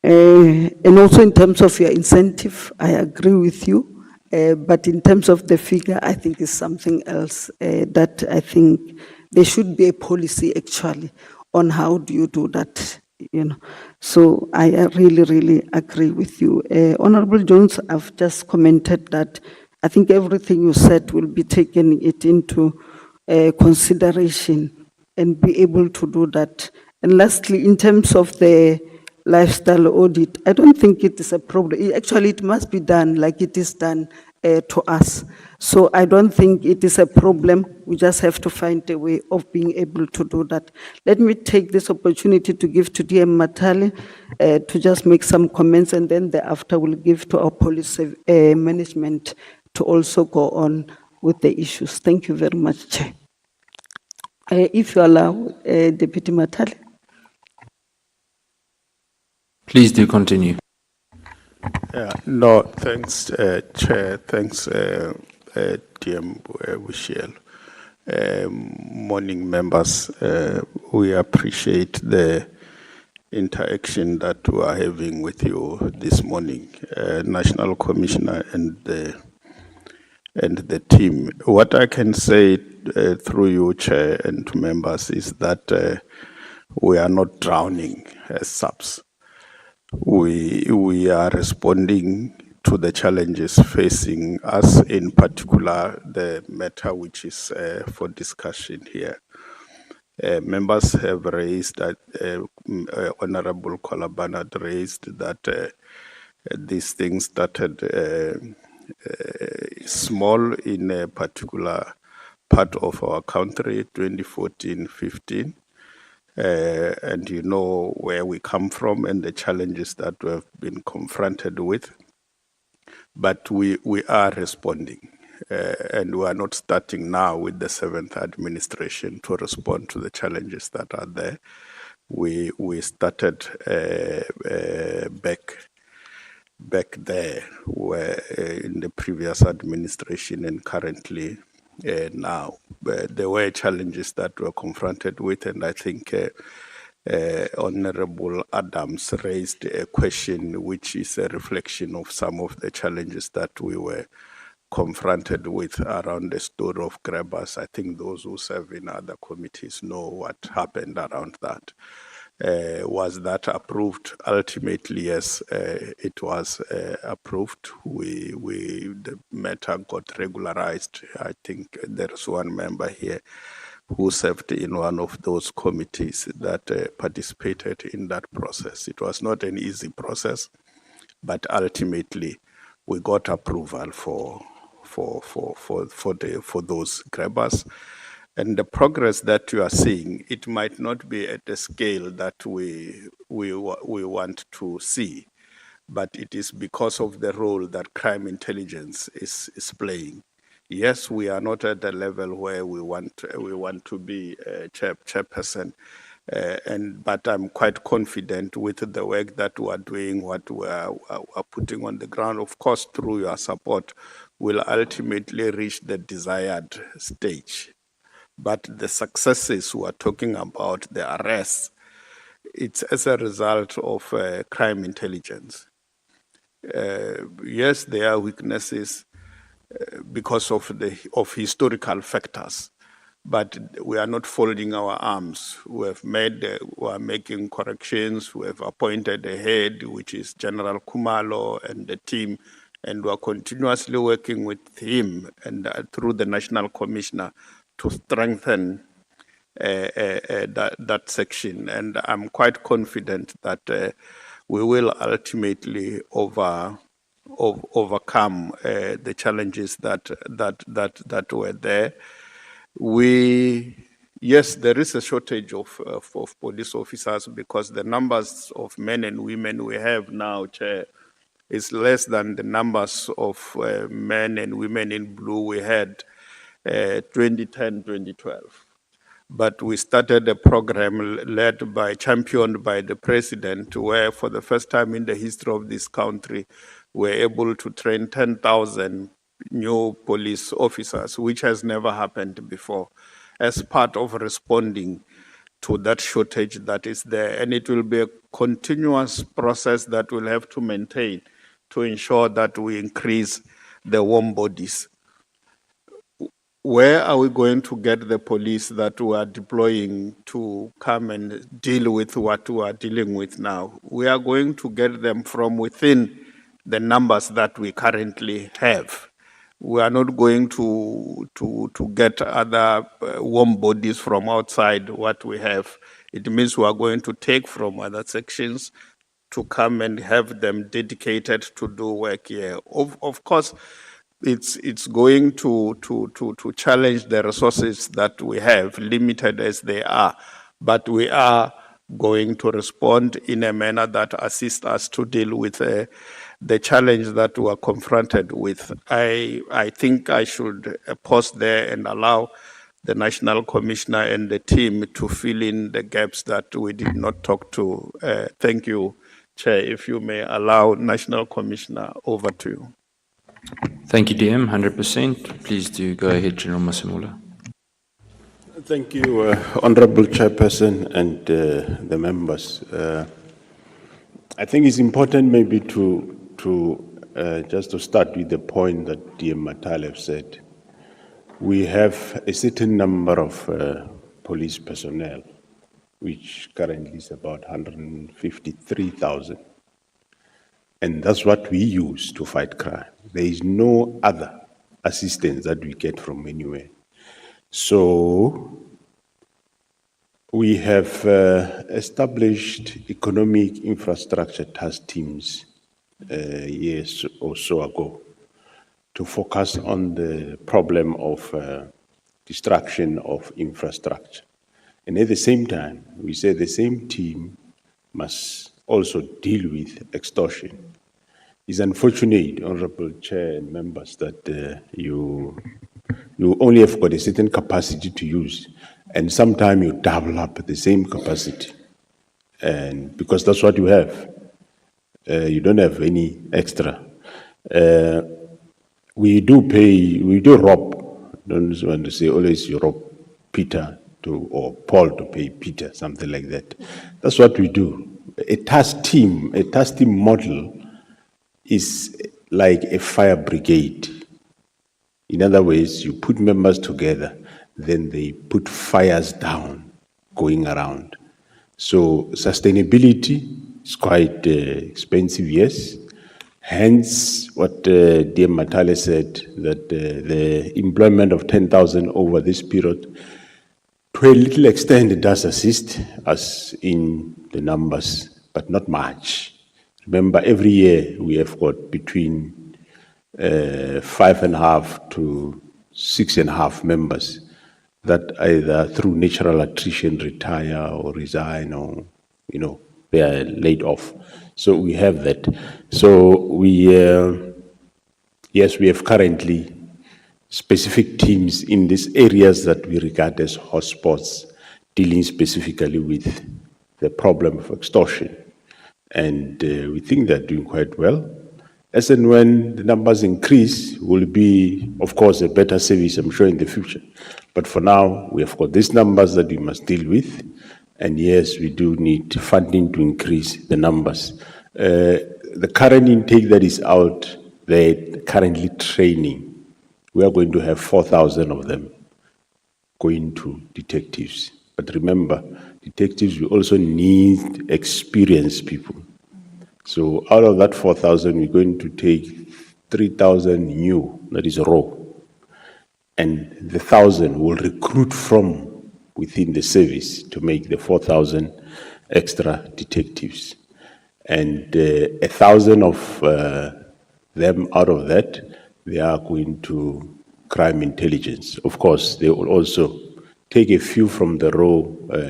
And also in terms of your incentive, I agree with you, but in terms of the figure, I think it's something else that I think there should be a policy actually on how do you do that you know. So I really, really agree with you. Honorable Jones, I've just commented that I think everything you said will be taken it into consideration and be able to do that. And lastly, in terms of the lifestyle audit, I don't think it is a problem. Actually, it must be done like it is done to us. So I don't think it is a problem. We just have to find a way of being able to do that. Let me take this opportunity to give to DM Matali to just make some comments, and then thereafter we'll give to our police management to also go on with the issues. Thank you very much, Chair. If you allow, Deputy Matali. Please do continue. Yeah, no, thanks, Chair. Thanks, DM Michelle. Morning, members. We appreciate the interaction that we are having with you this morning, National Commissioner and the team. What I can say through you, Chair, and to members is that we are not drowning as SAPS. We are responding to the challenges facing us, in particular the matter which is for discussion here. Members have raised that, Honorable Kolaban raised that these things started small in a particular part of our country, 2014-15. And you know where we come from and the challenges that we have been confronted with. But we are responding. And we are not starting now with the 7th administration to respond to the challenges that are there. We started back there where in the previous administration and currently now. There were challenges that were confronted with, and I think Honorable Adams raised a question which is a reflection of some of the challenges that we were confronted with around the story of grabbers. I think those who serve in other committees know what happened around that. Was that approved? Ultimately, yes, it was approved. The matter got regularized. I think there's one member here who served in one of those committees that participated in that process. It was not an easy process, but ultimately we got approval for those grabbers. And the progress that you are seeing, it might not be at the scale that we want to see, but it is because of the role that crime intelligence is playing. Yes, we are not at the level where we want to be, Chairperson, but I'm quite confident with the work that we are doing, what we are putting on the ground. Of course, through your support, will ultimately reach the desired stage. But the successes we are talking about, the arrests, it's as a result of crime intelligence. Yes, there are weaknesses because of historical factors, but we are not folding our arms. We are making corrections. We have appointed a head, which is General Kumalo and the team, and we are continuously working with him and through the National Commissioner to strengthen that section. And I'm quite confident that we will ultimately overcome the challenges that were there. Yes, there is a shortage of police officers because the numbers of men and women we have now, Chair, is less than the numbers of men and women in blue we had 2010, 2012. But we started a program championed by the president, where for the first time in the history of this country, we're able to train 10,000 new police officers, which has never happened before, as part of responding to that shortage that is there. And it will be a continuous process that we'll have to maintain to ensure that we increase the warm bodies. where are we going to get the police that we are deploying to come and deal with what we are dealing with now? We are going to get them from within the numbers that we currently have. We are not going to get other warm bodies from outside what we have. It means we are going to take from other sections to come and have them dedicated to do work here. Of course, it's going to challenge the resources that we have, limited as they are, but we are going to respond in a manner that assists us to deal with the challenge that we are confronted with. I think I should pause there and allow the National Commissioner and the team to fill in the gaps that we did not talk to. Thank you, Chair. If you may allow National Commissioner, over to you. Thank you, DM, 100%. Please do go ahead, General Masemola. Thank you, Honorable Chairperson and the members. I think it's important maybe to just to start with the point that DM Matalev said. We have a certain number of police personnel, which currently is about 153,000. And that's what we use to fight crime. There is no other assistance that we get from anywhere. So we have established economic infrastructure task teams years or so ago to focus on the problem of destruction of infrastructure. And at the same time, we say the same team must also deal with extortion. It's unfortunate, Honorable Chair and members, that you only have got a certain capacity to use, and sometimes you double up the same capacity, and because that's what you have. You don't have any extra. We do rob. Don't want to say always you rob Peter or Paul to pay Peter, something like that. That's what we do. A task team model is like a fire brigade. In other words, you put members together, then they put fires down, going around. So sustainability is quite expensive, yes. Hence, what dear Matale said, that the employment of 10,000 over this period, to a little extent, it does assist us in the numbers, but not much. Remember, every year we have got between 5.5 to 6.5 members that either through natural attrition retire or resign, or they are laid off. So we have that. So yes, we have currently specific teams in these areas that we regard as hotspots, dealing specifically with the problem of extortion. And we think they're doing quite well. As and when the numbers increase, will be, of course, a better service, I'm sure, in the future. But for now, we have got these numbers that we must deal with. And yes, we do need funding to increase the numbers. The current intake that is out, they're currently training. We are going to have 4,000 of them going to detectives. But remember, detectives will also need experienced people. So out of that 4,000, we're going to take 3,000 new, that is raw. And the 1,000 will recruit from within the service to make the 4,000 extra detectives. And 1,000 of them out of that, they are going to crime intelligence. Of course, they will also take a few from the raw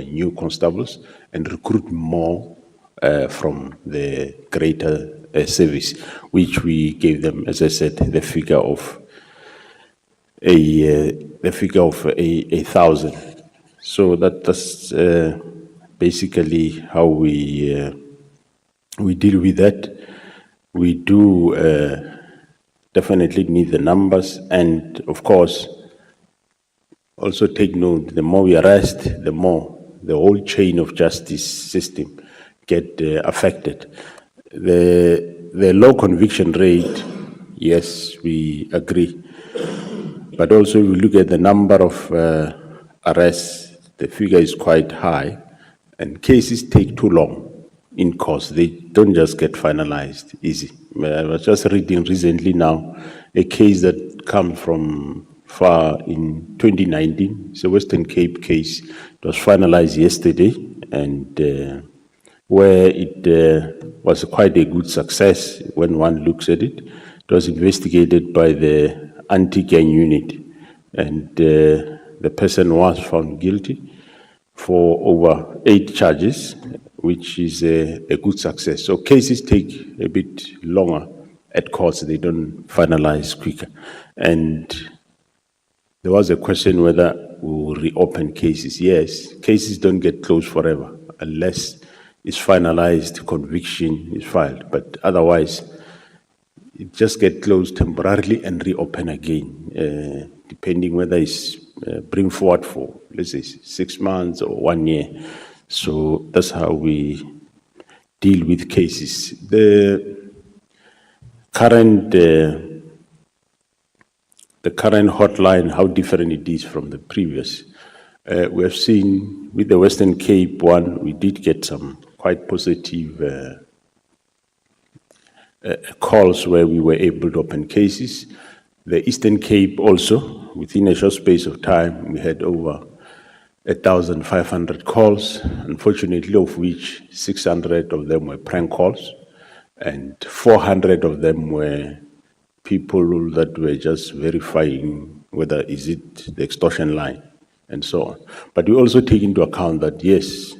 new constables and recruit more from the greater service, which we gave them, as I said, the figure of 1,000. So that's basically how we deal with that. We do definitely need the numbers, and of course, also take note, the more we arrest, the more the whole chain of justice system get affected. The low conviction rate, yes, we agree. but also if you look at the number of arrests, the figure is quite high, and cases take too long in course. They don't just get finalized easy. I was just reading recently now a case that comes from far in 2019. It's a Western Cape case. It was finalized yesterday, and where it was quite a good success when one looks at it. It was investigated by the anti-gang unit, and the person was found guilty for over 8 charges, which is a good success. So cases take a bit longer at courts, they don't finalize quicker. And there was a question whether we will reopen cases. Yes, cases don't get closed forever unless it's finalized, conviction is filed. But otherwise, it just gets closed temporarily and reopen again, depending whether it's bring forward for, let's say, 6 months or 1 year. So that's how we deal with cases. The current hotline, how different it is from the previous. We have seen with the Western Cape one, we did get some quite positive calls where we were able to open cases. The Eastern Cape also, within a short space of time, we had over 1,500 calls, unfortunately of which 600 of them were prank calls, and 400 of them were people that were just verifying whether is it the extortion line and so on. But we also take into account that, yes,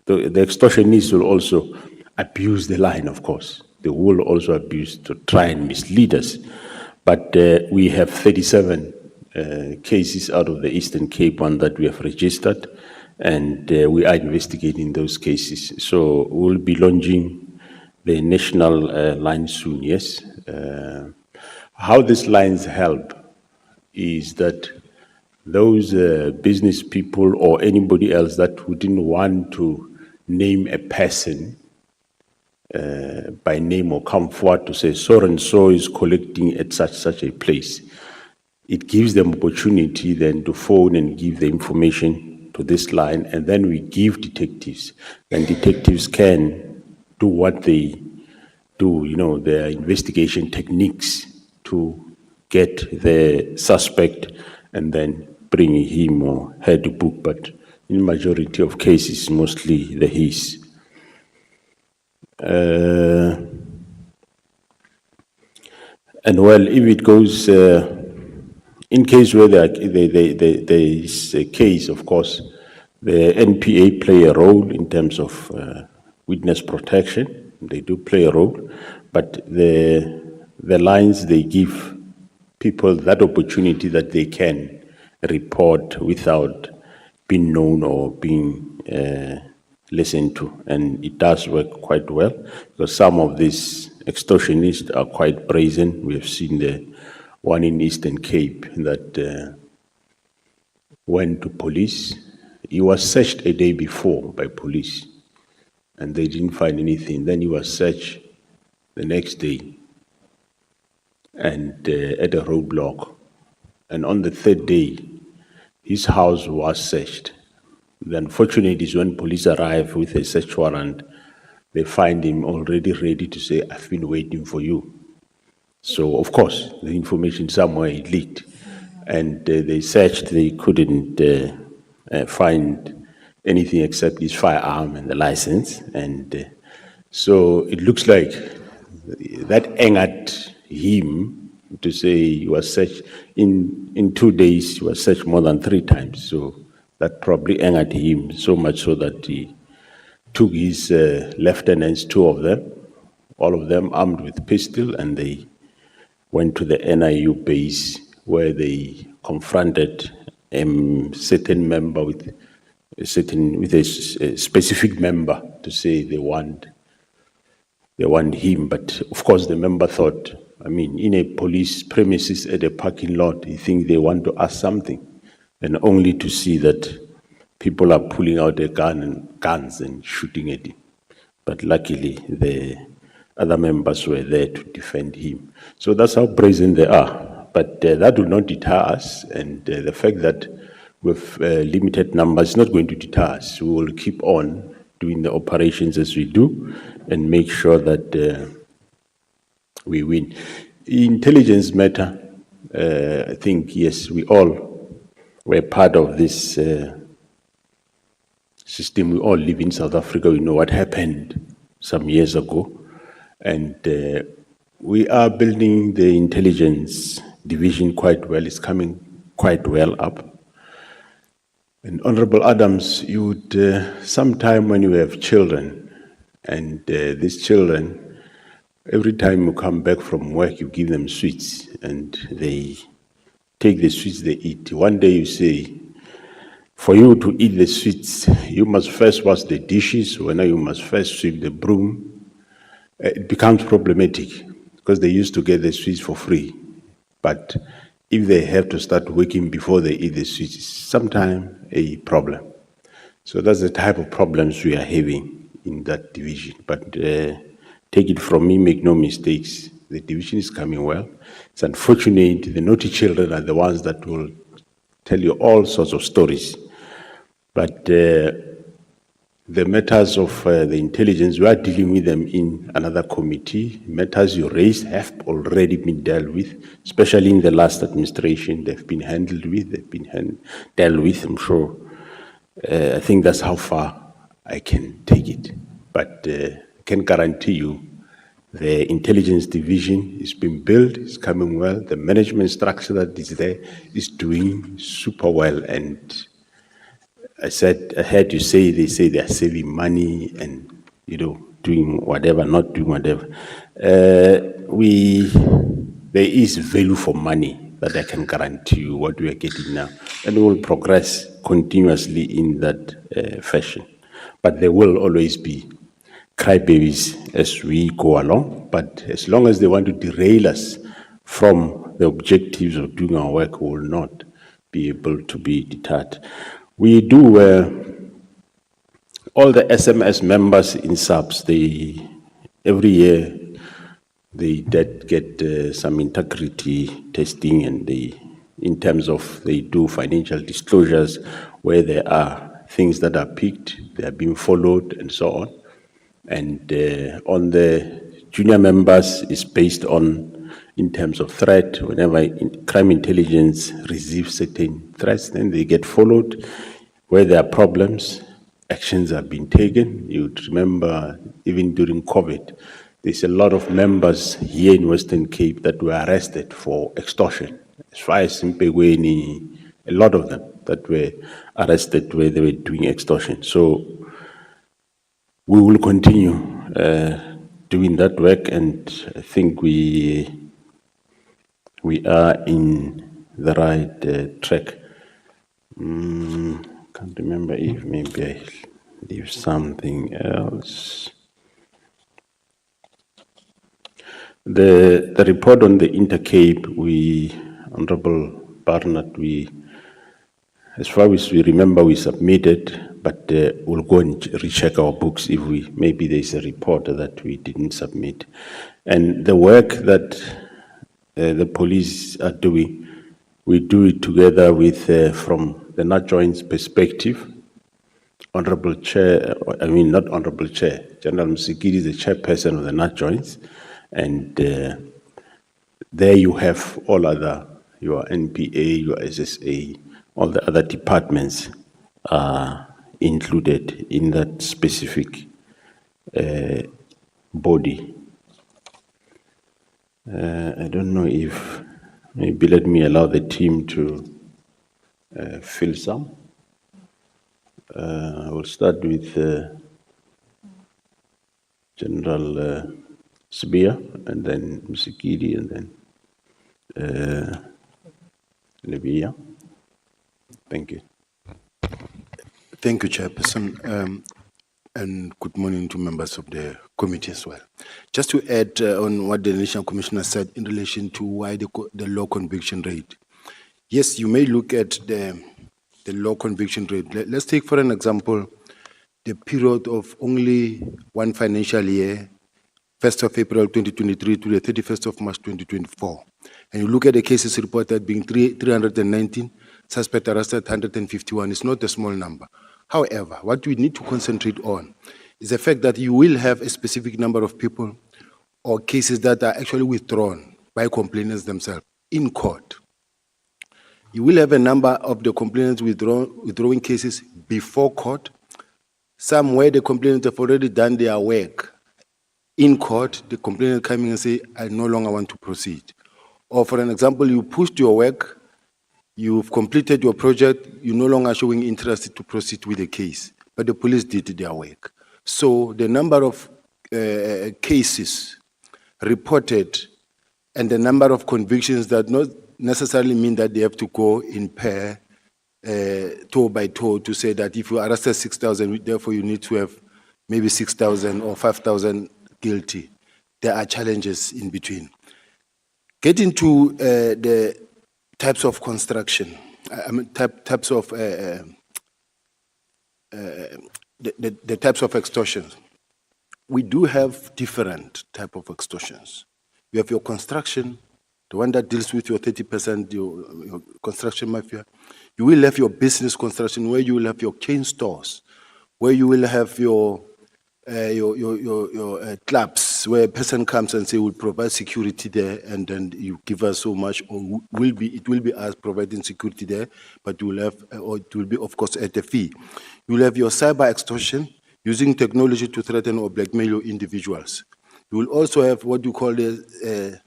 the extortionists will also abuse the line, of course. They will also abuse to try and mislead us. But we have 37 cases out of the Eastern Cape one that we have registered, and we are investigating those cases. So we'll be launching the national line soon, yes. How these lines help is that those business people or anybody else that wouldn't want to name a person by name or come forward to say so and so is collecting at such a place, it gives them opportunity then to phone and give the information to this line, and then we give detectives. Then detectives can do what they do, you know, their investigation techniques to get the suspect and then bring him or her to book. But in majority of cases, mostly the his. And well, if it goes, in case where there is a case, of course, the NPA play a role in terms of witness protection. They do play a role, but the lines, they give people that opportunity that they can report without being known or being listened to. And it does work quite well, because some of these extortionists are quite brazen. We have seen the one in Eastern Cape that went to police. He was searched a day before by police, and they didn't find anything. Then he was searched the next day and at a roadblock. And on the third day, his house was searched. The unfortunate is when police arrive with a search warrant, they find him already ready to say, "I've been waiting for you." So, of course, the information somewhere it leaked. And they searched, they couldn't find anything except his firearm and the license. And so it looks like that angered him to say he was searched. In 2 days, he was searched more than 3 times. So that probably angered him so much so that he took his lieutenants, 2 of them, all of them armed with pistol, and they went to the NIU base where they confronted a certain member with a specific member to say they want him. But of course the member thought, I mean, in a police premises at a parking lot, you think they want to ask something, and only to see that people are pulling out a gun and guns and shooting at him. But luckily the other members were there to defend him. So that's how brazen they are. but that will not deter us, and the fact that with limited numbers is not going to deter us. We will keep on doing the operations as we do and make sure that we win. Intelligence matter, I think, yes, we all were part of this system. We all live in South Africa. We know what happened some years ago. And we are building the intelligence division quite well. It's coming quite well up. And Honorable Adams, you would, sometime when you have children, and these children, every time you come back from work, you give them sweets, and they take the sweets they eat. One day you say, for you to eat the sweets, you must first wash the dishes, or you must first sweep the broom. It becomes problematic because they used to get the sweets for free. But if they have to start working before they eat the sweets, it's sometimes a problem. So that's the type of problems we are having in that division. But take it from me, make no mistakes. The division is coming well. It's unfortunate the naughty children are the ones that will tell you all sorts of stories. But the matters of the intelligence, we are dealing with them in another committee. Matters you raised have already been dealt with, especially in the last administration. They've been handled with, dealt with, I'm sure. I think that's how far I can take it. But I can guarantee you the intelligence division is being built, it's coming well. The management structure that is there is doing super well. And I heard you say, they say they are saving money and, doing whatever, not doing whatever. There is value for money that I can guarantee you what we are getting now. And we will progress continuously in that fashion. But there will always be crybabies as we go along. But as long as they want to derail us from the objectives of doing our work, we will not be able to be deterred. We do, all the SMS members in SAPS, every year they get some integrity testing, and in terms of they do financial disclosures where there are things that are picked, they are being followed and so on. And on the junior members is based on, in terms of threat, whenever crime intelligence receives certain threats, then they get followed. Where there are problems, actions are being taken. You'd remember, even during COVID, there's a lot of members here in Western Cape that were arrested for extortion. As far as Mpegweni, a lot of them that were arrested where they were doing extortion. So we will continue doing that work, and I think we are in the right track. Can't remember if maybe I leave something else. The report on the Intercape, Honorable Barnett, as far as we remember, we submitted, but we'll go and recheck our books if maybe there's a report that we didn't submit. And the work that the police are doing, we do it together with, from the Nut Joint's perspective. Honorable Chair, not Honorable Chair, General Msikiri is the chairperson of the Nut Joints, and there you have all other, your NPA, your SSA, all the other departments are included in that specific body. I don't know if, maybe let me allow the team to fill some. I will start with General Sbia, and then Msikiri, and then Libya. Thank you. Thank you, Chairperson, and good morning to members of the committee as well. Just to add on what the National Commissioner said in relation to why the low conviction rate. Yes, you may look at the low conviction rate. Let's take, for an example, the period of only one financial year, 1st of April 2023 to the 31st of March 2024. and you look at the cases reported being 319, suspect arrested 151, it's not a small number. However, what we need to concentrate on is the fact that you will have a specific number of people or cases that are actually withdrawn by complainants themselves in court. You will have a number of the complainants withdrawing cases before court, some where the complainants have already done their work in court, the complainant coming and say, I no longer want to proceed. Or for an example, you pushed your work, you've completed your project, you're no longer showing interest to proceed with the case, but the police did their work. So the number of cases reported and the number of convictions that not necessarily mean that they have to go in pair, toe by toe, to say that if you arrested 6,000, therefore you need to have maybe 6,000 or 5,000 guilty. There are challenges in between. Getting to the types of construction, types of the types of extortions. We do have different type of extortions. You have your construction, the one that deals with your 30%, your construction mafia. You will have your business construction, where you will have your chain stores, where you will have your clubs, where a person comes and say, we'll provide security there, and then you give us so much, or it will be us providing security there, but you will have, or it will be, of course, at a fee. You will have your cyber extortion, using technology to threaten or blackmail your individuals. You will also have what you call the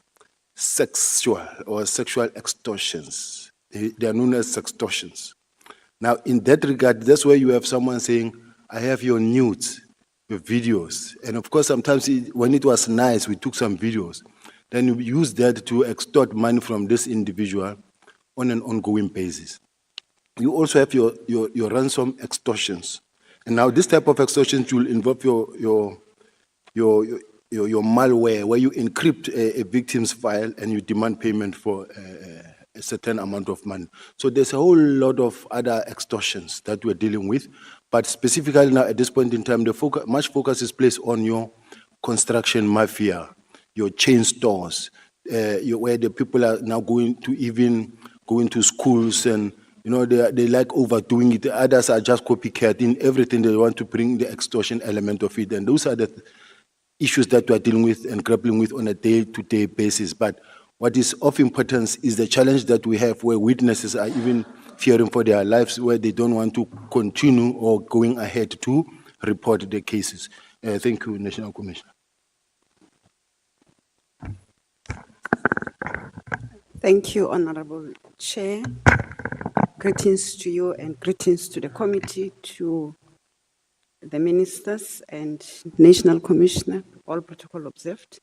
sexual or sexual extortions. They are known as sextortions. Now, in that regard, that's where you have someone saying, I have your nudes, your videos. And of course, sometimes when it was nice, we took some videos. Then you use that to extort money from this individual on an ongoing basis. You also have your ransom extortions. And now this type of extortions will involve your malware, where you encrypt a victim's file and you demand payment for a certain amount of money. So there's a whole lot of other extortions that we're dealing with. But specifically now at this point in time, much focus is placed on your construction mafia, your chain stores, where the people are now going to schools, and they like overdoing it. Others are just copycat in everything. They want to bring the extortion element of it. And those are the issues that we are dealing with and grappling with on a day-to-day basis. But what is of importance is the challenge that we have, where witnesses are even fearing for their lives, where they don't want to continue or going ahead to report the cases. Thank you, National Commissioner. Thank you, Honorable Chair. Greetings to you and greetings to the committee, to the ministers and National Commissioner, all protocol observed.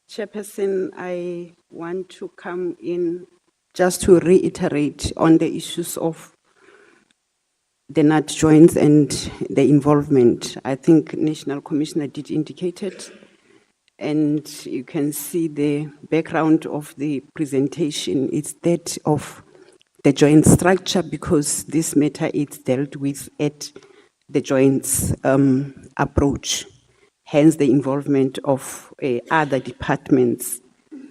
Chairperson, I want to come in just to reiterate on the issues of the nut joints and the involvement. I think National Commissioner did indicate it, and you can see the background of the presentation. It's that of the joint structure, because this matter is dealt with at the joints approach, hence the involvement of other departments.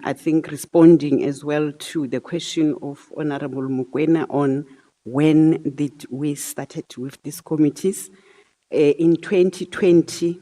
I think responding as well to the question of Honorable Mukwena on when did we started with these committees. In 2020,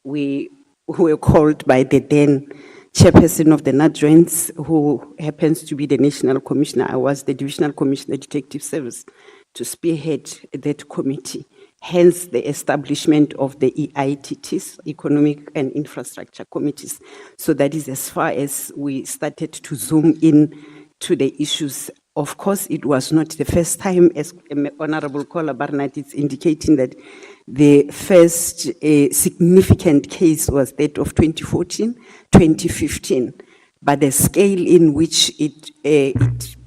we were called by the then chairperson of the nut joints, who happens to be the National Commissioner. I was the Divisional Commissioner Detective Service, to spearhead that committee. Hence the establishment of the EITTs, Economic and Infrastructure Committees. So that is as far as we started to zoom in to the issues. Of course, it was not the first time, as Honorable Kola Barnett is indicating, that the first significant case was that of 2014, 2015. But the scale in which it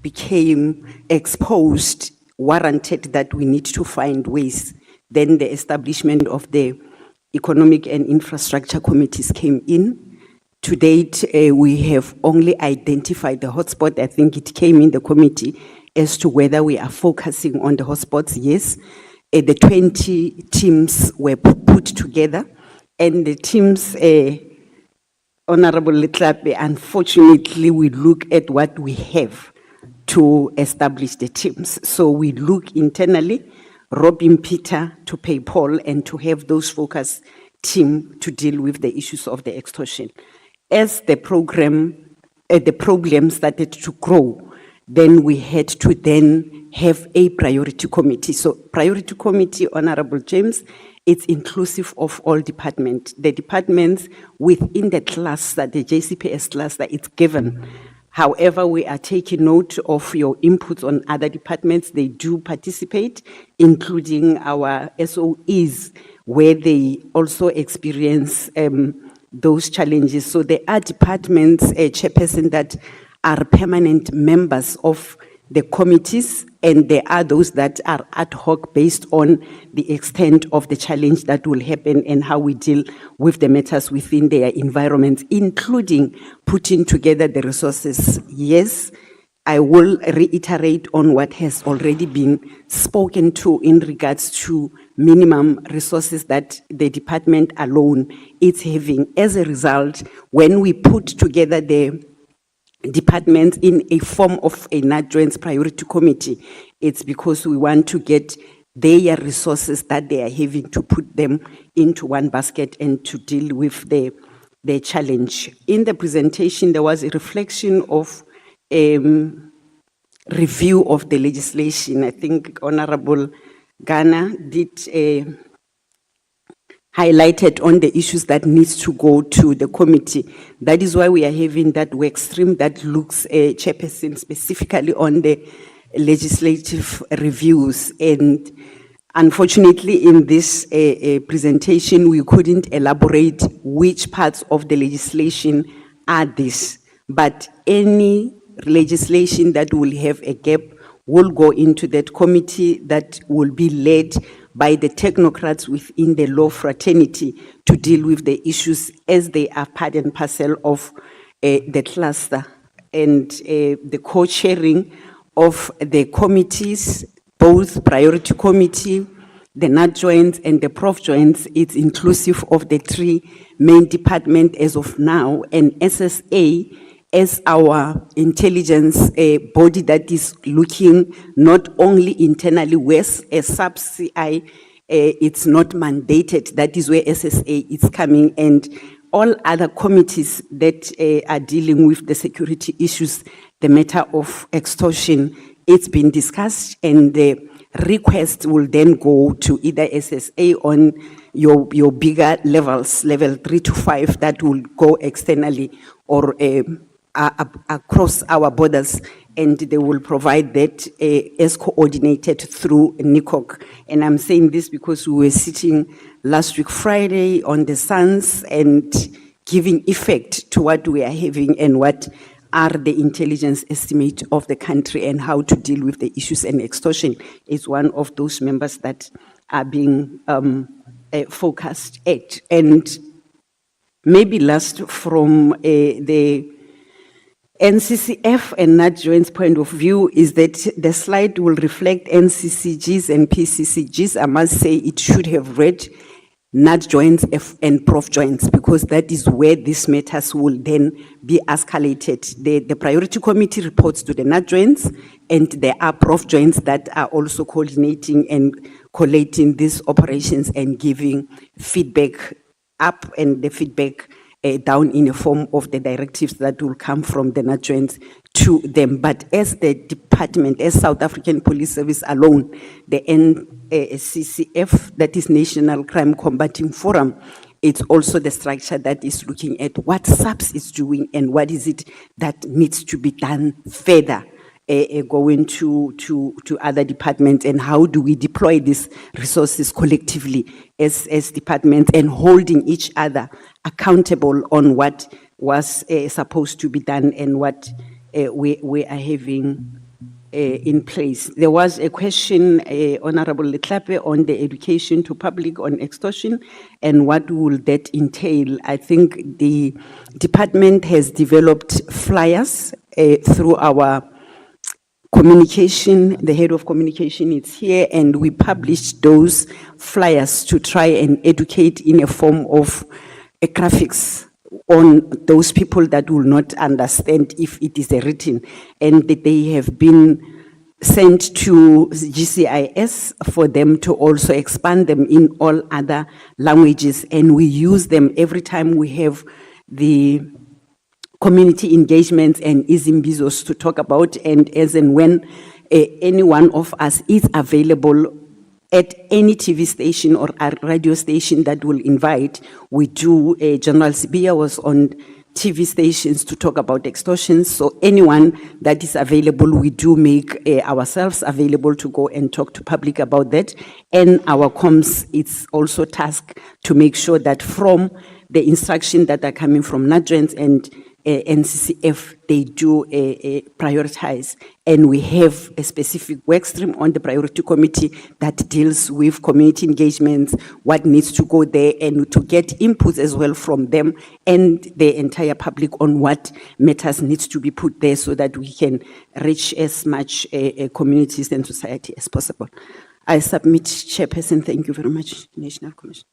became exposed warranted that we need to find ways. Then the establishment of the Economic and Infrastructure Committees came in. To date, we have only identified the hotspot. I think it came in the committee as to whether we are focusing on the hotspots. Yes, the 20 teams were put together, and the teams Honorable Letlape, unfortunately, we look at what we have to establish the teams. So we look internally, Robin Peter to pay Paul, and to have those focus team to deal with the issues of the extortion. As the program, the problem started to grow, then we had to then have a priority committee. So priority committee, Honorable James, it's inclusive of all departments. The departments within the cluster, the JCPS cluster, it's given. However, we are taking note of your inputs on other departments. They do participate, including our SOEs, where they also experience those challenges. So there are departments, Chairperson, that are permanent members of the committees, and there are those that are ad hoc based on the extent of the challenge that will happen and how we deal with the matters within their environments, including putting together the resources. Yes, I will reiterate on what has already been spoken to in regards to minimum resources that the department alone is having. As a result, when we put together the departments in a form of a NADJOINS priority committee, it's because we want to get their resources that they are having to put them into one basket and to deal with the challenge. In the presentation, there was a reflection of review of the legislation. I think Honorable Ghana did highlighted on the issues that needs to go to the committee. That is why we are having that work stream that looks, Chairperson, specifically on the legislative reviews. And unfortunately, in this presentation, we couldn't elaborate which parts of the legislation are this. But any legislation that will have a gap will go into that committee that will be led by the technocrats within the law fraternity to deal with the issues as they are part and parcel of the cluster. And the co-chairing of the committees, both priority committee, the NADJOINS and the ProfJoints, it's inclusive of the three main departments as of now, and SSA as our intelligence body that is looking not only internally, where a SAPS it's not mandated, that is where SSA is coming, and all other committees that are dealing with the security issues, the matter of extortion, it's been discussed, and the request will then go to either SSA on your bigger levels, level 3 to 5, that will go externally or across our borders, and they will provide that as coordinated through NICOC. And I'm saying this because we were sitting last week Friday on the SANS and giving effect to what we are having and what are the intelligence estimate of the country and how to deal with the issues, and extortion is one of those members that are being focused at. And maybe last, from the NCCF and NADJOINS point of view, is that the slide will reflect NCCGs and PCCGs. I must say it should have read NADJOINS and ProfJoints, because that is where these matters will then be escalated. The priority committee reports to the NADJOINS, and there are ProfJoints that are also coordinating and collating these operations and giving feedback up, and the feedback down in the form of the directives that will come from the NADJOINS to them. But as the department, as South African Police Service alone, the NCCF, that is National Crime Combating Forum, it's also the structure that is looking at what SAPS is doing and what is it that needs to be done further, going to other departments, and how do we deploy these resources collectively as departments, and holding each other accountable on what was supposed to be done and what we are having in place. There was a question, Honorable Letlape, on the education to public on extortion and what will that entail. I think the department has developed flyers through our communication. The head of communication is here, and we published those flyers to try and educate in a form of graphics on those people that will not understand if it is a written, and that they have been sent to GCIS for them to also expand them in all other languages, and we use them every time we have the community engagements and izimbizos to talk about, and as and when any one of us is available at any TV station or a radio station that will invite, we do. General Sibia was on TV stations to talk about extortion, so anyone that is available, we do make ourselves available to go and talk to public about that. And our comms, it's also tasked to make sure that from the instruction that are coming from NADRENS and NCCF, they do prioritize. And we have a specific work stream on the priority committee that deals with community engagements, what needs to go there, and to get inputs as well from them and the entire public on what matters needs to be put there so that we can reach as much communities and society as possible. I submit, Chairperson. Thank you very much, National Commission.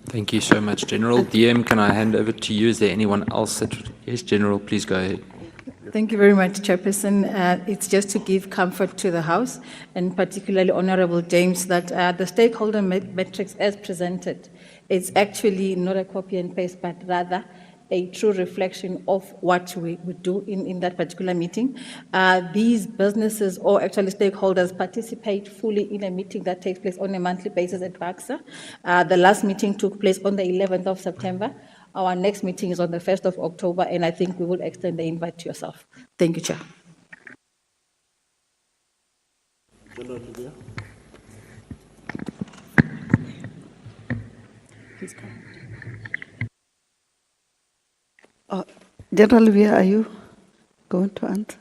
Thank you so much, General. DM, can I hand over to you? Is there anyone else that... Yes, General, please go ahead. Thank you very much, Chairperson. It's just to give comfort to the House, and particularly Honorable James, that the stakeholder matrix as presented is actually not a copy and paste, but rather a true reflection of what we would do in that particular meeting. These businesses or actually stakeholders participate fully in a meeting that takes place on a monthly basis at VAXA. The last meeting took place on the 11th of September. Our next meeting is on the 1st of October, and I think we will extend the invite to yourself. Thank you, Chair. Please come. General, where are you going to answer?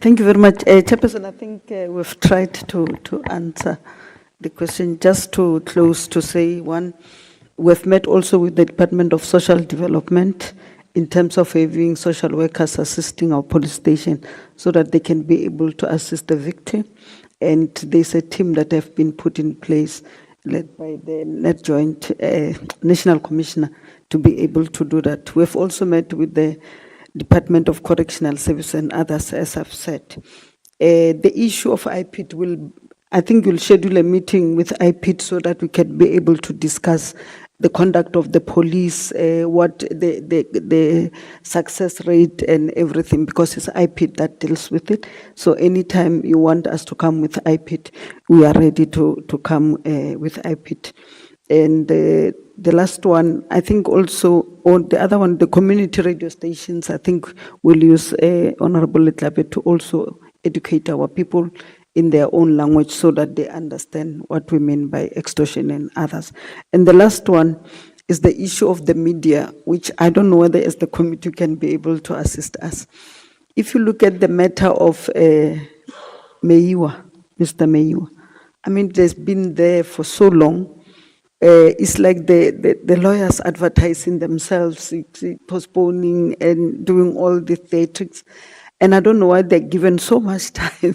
Thank you very much. Chairperson, I think we've tried to answer the question. Just to close, to say, one, we've met also with the Department of Social Development in terms of having social workers assisting our police station so that they can be able to assist the victim. And there's a team that have been put in place led by the Net Joint National Commissioner to be able to do that. We've also met with the Department of Correctional Service and others, as I've said. The issue of IPID will, I think we'll schedule a meeting with IPID so that we can be able to discuss the conduct of the police, what the success rate and everything, because it's IPID that deals with it. So anytime you want us to come with IPID, we are ready to come with IPID. And the last one, I think also, on the other one, the community radio stations, I think we'll use Honorable Letlabe to also educate our people in their own language so that they understand what we mean by extortion and others. And the last one is the issue of the media, which I don't know whether as the committee can be able to assist us. If you look at the matter of Mr. Meiwa, I mean, there's been there for so long. It's like the lawyers advertising themselves, postponing and doing all the theatrics. And I don't know why they're given so much time,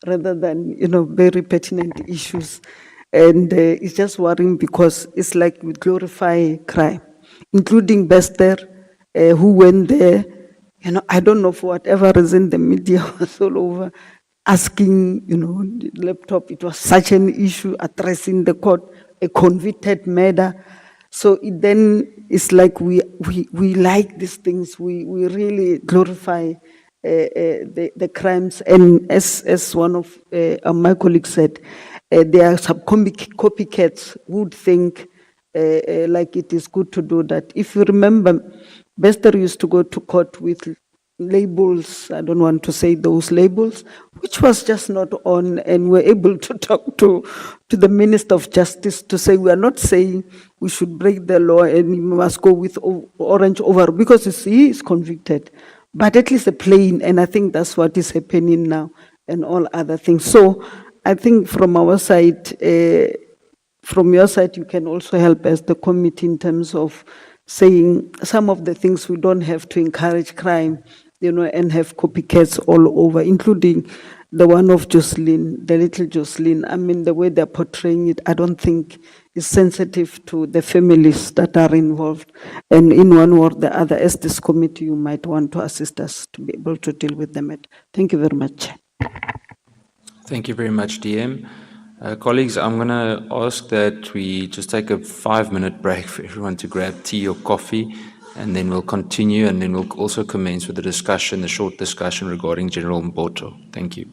rather than, very pertinent issues. And it's just worrying because it's like we glorify crime, including Bester, who went there. I don't know, for whatever reason, the media was all over asking, the laptop. It was such an issue, addressing the court, a convicted murder. So it then it's like we like these things. We really glorify the crimes, and as one of my colleagues said, there are some copycats who would think like it is good to do that. If you remember, Bester used to go to court with labels, I don't want to say those labels, which was just not on, and we're able to talk to the Minister of Justice to say we are not saying we should break the law and we must go with orange over, because he is convicted. But at least a plain, and I think that's what is happening now, and all other things. So I think from our side, from your side, you can also help as the committee in terms of saying some of the things we don't have to encourage crime, and have copycats all over, including the one of Jocelyn, the little Jocelyn, I mean, the way they're portraying it, I don't think is sensitive to the families that are involved. And in one or the other, as this committee, you might want to assist us to be able to deal with them. Thank you very much. Thank you very much, DM. Colleagues, I'm going to ask that we just take a 5-minute break for everyone to grab tea or coffee, and then we'll continue, and then we'll also commence with the discussion, the short discussion regarding General Mboto. Thank you.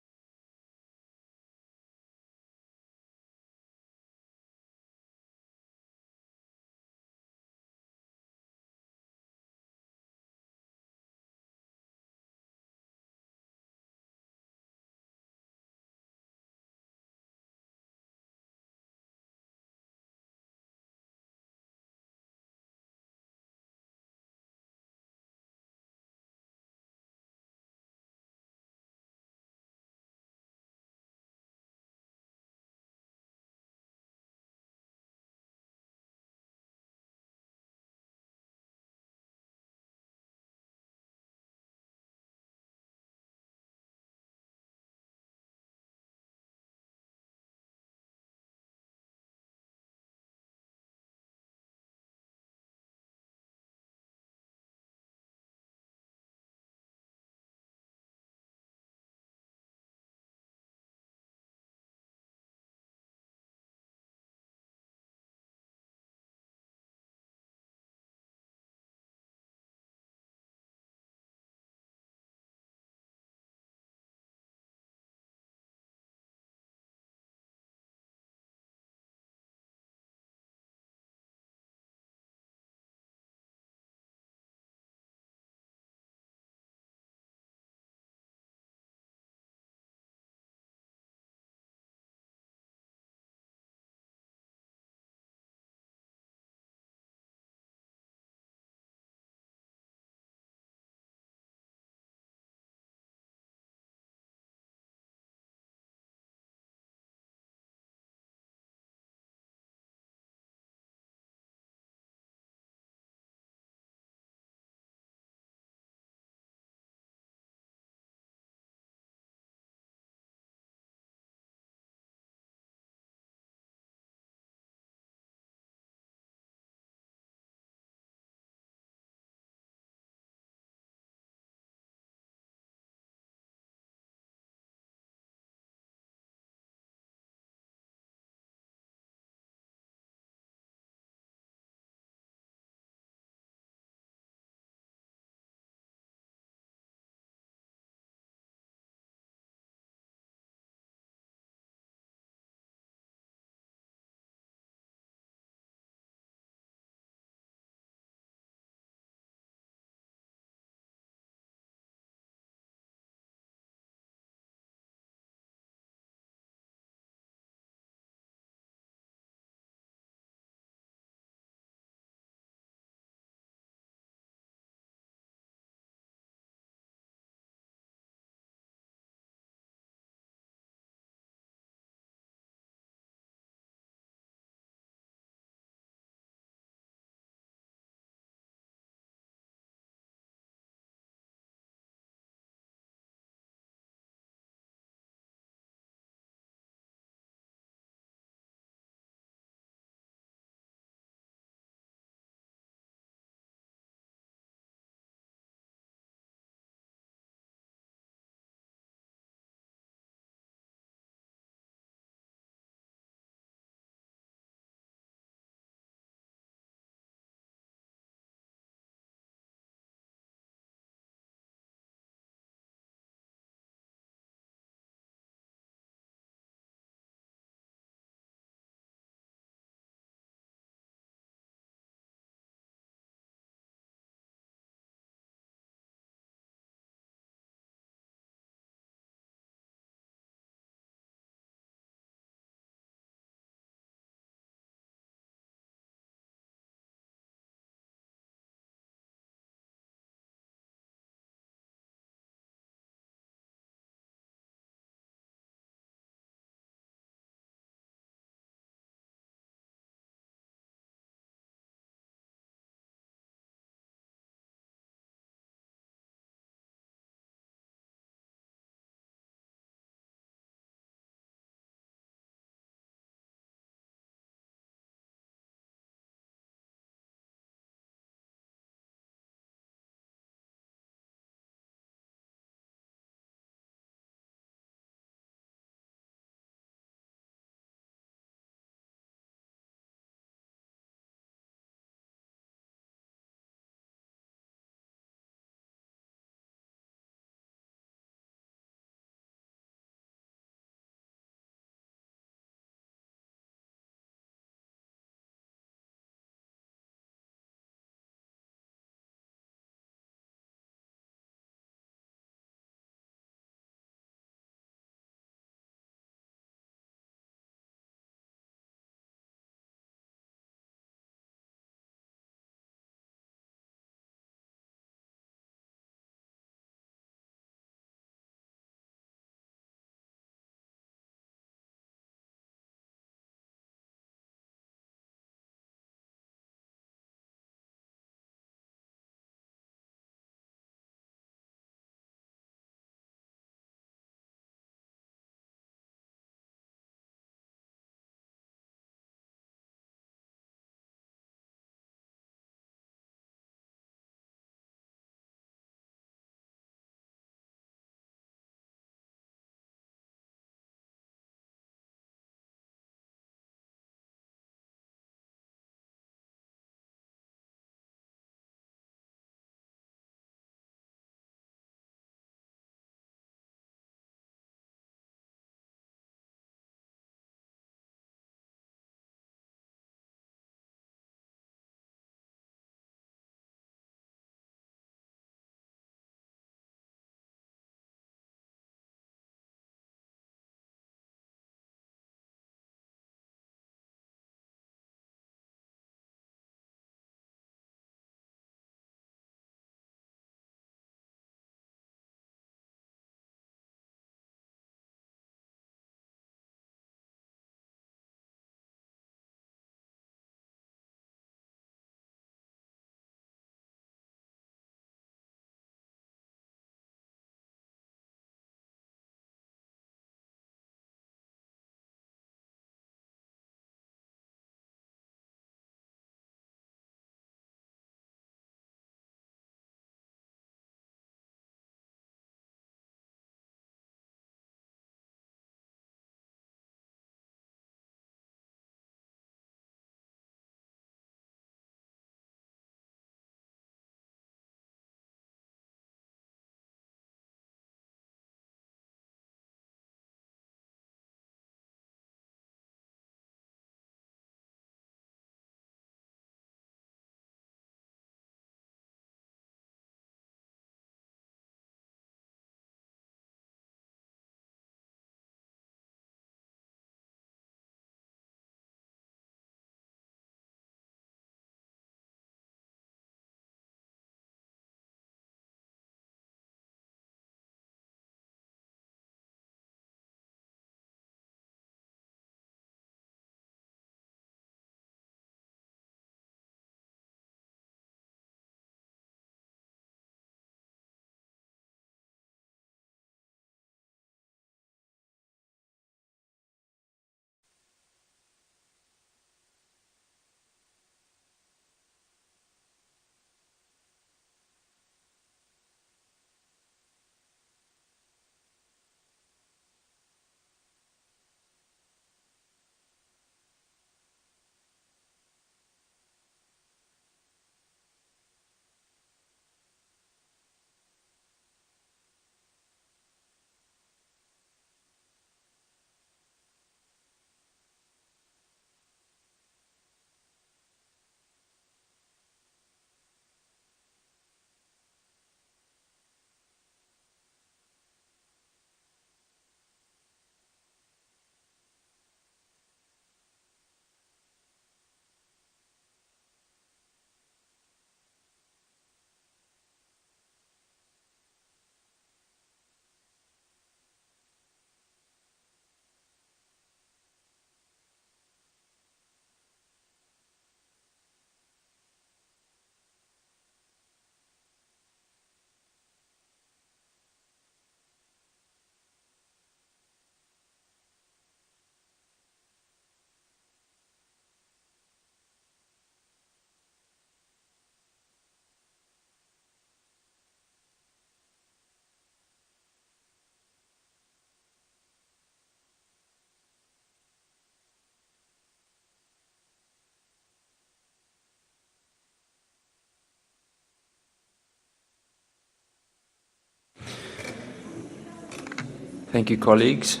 Thank you, colleagues.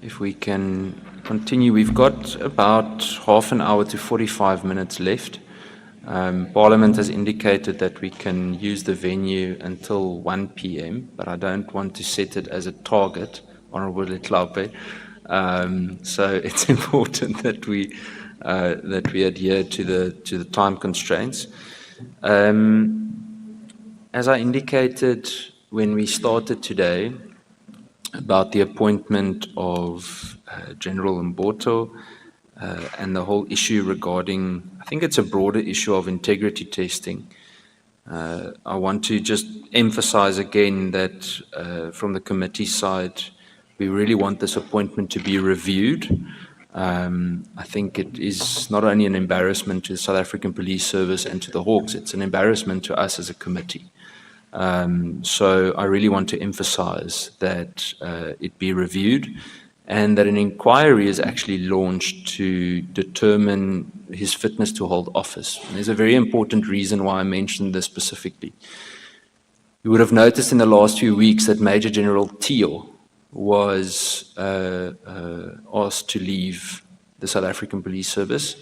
If we can continue, we've got about half an hour to 45 minutes left. Parliament has indicated that we can use the venue until 1 p.m., but I don't want to set it as a target, Honourable Letlhaphe. So it's important that we adhere to the time constraints. As I indicated when we started today, about the appointment of General Mboto and the whole issue regarding, I think it's a broader issue of integrity testing. I want to just emphasize again that from the committee side, we really want this appointment to be reviewed. I think it is not only an embarrassment to the South African Police Service and to the Hawks, it's an embarrassment to us as a committee. So I really want to emphasize that it be reviewed and that an inquiry is actually launched to determine his fitness to hold office. And there's a very important reason why I mentioned this specifically. You would have noticed in the last few weeks that Major General Teo was asked to leave the South African Police Service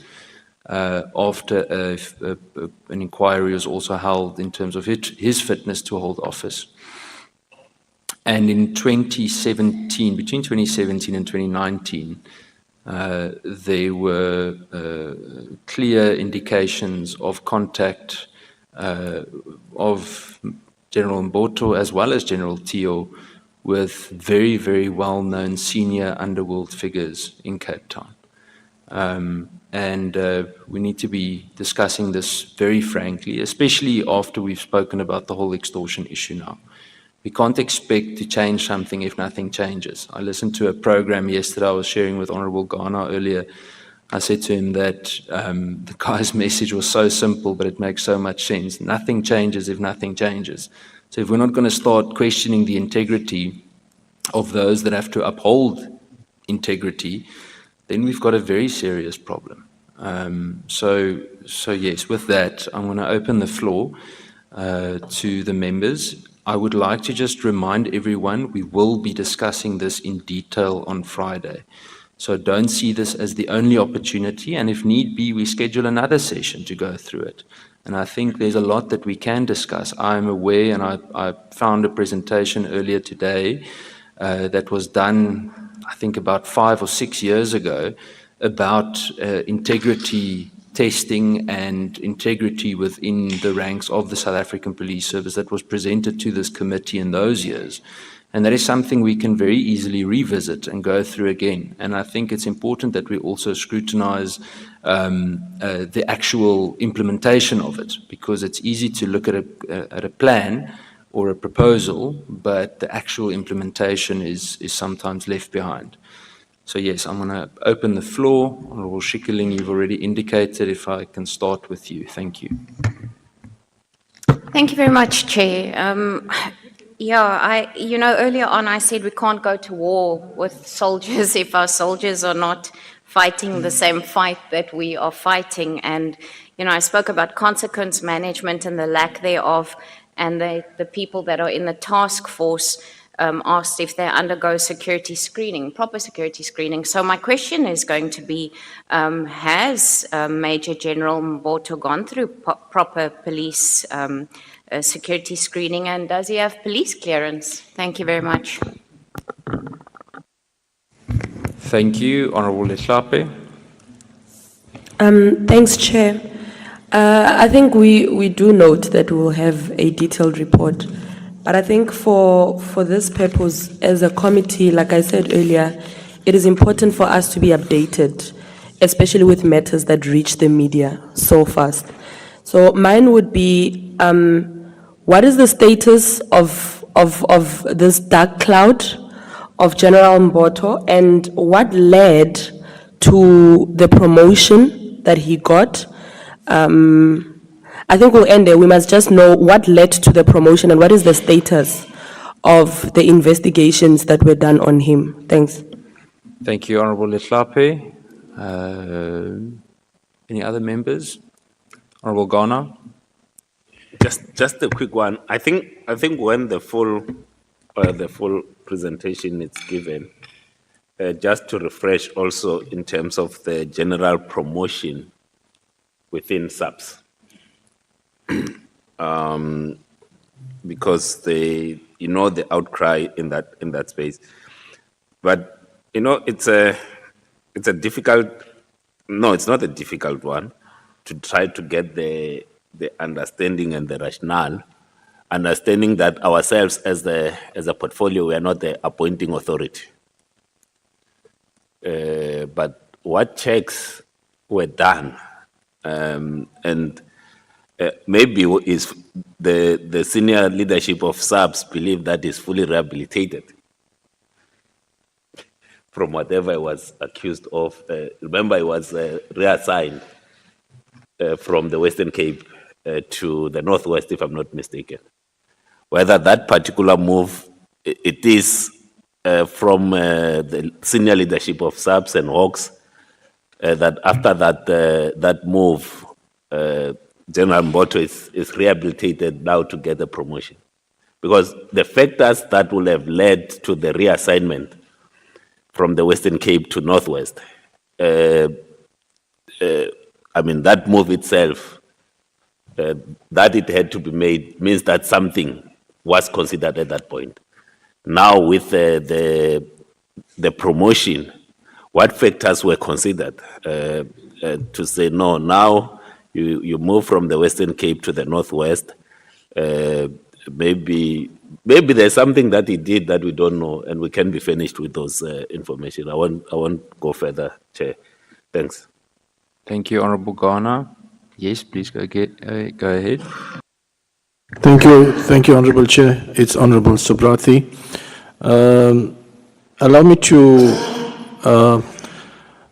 after an inquiry was also held in terms of his fitness to hold office. And in 2017, between 2017 and 2019, there were clear indications of contact of General Mboto as well as General Teo with very, very well-known senior underworld figures in Cape Town. And we need to be discussing this very frankly, especially after we've spoken about the whole extortion issue now. We can't expect to change something if nothing changes. I listened to a program yesterday I was sharing with Honourable Ghana earlier. I said to him that the guy's message was so simple, but it makes so much sense. Nothing changes if nothing changes. So if we're not going to start questioning the integrity of those that have to uphold integrity, then we've got a very serious problem. So yes, with that, I'm going to open the floor to the members. I would like to just remind everyone we will be discussing this in detail on Friday. So don't see this as the only opportunity, and if need be, we schedule another session to go through it. And I think there's a lot that we can discuss. I'm aware, and I found a presentation earlier today that was done, I think about 5 or 6 years ago, about integrity testing and integrity within the ranks of the South African Police Service that was presented to this committee in those years. And that is something we can very easily revisit and go through again. And I think it's important that we also scrutinize the actual implementation of it, because it's easy to look at a plan or a proposal, but the actual implementation is sometimes left behind. So yes, I'm going to open the floor. Honourable Schikkerling, you've already indicated. If I can start with you. Thank you. Thank you very much, Chair. Earlier on I said we can't go to war with soldiers if our soldiers are not fighting the same fight that we are fighting. And, I spoke about consequence management and the lack thereof, and the people that are in the task force asked if they undergo security screening, proper security screening. So my question is going to be, has Major General Mboto gone through proper police security screening, and does he have police clearance? Thank you very much. Thank you, Honourable Letlhaphe. Thanks, Chair. I think we do note that we will have a detailed report. But I think for this purpose, as a committee, like I said earlier, it is important for us to be updated, especially with matters that reach the media so fast. So mine would be, what is the status of this dark cloud of General Mboto, and what led to the promotion that he got? I think we'll end there. We must just know what led to the promotion and what is the status of the investigations that were done on him. Thanks. Thank you, Honourable Letlhaphe. Any other members? Honourable Ghana. Just a quick one. I think when the full the full presentation it's given. Just to refresh also in terms of the general promotion within SAPS. Because the outcry in that space. But, it's a difficult, no, it's not a difficult one to try to get the understanding and the rationale, understanding that ourselves as a portfolio, we are not the appointing authority. But what checks were done, and maybe is the senior leadership of SAPS believe that is fully rehabilitated from whatever I was accused of. Remember, I was reassigned from the Western Cape to the Northwest, if I'm not mistaken. Whether that particular move, it is from the senior leadership of SAPS and Hawks, that after that move, General Mboto is rehabilitated now to get a promotion. Because the factors that will have led to the reassignment from the Western Cape to Northwest, that move itself, that it had to be made, means that something was considered at that point. Now with the promotion, what factors were considered to say, no, now you move from the Western Cape to the Northwest, maybe there's something that he did that we don't know, and we can be finished with those information. I won't go further, Chair. Thanks. Thank you, Honorable Ghana. Yes, please go ahead. Thank you, Honorable Chair. It's Honorable Subrathi. Allow me to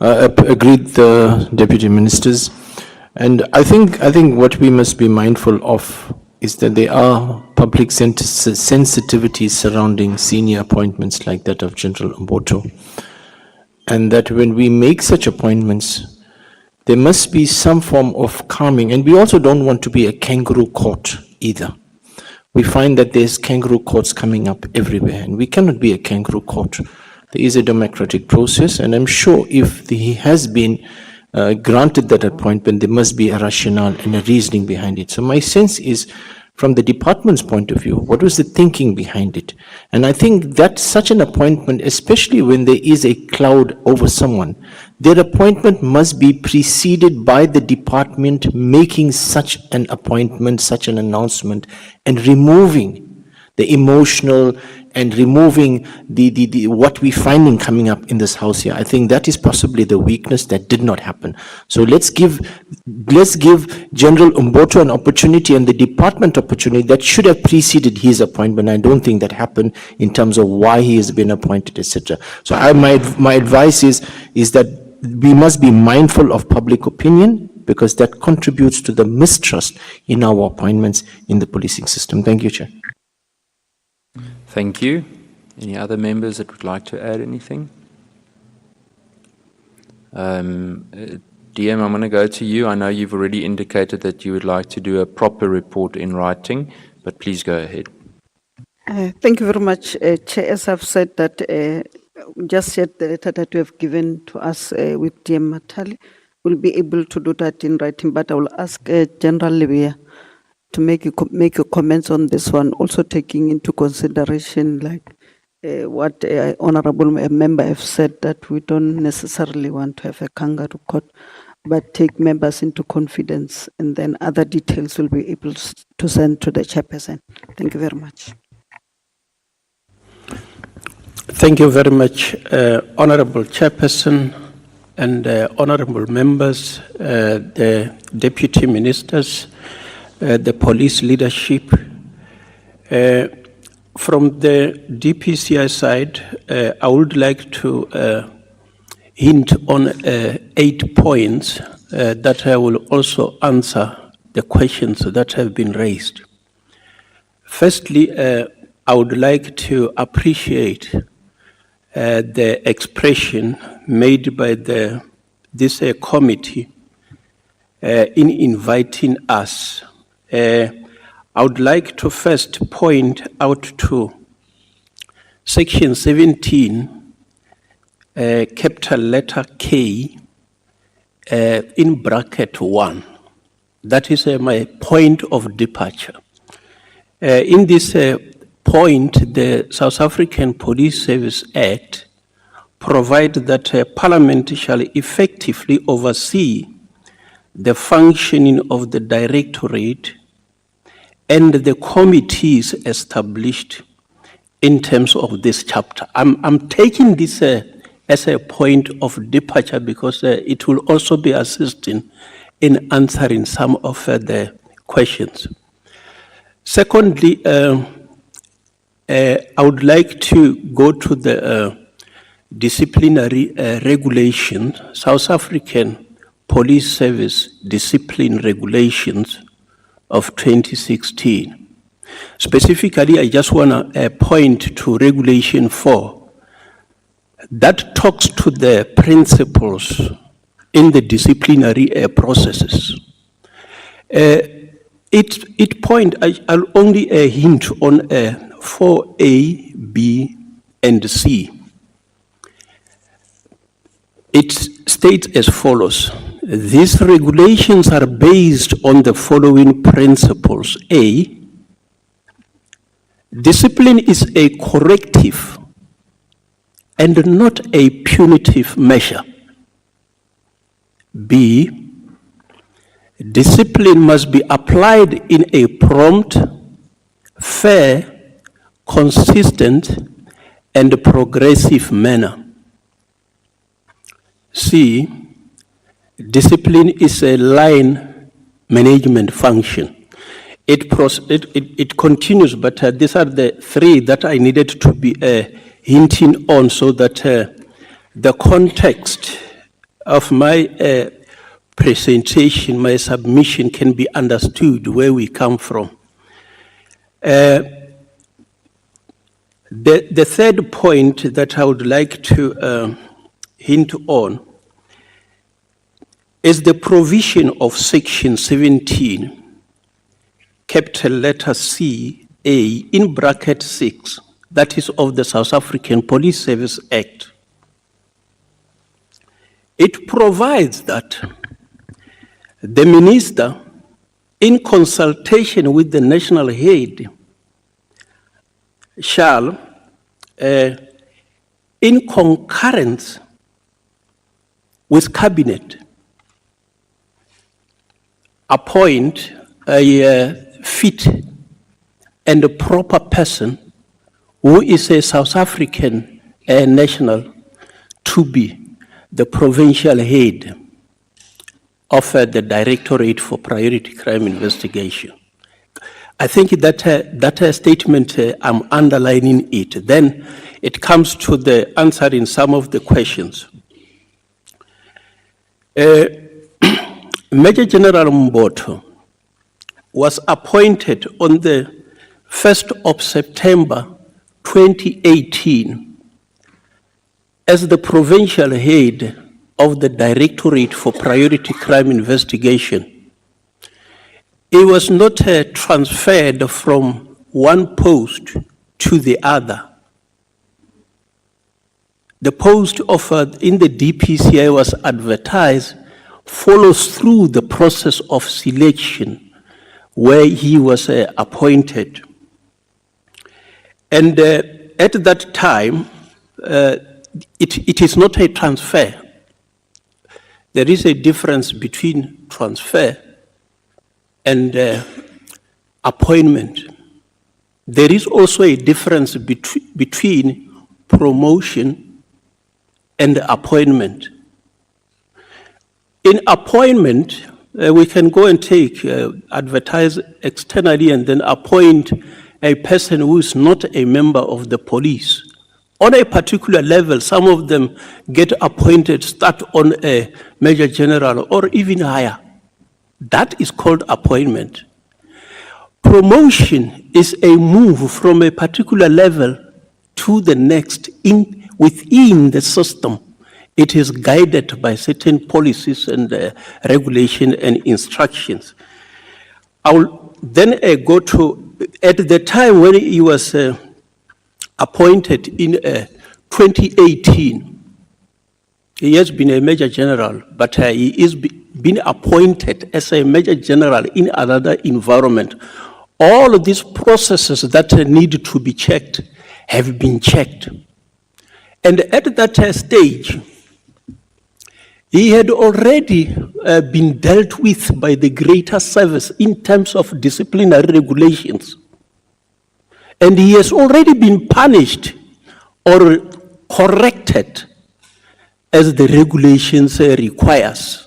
agree with the Deputy Ministers. And I think what we must be mindful of is that there are public sensitivities surrounding senior appointments like that of General Mboto. And that when we make such appointments, there must be some form of calming. And we also don't want to be a kangaroo court either. We find that there's kangaroo courts coming up everywhere, and we cannot be a kangaroo court. There is a democratic process, and I'm sure if he has been granted that appointment, there must be a rationale and a reasoning behind it. So my sense is, from the department's point of view, what was the thinking behind it? And I think that such an appointment, especially when there is a cloud over someone, their appointment must be preceded by the department making such an appointment, such an announcement, and removing the emotional and removing the what we're finding coming up in this house here. I think that is possibly the weakness that did not happen. So let's give General Mboto an opportunity and the department opportunity that should have preceded his appointment. I don't think that happened in terms of why he has been appointed, etc. So my advice is that we must be mindful of public opinion, because that contributes to the mistrust in our appointments in the policing system. Thank you, Chair. Thank you. Any other members that would like to add anything? DM, I'm going to go to you. I know you've already indicated that you would like to do a proper report in writing, but please go ahead. Thank you very much, Chair. As I've said that just yet the letter that you have given to us with DM Matali, we'll be able to do that in writing, but I will ask General Libya to make your comments on this one, also taking into consideration like what honorable member have said, that we don't necessarily want to have a kangaroo court, but take members into confidence, and then other details will be able to send to the chairperson. Thank you very much. Thank you very much, Honorable Chairperson and honorable members, the deputy ministers, the police leadership. From the DPCI side, I would like to hint on 8 points that I will also answer the questions that have been raised. Firstly, I would like to appreciate the expression made by this committee in inviting us. I would like to first point out to Section 17, capital letter K, in bracket 1. That is my point of departure. In this point, the South African Police Service Act provides that Parliament shall effectively oversee the functioning of the Directorate and the committees established in terms of this chapter. I'm taking this as a point of departure because it will also be assisting in answering some of the questions. Secondly, I would like to go to the disciplinary regulation, South African Police Service Discipline Regulations of 2016. Specifically, I just want to point to Regulation 4 that talks to the principles in the disciplinary processes. I'll only hint on 4A, B, and C. It states as follows: these regulations are based on the following principles. A, discipline is a corrective and not a punitive measure. B, discipline must be applied in a prompt, fair, consistent, and progressive manner. C, discipline is a line management function. It continues, but these are the three that I needed to be hinting on so that the context of my presentation, my submission can be understood where we come from. The third point that I would like to hint on is the provision of Section 17, capital letter C, A, in bracket 6, that is of the South African Police Service Act. It provides that the minister, in consultation with the national head, shall, in concurrence with cabinet, appoint a fit and a proper person who is a South African national to be the provincial head of the Directorate for Priority Crime Investigation. I think that statement, I'm underlining it. Then it comes to the answering some of the questions. Major General Mboto was appointed on the 1st of September 2018 as the provincial head of the Directorate for Priority Crime Investigation. He was not transferred from one post to the other. The post offered in the DPCI was advertised, follows through the process of selection where he was appointed. And at that time, it is not a transfer. There is a difference between transfer and appointment. There is also a difference between promotion and appointment. In appointment, we can go and take, advertise externally and then appoint a person who is not a member of the police. On a particular level, some of them get appointed, start on a major general or even higher. That is called appointment. Promotion is a move from a particular level to the next within the system. It is guided by certain policies and regulation and instructions. I will then go to, at the time when he was appointed in 2018. He has been a Major General, but he is been appointed as a Major General in another environment. All of these processes that need to be checked have been checked. And at that stage, he had already been dealt with by the greater service in terms of disciplinary regulations. And he has already been punished or corrected as the regulations requires.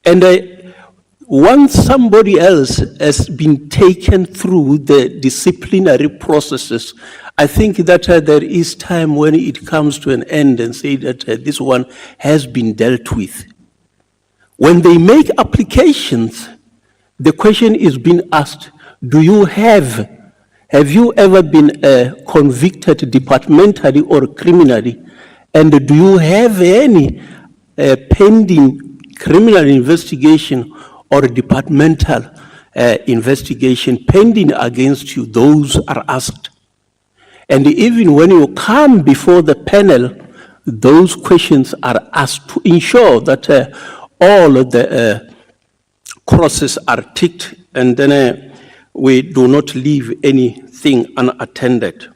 And once somebody else has been taken through the disciplinary processes, I think that there is time when it comes to an end and say that this one has been dealt with. When they make applications, the question is being asked, have you ever been convicted departmentally or criminally? And do you have any pending criminal investigation or departmental investigation pending against you? Those are asked. And even when you come before the panel, those questions are asked to ensure that all of the crosses are ticked, and then we do not leave anything unattended.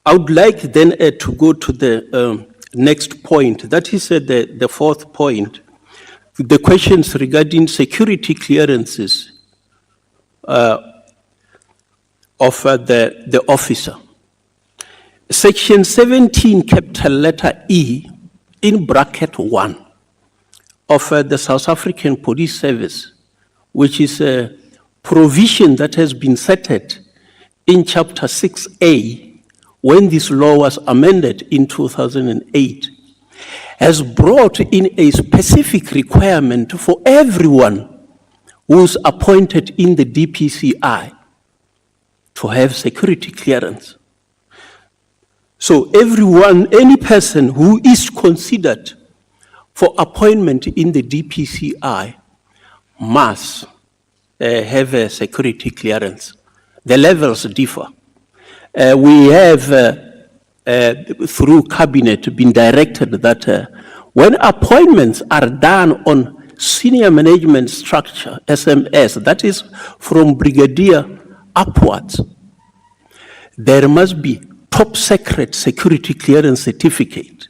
I would like then to go to the next point. That is the fourth point, the questions regarding security clearances of the officer. Section 17, capital letter E, in bracket 1 of the South African Police Service, which is a provision that has been set in Chapter 6A when this law was amended in 2008, has brought in a specific requirement for everyone who's appointed in the DPCI to have security clearance. So everyone, any person who is considered for appointment in the DPCI must have a security clearance. The levels differ. We have, through cabinet, been directed that when appointments are done on senior management structure, SMS, that is from brigadier upwards, there must be top secret security clearance certificate.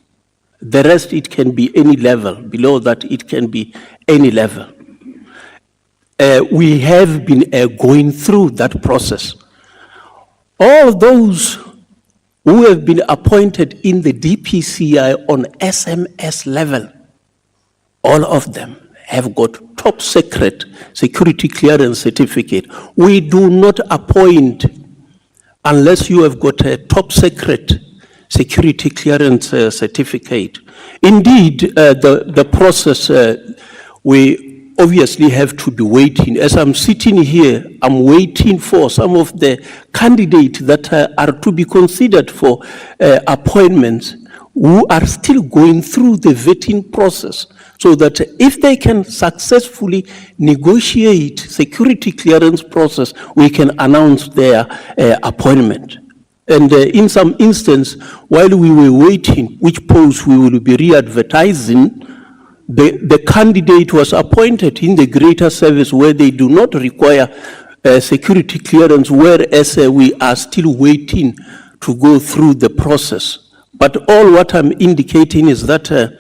The rest, it can be any level. Below that, it can be any level. We have been going through that process. All those who have been appointed in the DPCI on SMS level, all of them have got top secret security clearance certificate. We do not appoint unless you have got a top secret security clearance certificate. Indeed, the process, we obviously have to be waiting. As I'm sitting here, I'm waiting for some of the candidates that are to be considered for appointments who are still going through the vetting process, so that if they can successfully negotiate security clearance process, we can announce their appointment. And in some instance, while we were waiting which post we will be re-advertising, the candidate was appointed in the greater service where they do not require security clearance, whereas we are still waiting to go through the process. But all what I'm indicating is that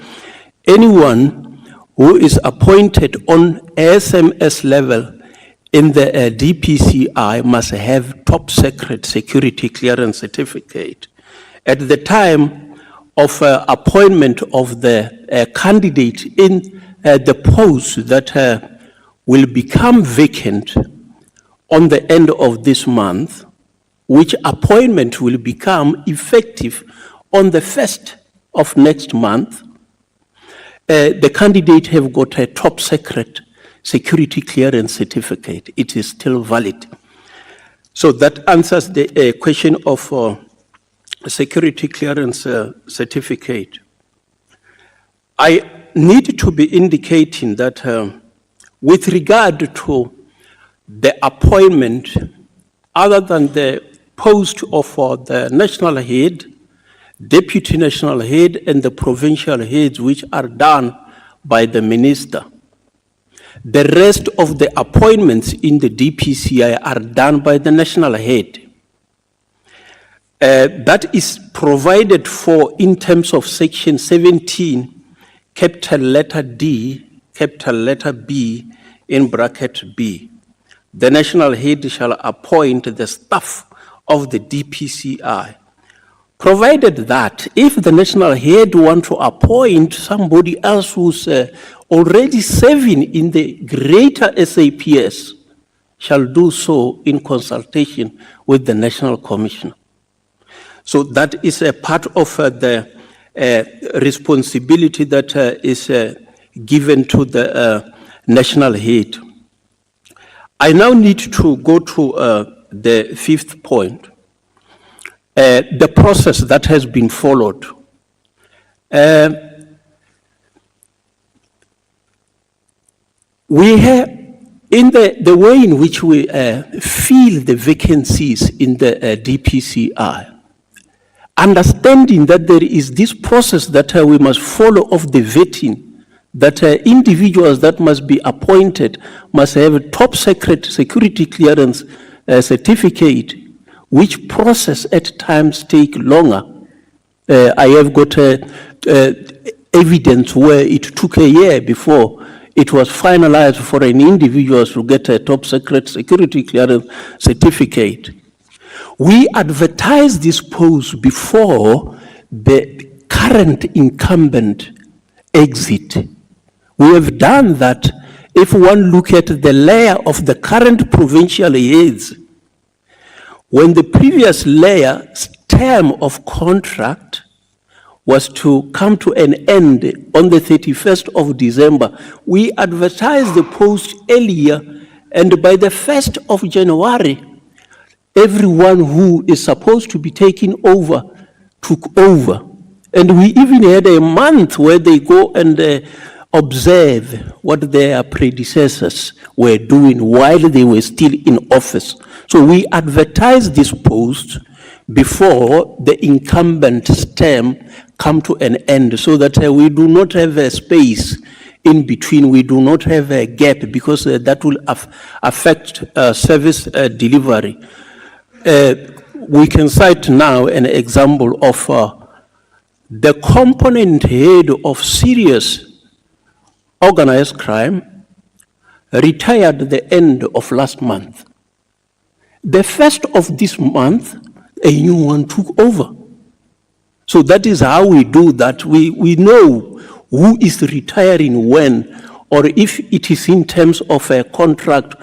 anyone who is appointed on SMS level in the DPCI must have top secret security clearance certificate. At the time of appointment of the candidate in the post that will become vacant on the end of this month, which appointment will become effective on the 1st of next month, the candidate have got a top secret security clearance certificate. It is still valid. So that answers the question of security clearance certificate. I need to be indicating that with regard to the appointment, other than the post of the national head, deputy national head, and the provincial heads, which are done by the minister. The rest of the appointments in the DPCI are done by the national head. That is provided for in terms of section 17, capital letter D, capital letter B, in bracket B. The national head shall appoint the staff of the DPCI, provided that if the national head want to appoint somebody else who's already serving in the greater SAPS, shall do so in consultation with the national commissioner. So that is a part of the responsibility that is given to the national head. I now need to go to the fifth point, the process that has been followed. We have, in the way in which we fill the vacancies in the DPCI, understanding that there is this process that we must follow of the vetting, that individuals that must be appointed must have a top secret security clearance certificate, which process at times take longer. I have got evidence where it took a year before it was finalized for an individual to get a top secret security clearance certificate. We advertised this post before the current incumbent exit. We have done that. If one look at the layer of the current provincial heads, when the previous layer's term of contract was to come to an end on the 31st of December, we advertised the post earlier, and by the 1st of January, everyone who is supposed to be taking over took over. And we even had a month where they go and observe what their predecessors were doing while they were still in office. So we advertised this post before the incumbent's term come to an end, so that we do not have a space in between, we do not have a gap, because that will affect service delivery. We can cite now an example of the component head of serious organized crime retired at the end of last month. The 1st of this month, a new one took over. So that is how we do that. We know who is retiring when, or if it is in terms of a contract,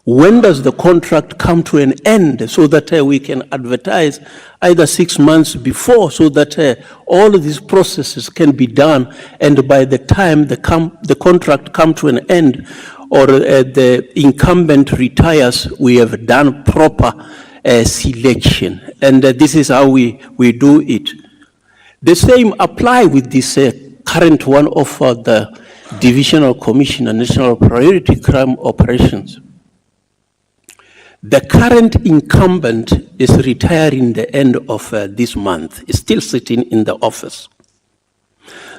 when does the contract come to an end, so that we can advertise either 6 months before, so that all of these processes can be done, and by the time the contract come to an end, or the incumbent retires, we have done proper selection. And this is how we do it. The same apply with this current one of the Divisional Commissioner, National Priority Crime Operations. The current incumbent is retiring the end of this month, is still sitting in the office.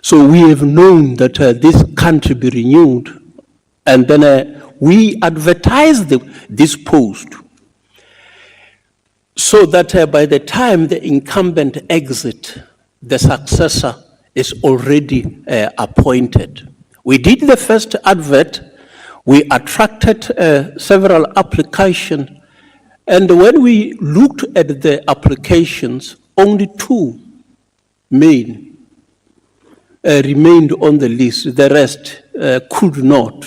So we have known that this can't be renewed, and then we advertise this post so that by the time the incumbent exits, the successor is already appointed. We did the first advert, we attracted several applications, and when we looked at the applications, only 2 men remained on the list. The rest could not,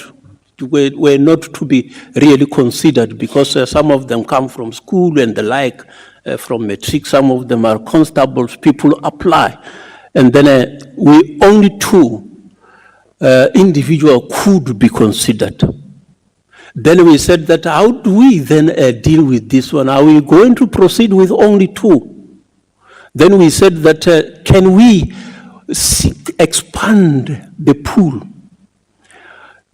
were not to be really considered, because some of them come from school and the like, from matric, some of them are constables, people apply. And then we only 2 individuals could be considered. Then we said that how do we then deal with this one? Are we going to proceed with only 2? Then we said that can we expand the pool?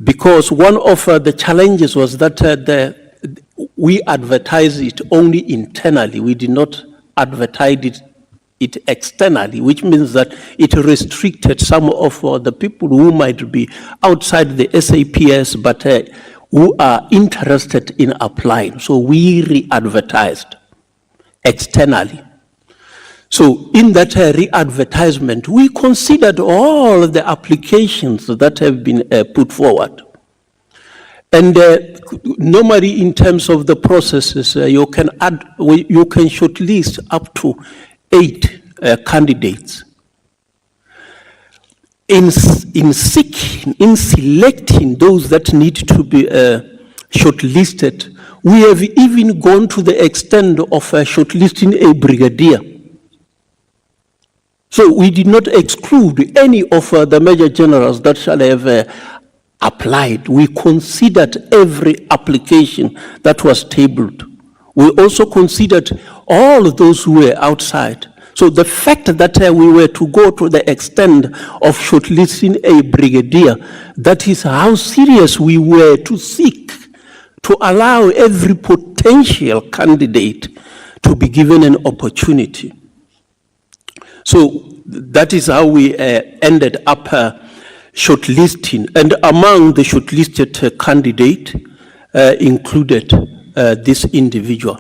Because one of the challenges was that we advertise it only internally. We did not advertise it externally, which means that it restricted some of the people who might be outside the SAPS but who are interested in applying. So we re-advertised externally. So in that re-advertisement, we considered all the applications that have been put forward. And normally in terms of the processes, you can shortlist up to 8 candidates. In selecting those that need to be shortlisted, we have even gone to the extent of shortlisting a brigadier. So we did not exclude any of the major generals that shall have applied. We considered every application that was tabled. We also considered all those who were outside. So the fact that we were to go to the extent of shortlisting a brigadier, that is how serious we were to seek to allow every potential candidate to be given an opportunity. So that is how we ended up shortlisting. And among the shortlisted candidate included this individual.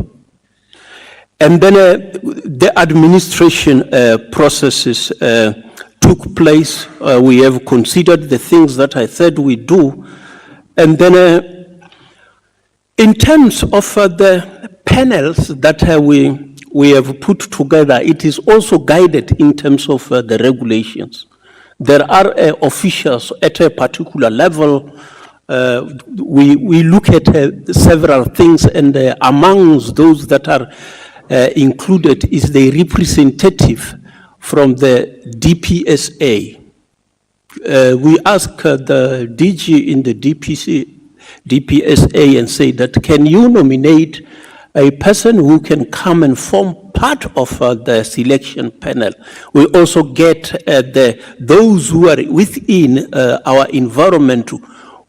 And then the administration processes took place. We have considered the things that I said we do. And then in terms of the panels that we have put together, it is also guided in terms of the regulations. There are officials at a particular level. We look at several things, and amongst those that are included is the representative from the DPSA. We ask the DG in the DPSA and say that, can you nominate a person who can come and form part of the selection panel? We also get those who are within our environment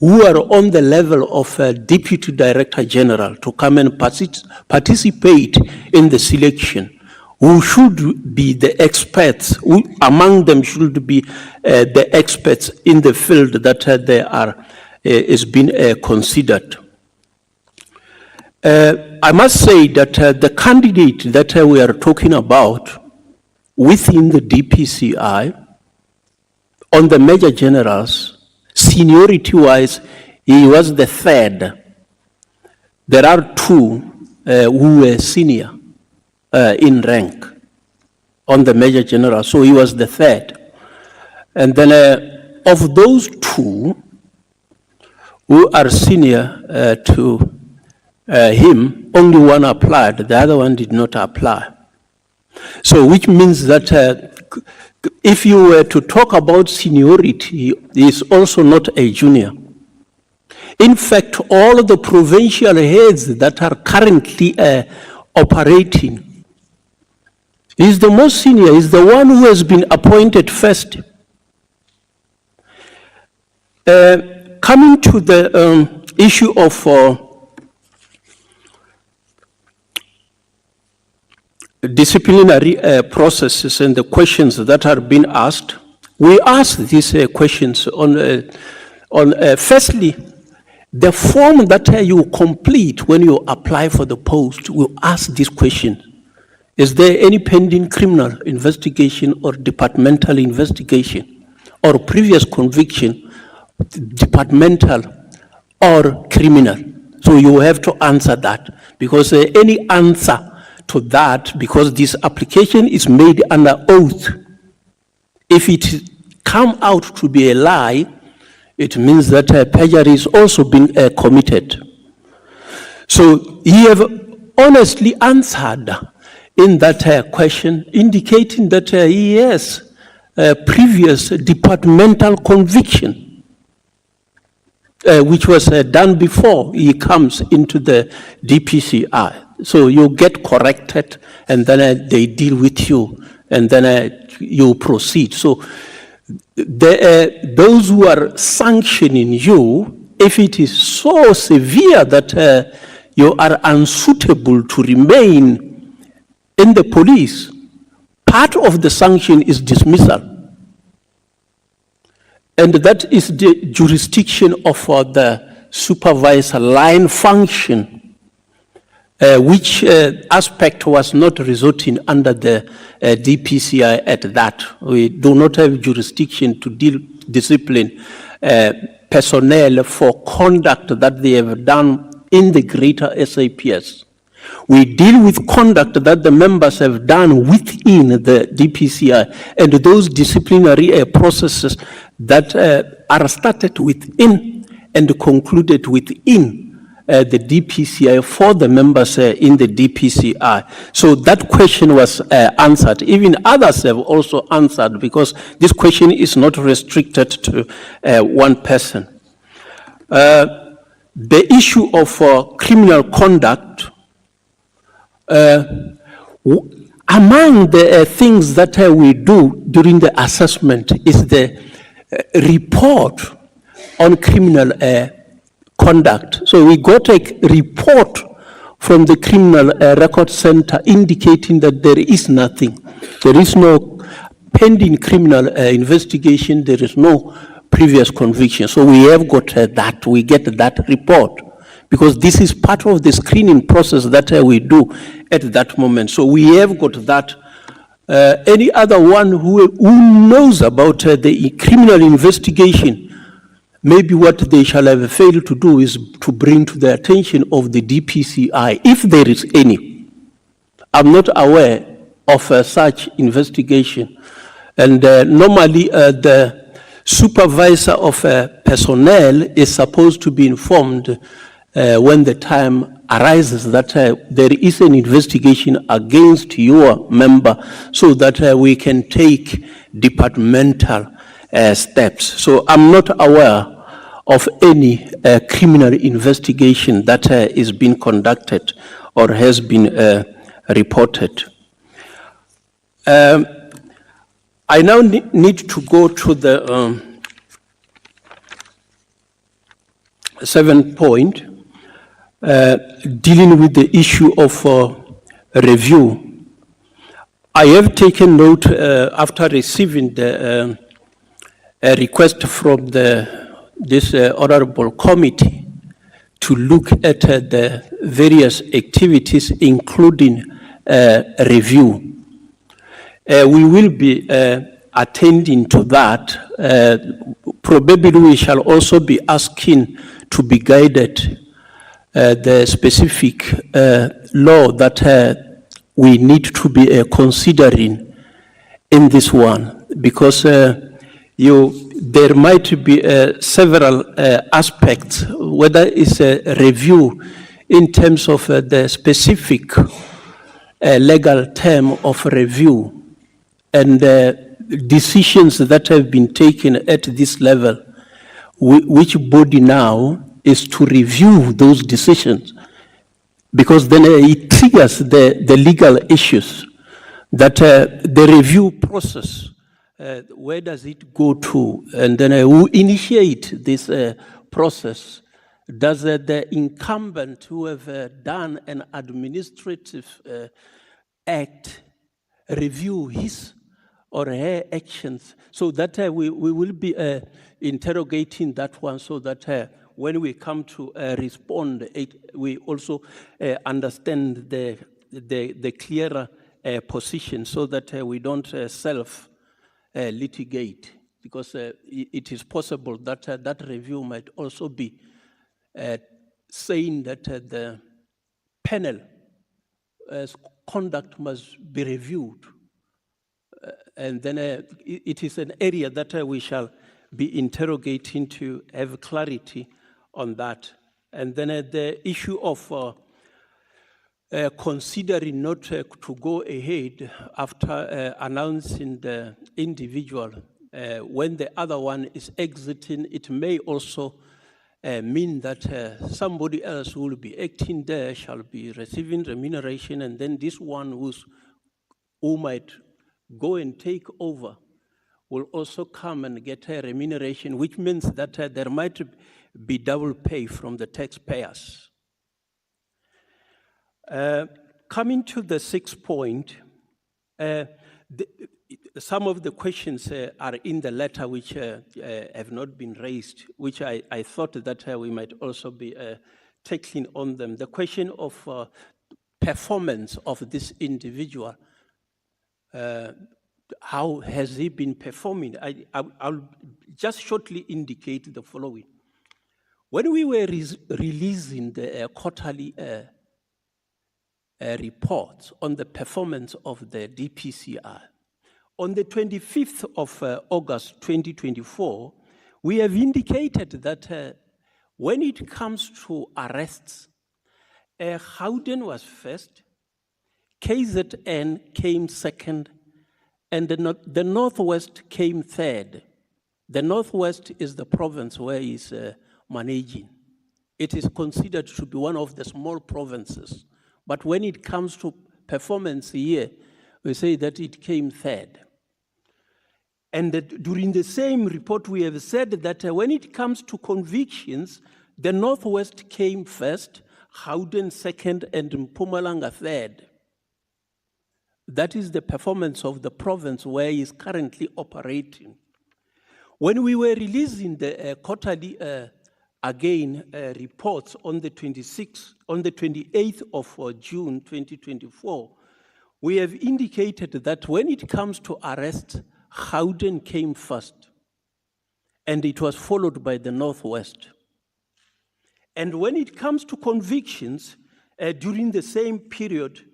who are on the level of Deputy Director General to come and participate in the selection, who should be the experts, who among them should be the experts in the field that they are is being considered. I must say that the candidate that we are talking about within the DPCI on the major generals, seniority-wise, he was the third. There are 2 who were senior in rank on the major general, so he was the third. And then of those 2 who are senior to him, only one applied, the other one did not apply. So which means that if you were to talk about seniority, he is also not a junior. In fact, all of the provincial heads that are currently operating, he is the most senior, he is the one who has been appointed first. Coming to the issue of disciplinary processes and the questions that are being asked, we ask these questions on firstly, the form that you complete when you apply for the post will ask this question: is there any pending criminal investigation or departmental investigation or previous conviction, departmental or criminal? So you have to answer that, because any answer to that, because this application is made under oath, if it come out to be a lie, it means that perjury is also being committed. So he have honestly answered in that question, indicating that he has previous departmental conviction, which was done before he comes into the DPCI. So you get corrected, and then they deal with you, and then you proceed. So those who are sanctioning you, if it is so severe that you are unsuitable to remain in the police, part of the sanction is dismissal. And that is the jurisdiction of the supervisor line function, which aspect was not resulting under the DPCI at that. We do not have jurisdiction to discipline personnel for conduct that they have done in the greater SAPS. We deal with conduct that the members have done within the DPCI, and those disciplinary processes that are started within and concluded within the DPCI for the members in the DPCI. So that question was answered. Even others have also answered, because this question is not restricted to one person. The issue of criminal conduct, among the things that we do during the assessment is the report on criminal conduct. So we got a report from the Criminal Record Center indicating that there is nothing. There is no pending criminal investigation. There is no previous conviction. So we have got that. We get that report, because this is part of the screening process that we do at that moment. So we have got that. Any other one who knows about the criminal investigation, maybe what they shall have failed to do is to bring to the attention of the DPCI, if there is any. I'm not aware of such investigation. And normally the supervisor of personnel is supposed to be informed when the time arises that there is an investigation against your member, so that we can take departmental steps. So I'm not aware of any criminal investigation that is being conducted or has been reported. I now need to go to the 7th point, dealing with the issue of review. I have taken note after receiving the request from this honorable committee to look at the various activities, including review. We will be attending to that. Probably we shall also be asking to be guided the specific law that we need to be considering in this one, because there might be several aspects, whether it's a review in terms of the specific legal term of review and decisions that have been taken at this level, which body now is to review those decisions, because then it triggers the legal issues that the review process, where does it go to, and then who initiate this process? Does the incumbent who have done an administrative act review his or her actions? So that we will be interrogating that one, so that when we come to respond, we also understand the clearer position, so that we don't self-litigate, because it is possible that that review might also be saying that the panel conduct must be reviewed. And then it is an area that we shall be interrogating to have clarity on that. And then the issue of considering not to go ahead after announcing the individual, when the other one is exiting, it may also mean that somebody else who will be acting there shall be receiving remuneration, and then this one who might go and take over will also come and get a remuneration, which means that there might be double pay from the taxpayers. Coming to the sixth point, some of the questions are in the letter which have not been raised, which I thought that we might also be tackling on them. The question of performance of this individual, how has he been performing? I'll just shortly indicate the following. When we were releasing the quarterly reports on the performance of the DPCI, on the 25th of August 2024, we have indicated that when it comes to arrests, Gauteng was first, KZN came second, and the Northwest came third. The Northwest is the province where he's managing. It is considered to be one of the small provinces. But when it comes to performance here, we say that it came third. And that during the same report, we have said that when it comes to convictions, the Northwest came first, Gauteng second, and Mpumalanga third. That is the performance of the province where he is currently operating. When we were releasing the quarterly reports on the 28th of June 2024, we have indicated that when it comes to arrests, Gauteng came first, and it was followed by the Northwest. And when it comes to convictions, during the same period,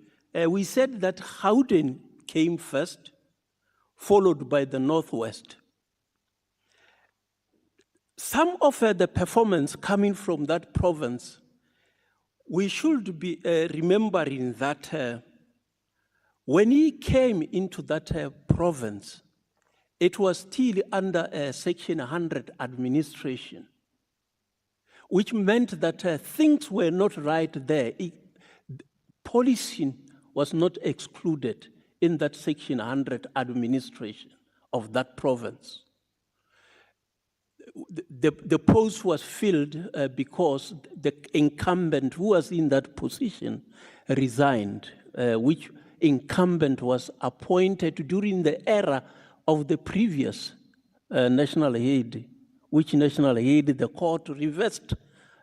we said that Gauteng came first, followed by the Northwest. Some of the performance coming from that province, we should be remembering that when he came into that province, it was still under Section 100 administration, which meant that things were not right there. Policing was not excluded in that Section 100 administration of that province. The post was filled because the incumbent who was in that position resigned, which incumbent was appointed during the era of the previous national head, which national head the court reversed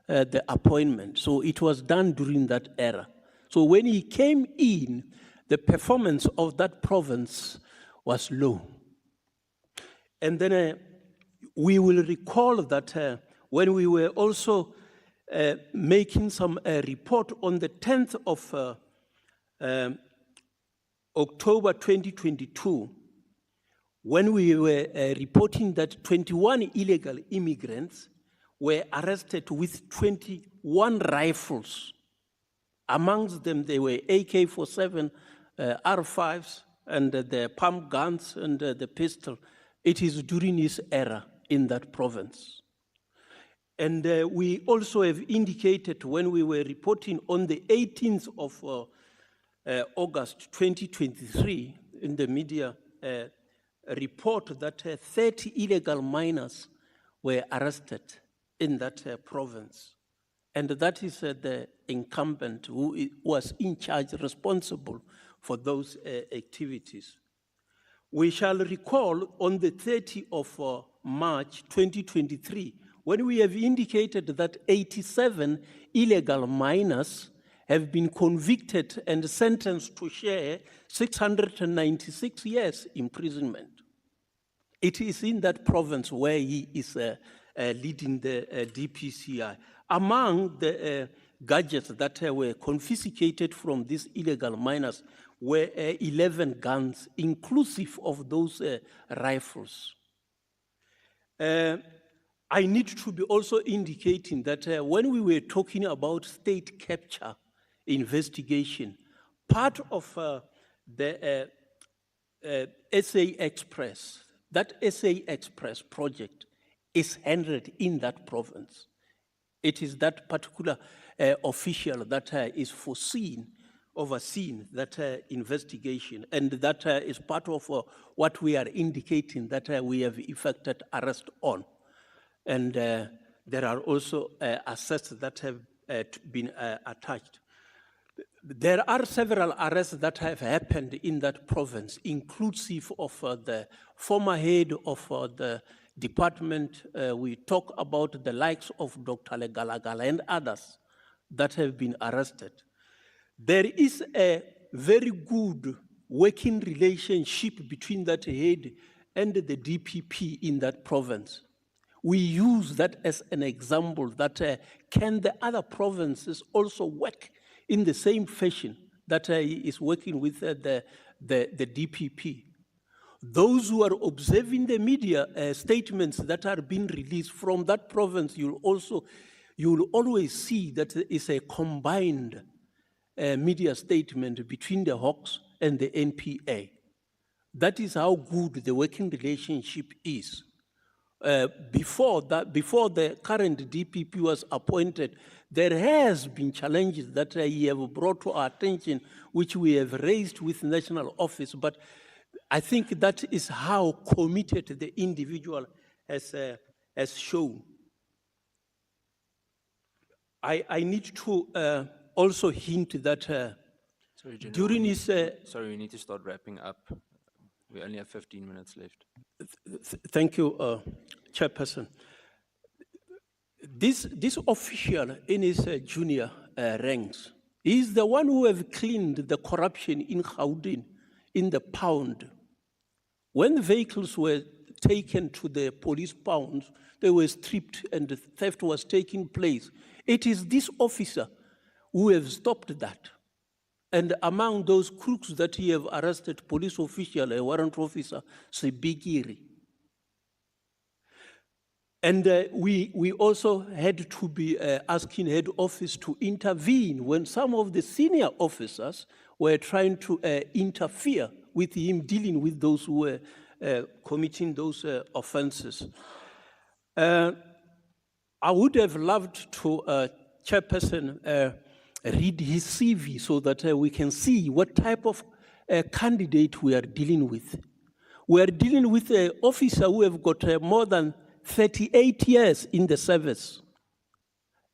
the appointment. So it was done during that era. So when he came in, the performance of that province was low. And then we will recall that when we were also making some report on the 10th of October 2022, when we were reporting that 21 illegal immigrants were arrested with 21 rifles. Amongst them, there were AK-47, R5s, and the pump guns and the pistol. It is during his era in that province. And we also have indicated when we were reporting on the 18th of August 2023 in the media report that 30 illegal miners were arrested in that province. And that is the incumbent who was in charge, responsible for those activities. We shall recall on the 30th of March 2023, when we have indicated that 87 illegal miners have been convicted and sentenced to share 696 years imprisonment. It is in that province where he is leading the DPCI. Among the gadgets that were confiscated from these illegal miners were 11 guns, inclusive of those rifles. I need to be also indicating that when we were talking about state capture investigation, part of the SA Express, that SA Express project is handled in that province. It is that particular official that is overseen that investigation, and that is part of what we are indicating that we have effected arrest on. And there are also assets that have been attached. There are several arrests that have happened in that province, inclusive of the former head of the department. We talk about the likes of Dr. Legalagala and others that have been arrested. There is a very good working relationship between that head and the DPP in that province. We use that as an example that can the other provinces also work in the same fashion that is working with the DPP. Those who are observing the media statements that are being released from that province, you will always see that it's a combined media statement between the Hawks and the NPA. That is how good the working relationship is. Before the current DPP was appointed, there has been challenges that he have brought to our attention, which we have raised with national office. But I think that is how committed the individual has shown. I need to also hint that Sorry, General, during his... sorry, we need to start wrapping up. We only have 15 minutes left. Thank you, Chairperson. This official in his junior ranks is the one who have cleaned the corruption in Gauteng, in the pound. When vehicles were taken to the police pounds, they were stripped and the theft was taking place. It is this officer who have stopped that. And among those crooks that he have arrested, police official, a warrant officer, Sebigiri. And we also had to be asking head office to intervene when some of the senior officers were trying to interfere with him dealing with those who were committing those offenses. I would have loved to, Chairperson, read his CV so that we can see what type of candidate we are dealing with. We are dealing with an officer who have got more than 38 years in the service.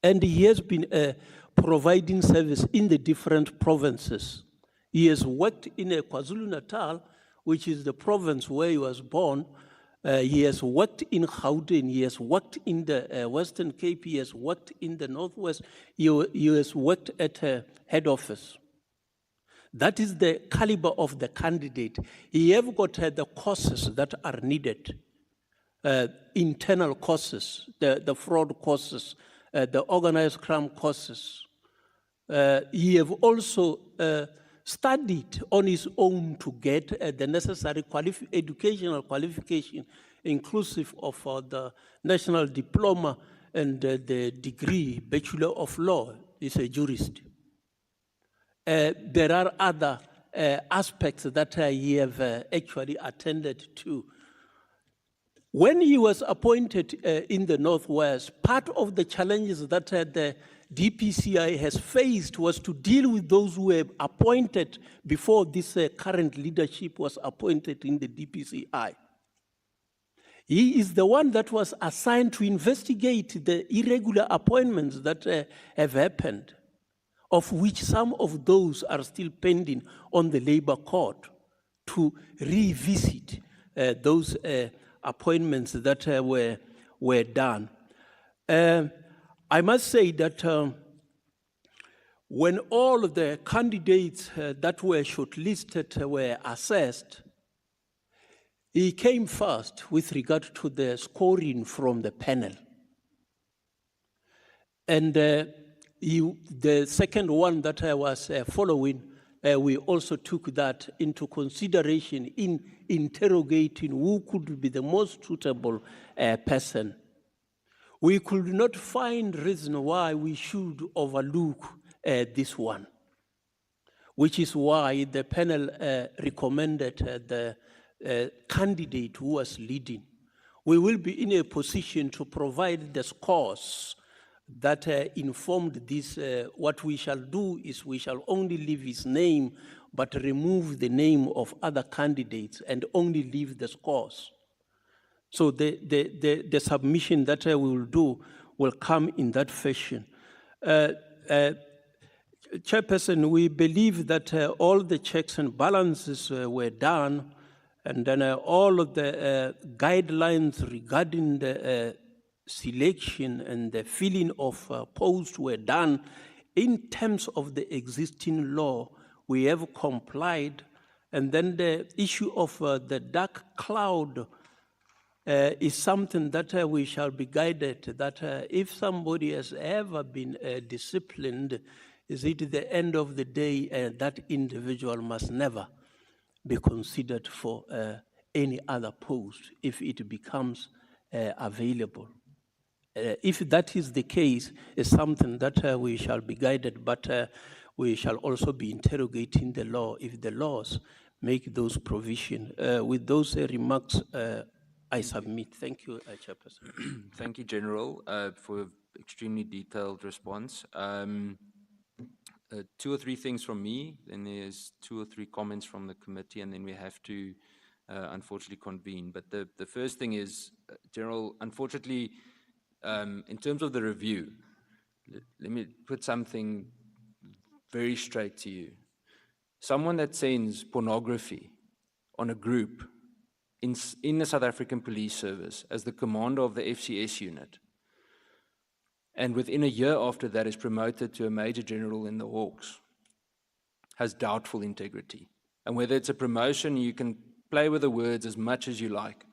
And he has been providing service in the different provinces. He has worked in KwaZulu-Natal, which is the province where he was born. He has worked in Gauteng, he has worked in the Western Cape, he has worked in the Northwest, he has worked at head office. That is the caliber of the candidate. He have got the courses that are needed, internal courses, the fraud courses, the organized crime courses. He have also studied on his own to get the necessary educational qualification, inclusive of the national diploma and the degree, Bachelor of Law. He's a jurist. There are other aspects that he have actually attended to. When he was appointed in the Northwest, part of the challenges that the DPCI has faced was to deal with those who were appointed before this current leadership was appointed in the DPCI. He is the one that was assigned to investigate the irregular appointments that have happened, of which some of those are still pending on the Labor Court, to revisit those appointments that were done. I must say that when all of the candidates that were shortlisted were assessed, he came first with regard to the scoring from the panel. And the second one that I was following, we also took that into consideration in interrogating who could be the most suitable person. We could not find reason why we should overlook this one, which is why the panel recommended the candidate who was leading. We will be in a position to provide the scores that informed this. What we shall do is we shall only leave his name, but remove the name of other candidates and only leave the scores. So the submission that we will do will come in that fashion. Chairperson, we believe that all the checks and balances were done, and then all of the guidelines regarding the selection and the filling of posts were done in terms of the existing law. We have complied, and then the issue of the dark cloud is something that we shall be guided, that if somebody has ever been disciplined, is it the end of the day that individual must never be considered for any other post if it becomes available. If that is the case, it's something that we shall be guided, but we shall also be interrogating the law if the laws make those provisions. With those remarks, I submit. Thank you, Chairperson. Thank you, General, for an extremely detailed response. 2 or 3 things from me, then there's 2 or 3 comments from the committee, and then we have to unfortunately convene. But the first thing is, General, unfortunately, in terms of the review, let me put something very straight to you. Someone that sends pornography on a group in the South African Police Service as the commander of the FCS unit, and within a year after that is promoted to a Major General in the Hawks, has doubtful integrity. And whether it's a promotion, you can play with the words as much as you like.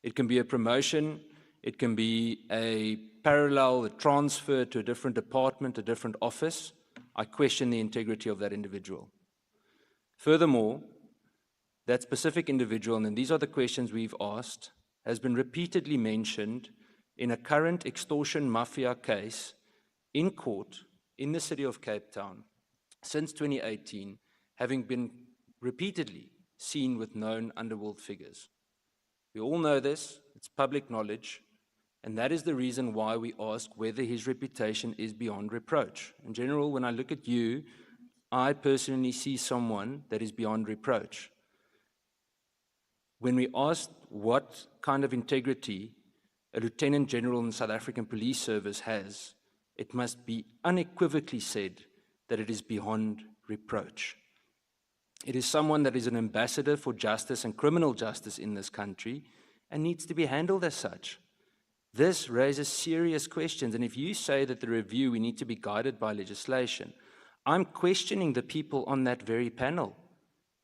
It can be a promotion, it can be a parallel, a transfer to a different department, a different office. I question the integrity of that individual. Furthermore, that specific individual, and these are the questions we've asked, has been repeatedly mentioned in a current extortion mafia case in court in the city of Cape Town since 2018, having been repeatedly seen with known underworld figures. We all know this, it's public knowledge, and that is the reason why we ask whether his reputation is beyond reproach. In general, when I look at you, I personally see someone that is beyond reproach. When we asked what kind of integrity a Lieutenant General in the South African Police Service has, it must be unequivocally said that it is beyond reproach. It is someone that is an ambassador for justice and criminal justice in this country and needs to be handled as such. This raises serious questions, and if you say that the review, we need to be guided by legislation, I'm questioning the people on that very panel,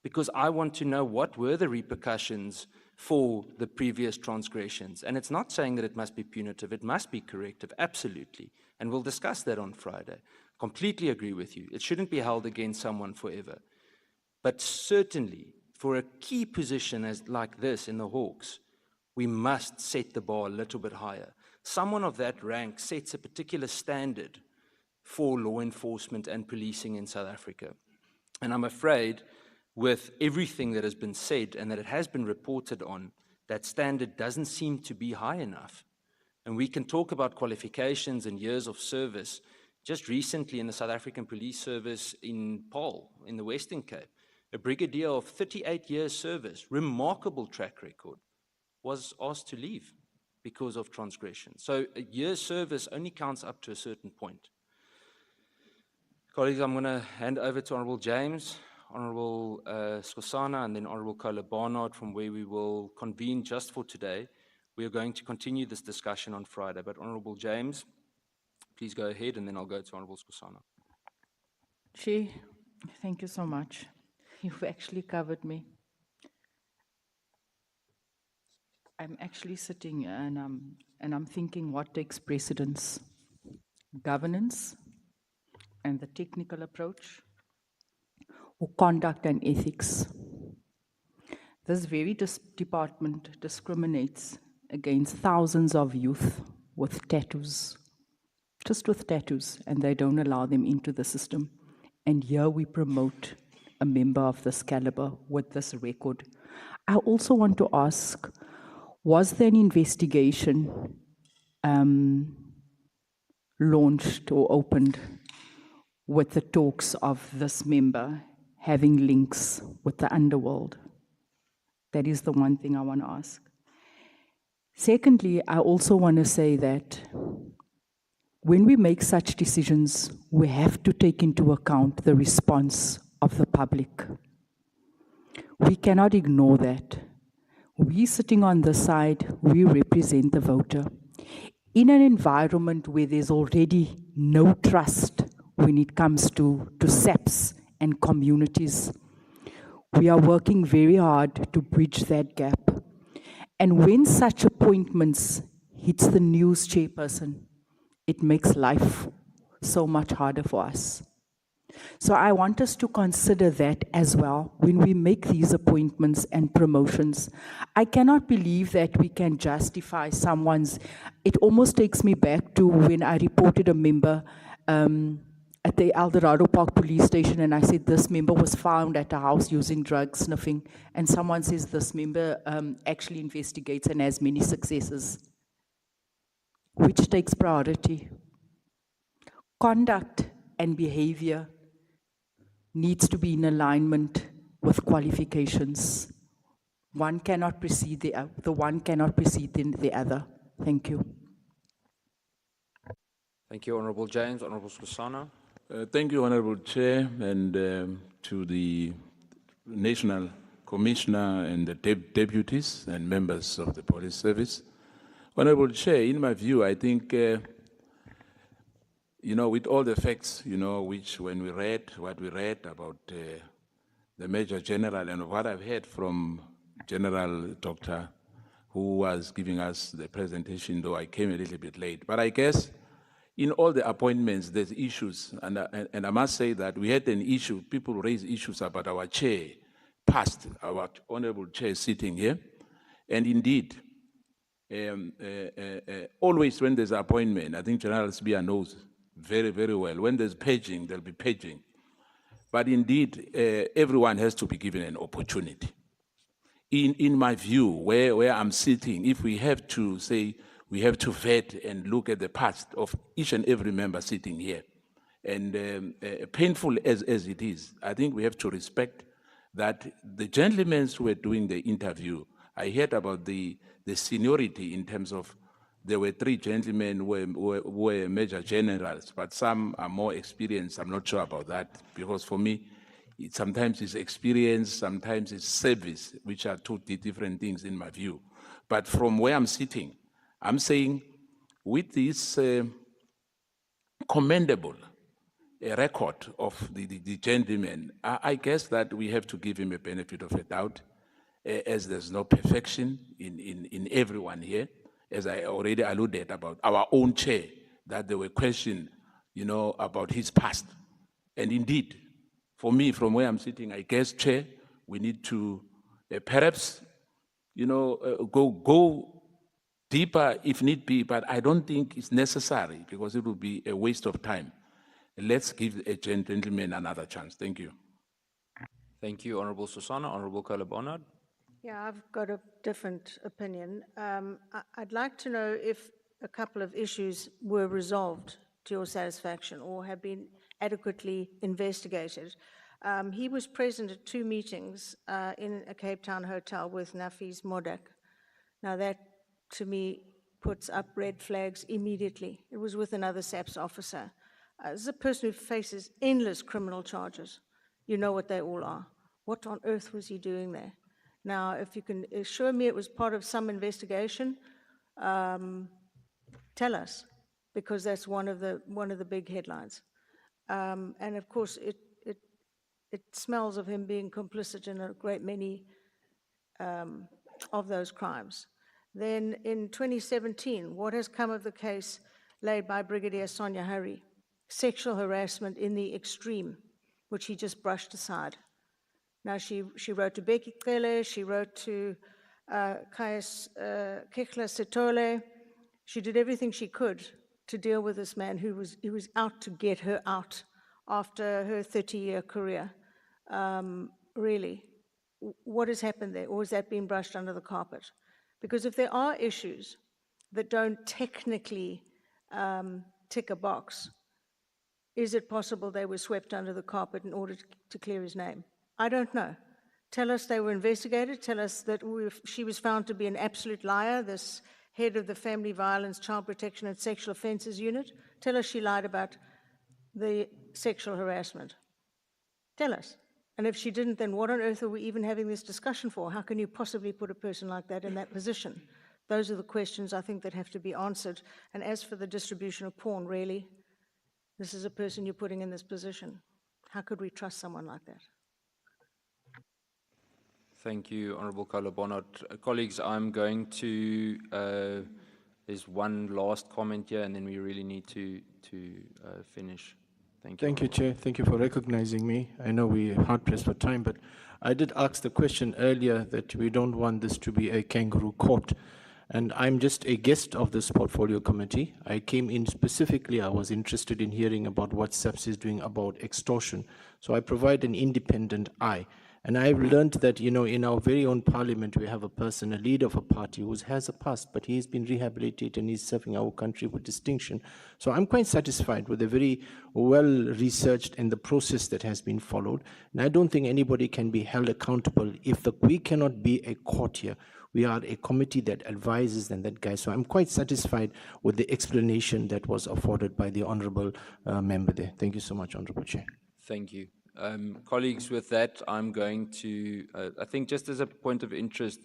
because I want to know what were the repercussions for the previous transgressions. And it's not saying that it must be punitive, it must be corrective, absolutely. And we'll discuss that on Friday. Completely agree with you. It shouldn't be held against someone forever. But certainly, for a key position like this in the Hawks, we must set the bar a little bit higher. Someone of that rank sets a particular standard for law enforcement and policing in South Africa. And I'm afraid, with everything that has been said and that it has been reported on, that standard doesn't seem to be high enough. And we can talk about qualifications and years of service. Just recently in the South African Police Service in Paarl, in the Western Cape, a brigadier of 38 years service, remarkable track record, was asked to leave because of transgression. So a year's service only counts up to a certain point. Colleagues, I'm going to hand over to Honourable James, Honourable Skosana, and then Honourable Kola Barnard, from where we will convene just for today. We are going to continue this discussion on Friday, but Honourable James, please go ahead, and then I'll go to Honourable Skosana. Chair, thank you so much. You've actually covered me. I'm actually sitting and I'm thinking what takes precedence: governance and the technical approach, or conduct and ethics. This very department discriminates against thousands of youth with tattoos, just with tattoos, and they don't allow them into the system. And here we promote a member of this caliber with this record. I also want to ask, was there an investigation launched or opened with the talks of this member having links with the underworld? That is the one thing I want to ask. Secondly, I also want to say that when we make such decisions, we have to take into account the response of the public. We cannot ignore that. We sitting on this side, we represent the voter. In an environment where there's already no trust when it comes to SAPS and communities, we are working very hard to bridge that gap. And when such appointments hits the news, Chairperson, it makes life so much harder for us. So I want us to consider that as well when we make these appointments and promotions. I cannot believe that we can justify someone's, it almost takes me back to when I reported a member at the Eldorado Park police station, and I said this member was found at a house using drugs, sniffing, and someone says this member actually investigates and has many successes. Which takes priority? Conduct and behavior needs to be in alignment with qualifications. One cannot precede the one cannot precede the other. Thank you. Thank you, Honourable James. Honourable Skusana. Thank you, Honourable Chair, and to the National Commissioner and the deputies and members of the Police Service. Honourable Chair, in my view, I think, with all the facts, which when we read what we read about the Major General and what I've heard from General Doctor, who was giving us the presentation, though I came a little bit late. But I guess in all the appointments, there's issues, and I must say that we had an issue. People raise issues about our chair, past, our Honourable Chair sitting here, and indeed, always when there's an appointment, I think General Sbia knows very, very well, when there's paging, there'll be paging. But indeed, everyone has to be given an opportunity. In my view, where I'm sitting, if we have to say, we have to vet and look at the past of each and every member sitting here. And painful as it is, I think we have to respect that the gentlemen who were doing the interview, I heard about the seniority in terms of there were 3 gentlemen who were major generals, but some are more experienced. I'm not sure about that, because for me, sometimes it's experience, sometimes it's service, which are 2 different things in my view. But from where I'm sitting, I'm saying with this commendable record of the gentleman, I guess that we have to give him a benefit of a doubt, as there's no perfection in everyone here, as I already alluded about our own chair, that there were questions, about his past. And indeed, for me, from where I'm sitting, I guess, Chair, we need to perhaps, go deeper if need be, but I don't think it's necessary because it will be a waste of time. Let's give a gentleman another chance. Thank you. Thank you, Honourable Susana. Honourable Barnard. Yeah, I've got a different opinion. I'd like to know if a couple of issues were resolved to your satisfaction or have been adequately investigated. He was present at 2 meetings in a Cape Town hotel with Nafiz Modak. Now that, to me, puts up red flags immediately. It was with another SAPS officer. This is a person who faces endless criminal charges. You know what they all are. What on earth was he doing there? Now, if you can assure me it was part of some investigation, tell us, because that's one of the big headlines. And of course, it smells of him being complicit in a great many of those crimes. Then in 2017, what has come of the case laid by Brigadier Sonia Hari? Sexual harassment in the extreme, which he just brushed aside. Now, she wrote to Becky Kele, she wrote to Kayas Kekla Setole. She did everything she could to deal with this man who was out to get her out after her 30-year career. Really, what has happened there? Or has that been brushed under the carpet? Because if there are issues that don't technically tick a box, is it possible they were swept under the carpet in order to clear his name? I don't know. Tell us they were investigated. Tell us that she was found to be an absolute liar, this head of the Family Violence, Child Protection and Sexual Offences Unit. Tell us she lied about the sexual harassment. Tell us. And if she didn't, then what on earth are we even having this discussion for? How can you possibly put a person like that in that position? Those are the questions I think that have to be answered. And as for the distribution of porn, really, this is a person you're putting in this position. How could we trust someone like that? Thank you, Honourable Carla Bonnet. Colleagues, I'm going to, there's one last comment here, and then we really need to finish. Thank you. Thank you, Chair. Thank you for recognizing me. I know we're hard pressed for time, but I did ask the question earlier that we don't want this to be a kangaroo court. And I'm just a guest of this portfolio committee. I came in specifically, I was interested in hearing about what SAPS is doing about extortion. So I provide an independent eye. And I've learned that, you know, in our very own parliament, we have a person, a leader of a party who has a past, but he's been rehabilitated and he's serving our country with distinction. So I'm quite satisfied with the very well-researched and the process that has been followed. And I don't think anybody can be held accountable if we cannot be a court here. We are a committee that advises and that guides. So I'm quite satisfied with the explanation that was afforded by the Honourable member there. Thank you so much, Honourable Chair. Thank you. Colleagues, with that, I'm going to, I think just as a point of interest,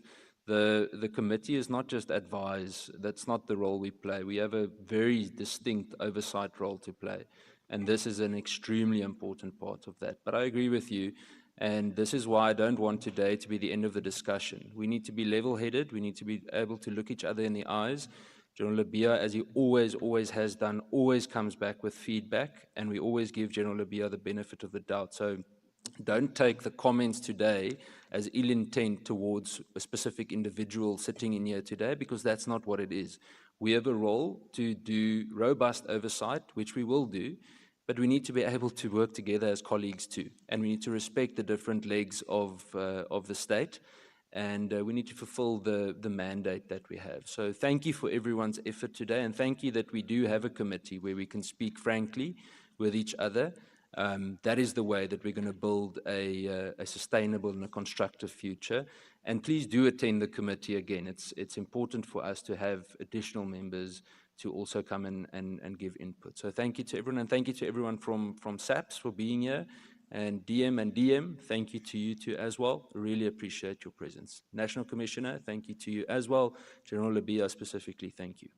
the committee is not just advise. That's not the role we play. We have a very distinct oversight role to play. And this is an extremely important part of that. But I agree with you. And this is why I don't want today to be the end of the discussion. We need to be level-headed. We need to be able to look each other in the eyes. General Labia, as he always has done, always comes back with feedback, and we always give General Labia the benefit of the doubt. So don't take the comments today as ill intent towards a specific individual sitting in here today, because that's not what it is. We have a role to do robust oversight, which we will do, but we need to be able to work together as colleagues too, and we need to respect the different legs of the state. And we need to fulfill the mandate that we have. So thank you for everyone's effort today, and thank you that we do have a committee where we can speak frankly with each other. That is the way that we're going to build a sustainable and a constructive future. And please do attend the committee again. It's important for us to have additional members to also come in and give input. So thank you to everyone, and thank you to everyone from SAPS for being here. And DM, thank you to you too as well. Really appreciate your presence. National Commissioner, thank you to you as well. General Labia specifically, thank you.